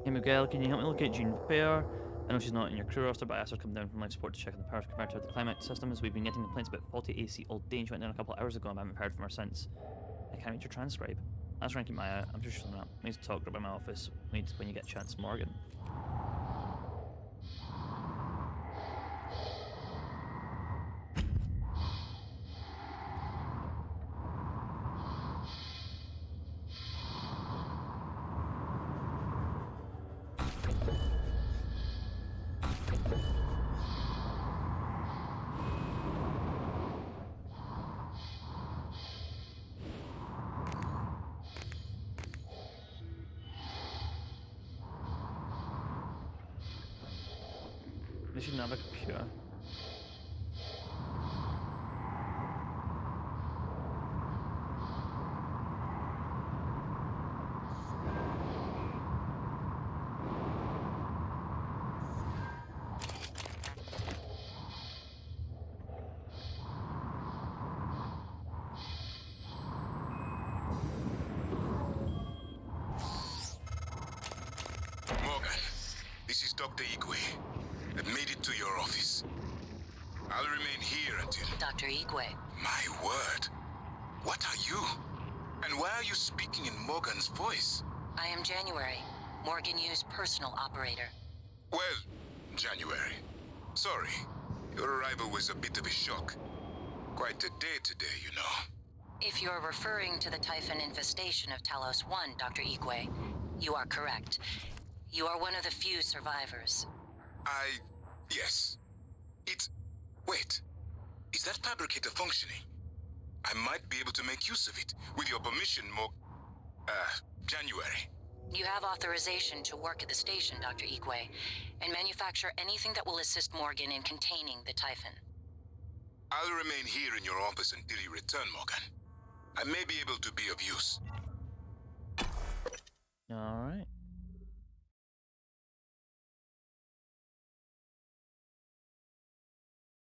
Hey Miguel, can you help me locate Jean Fair? I know she's not in your crew roster, but I asked her to come down from life support to check on the power converter of the climate systems. We've been getting complaints about faulty AC all day, and she went down a couple of hours ago and I haven't heard from her since. I can't read your transcribe. That's ranking my eye. I'm just not. I need to talk about my office. Wait when you get a chance, Morgan. They shouldn't have a computer. Morgan, this is Dr. Igwe. I've made it to your office. I'll remain here until... Dr. Igwe. My word. What are you? And why are you speaking in Morgan's voice? I am January, Morgan Yu's personal operator. Well, January. Sorry. Your arrival was a bit of a shock. Quite a day today, you know. If you're referring to the Typhon infestation of Talos 1, Dr. Igwe, you are correct. You are one of the few survivors. Yes. Wait. Is that fabricator functioning? I might be able to make use of it. With your permission, January. You have authorization to work at the station, Dr. Igwe, and manufacture anything that will assist Morgan in containing the Typhon. I'll remain here in your office until you return, Morgan. I may be able to be of use. Alright.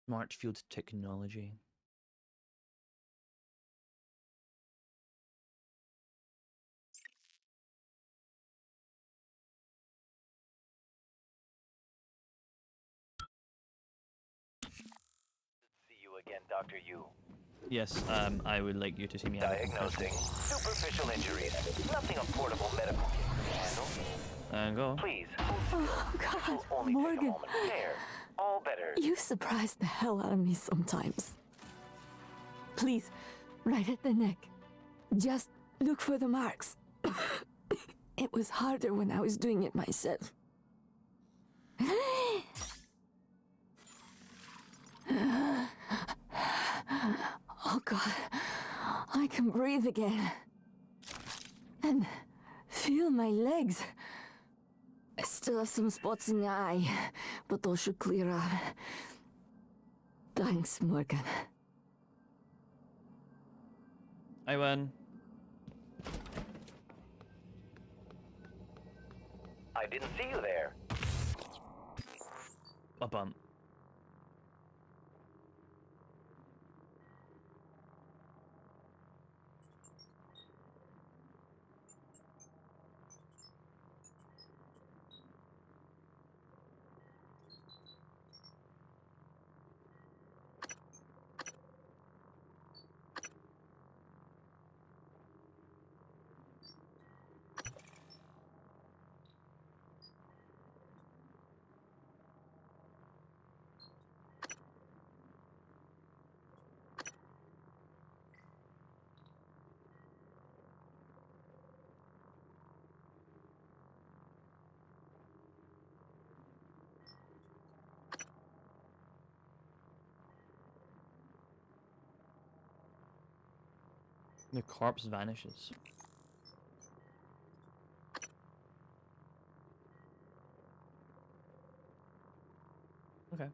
Smart field technology. See you again, Dr. Yu. Yes, I would like you to see me. Diagnosing superficial injuries. Nothing a portable medical kit can handle. And go. Please. Oh, God, only Morgan. Take a moment. There. All better. You surprise the hell out of me sometimes. Please, right at the neck. Just look for the marks. It was harder when I was doing it myself. Oh God, I can breathe again. And feel my legs. I still have some spots in the eye, but those should clear up. Thanks, Morgan. I win. I didn't see you there. A bump. The corpse vanishes. Okay.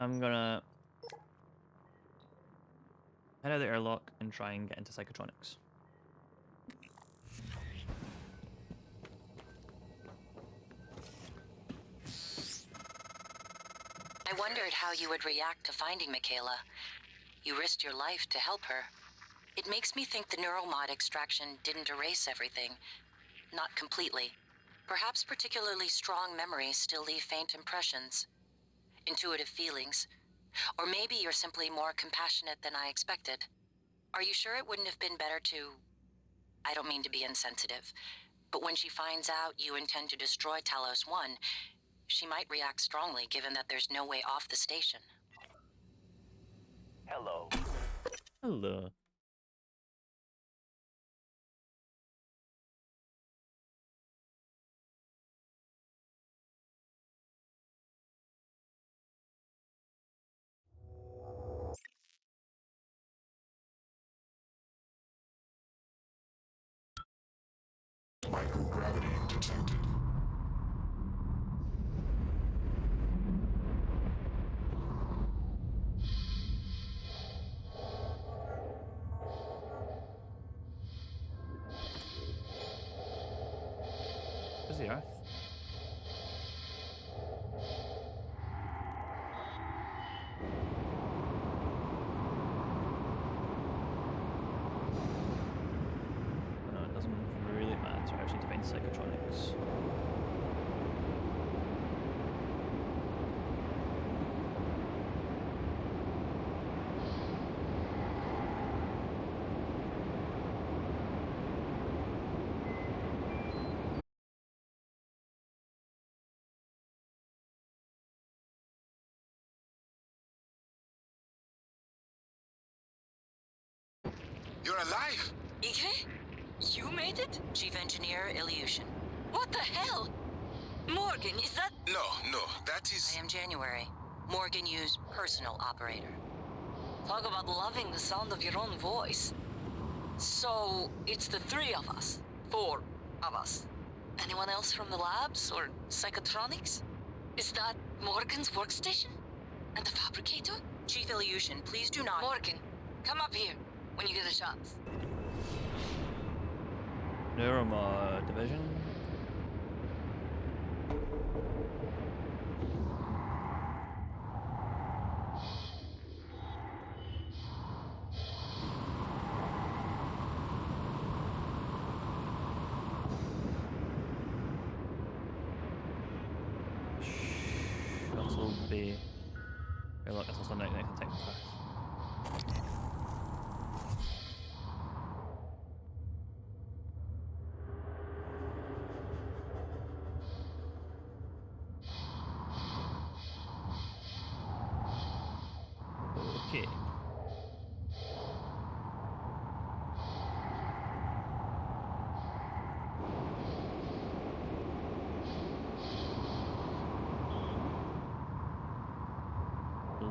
I'm gonna head out of the airlock and try and get into psychotronics. I wondered how you would react to finding Michaela. You risked your life to help her. It makes me think the neuromod extraction didn't erase everything. Not completely. Perhaps particularly strong memories still leave faint impressions. Intuitive feelings. Or maybe you're simply more compassionate than I expected. Are you sure it wouldn't have been better to... I don't mean to be insensitive, but when she finds out you intend to destroy Talos 1, she might react strongly given that there's no way off the station. Hello. Hello. Microgravity detected. Where's the Earth? No, it doesn't really matter. I actually define psychotronics. You're alive! Igre? You made it? Chief Engineer Ilyushin. What the hell? Morgan, is that... No, that is... I am January. Morgan Yu's personal operator. Talk about loving the sound of your own voice. So, it's the three of us. 4 of us. Anyone else from the labs or psychotronics? Is that Morgan's workstation? And the fabricator? Chief Ilyushin, please do not... Morgan, come up here when you get a chance. Neuromod division. Shuttle bay. Oh look, that's also next to take the path. Okay.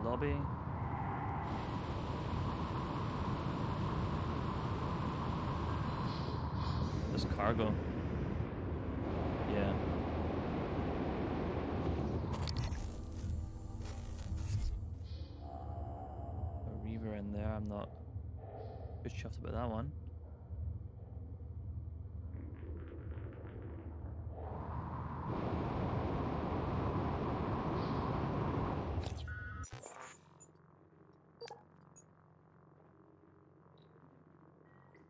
Lobby. There's cargo. Yeah. I'm not too chuffed about that one.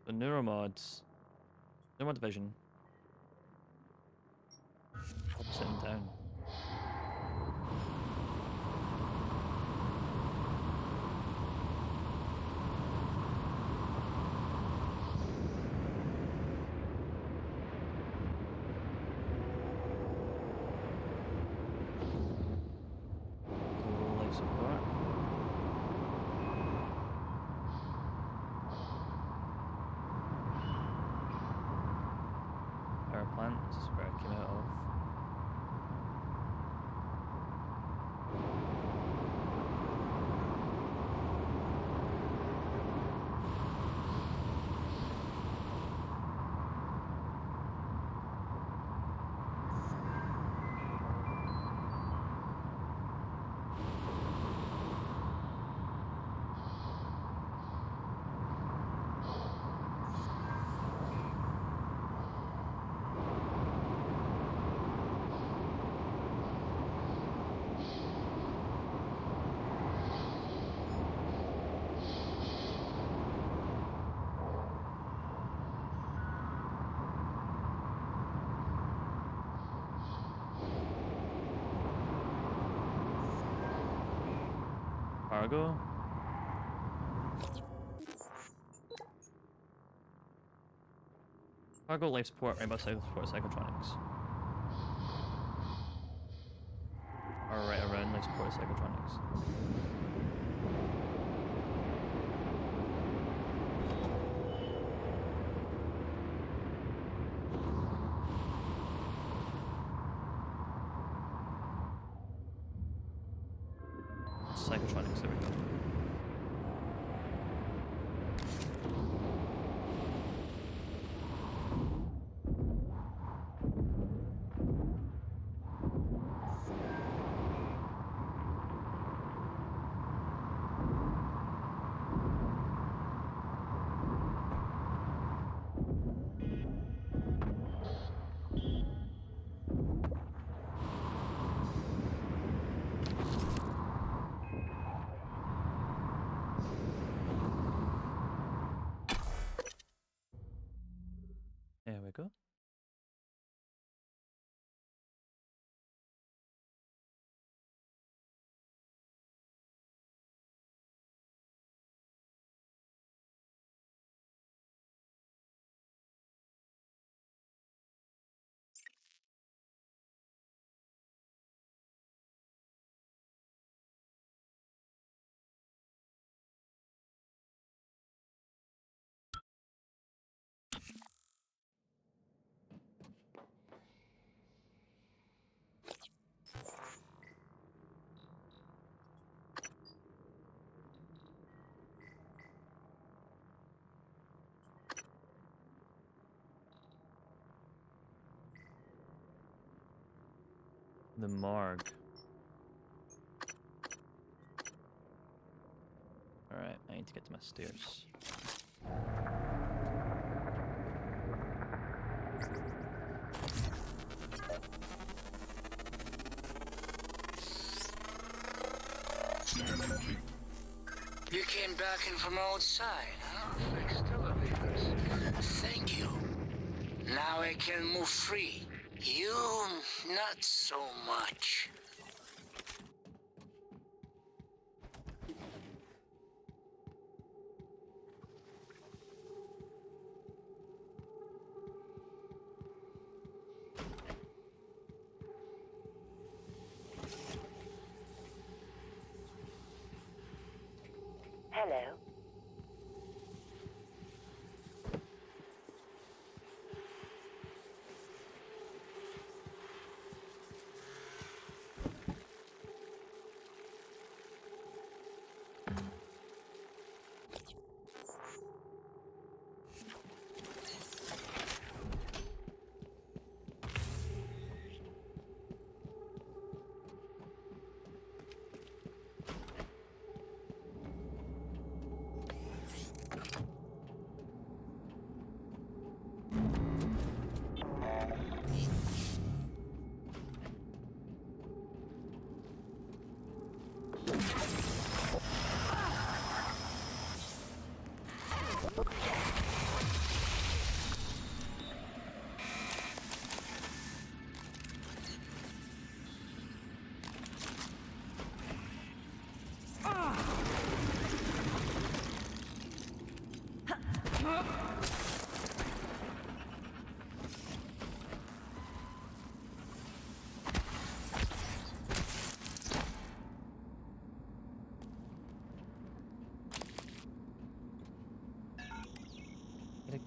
The neuromods. Neuromod division. Sitting down. Life support. Power plant, this is where I came out of. Cargo. Cargo, life support, rainbow support, psychotronics. Or right around life support, psychotronics. Psychotronics, there we go. There we go. The morgue. Alright, I need to get to my stairs. You came back in from outside, huh? Fixed elevators. Thank you. Now I can move free. You, not so much. Hello.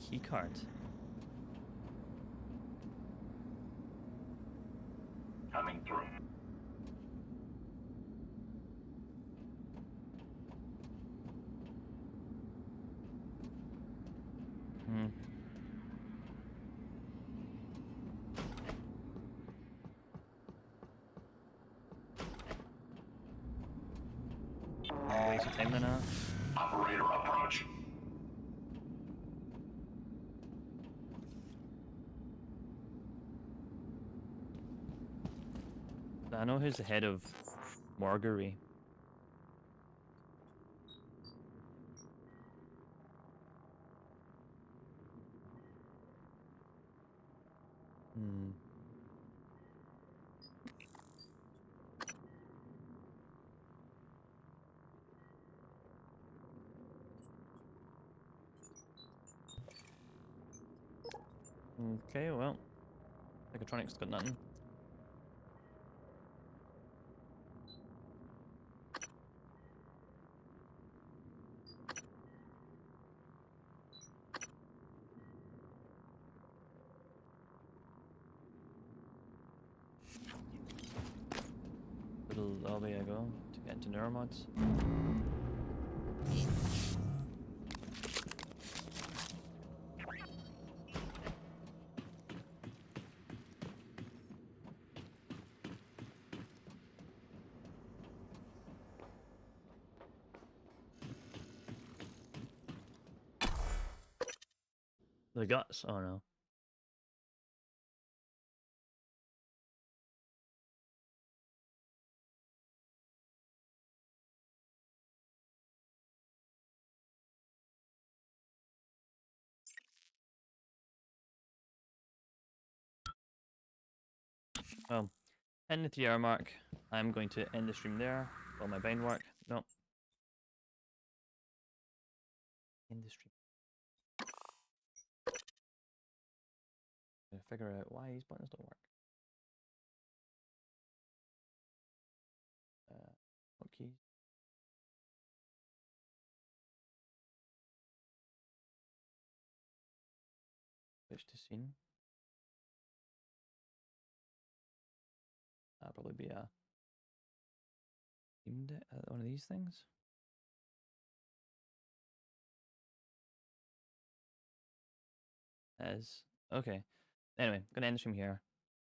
key card. Coming through. Hmm. Waste of time then, Operator approach. I know who's the head of Morgery. Hmm. Okay, well, Mechatronics got nothing. Little lobby I go to get into neuromods. The guts? Oh no. Well, in the 3 hour mark, I'm going to end the stream there. All my bind work. No. End the stream. Gonna figure out why these buttons don't work. What keys? Switch to scene. That'll probably be a one of these things. As okay. Anyway, gonna end the stream here.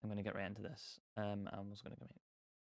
I'm gonna get right into this. I was gonna go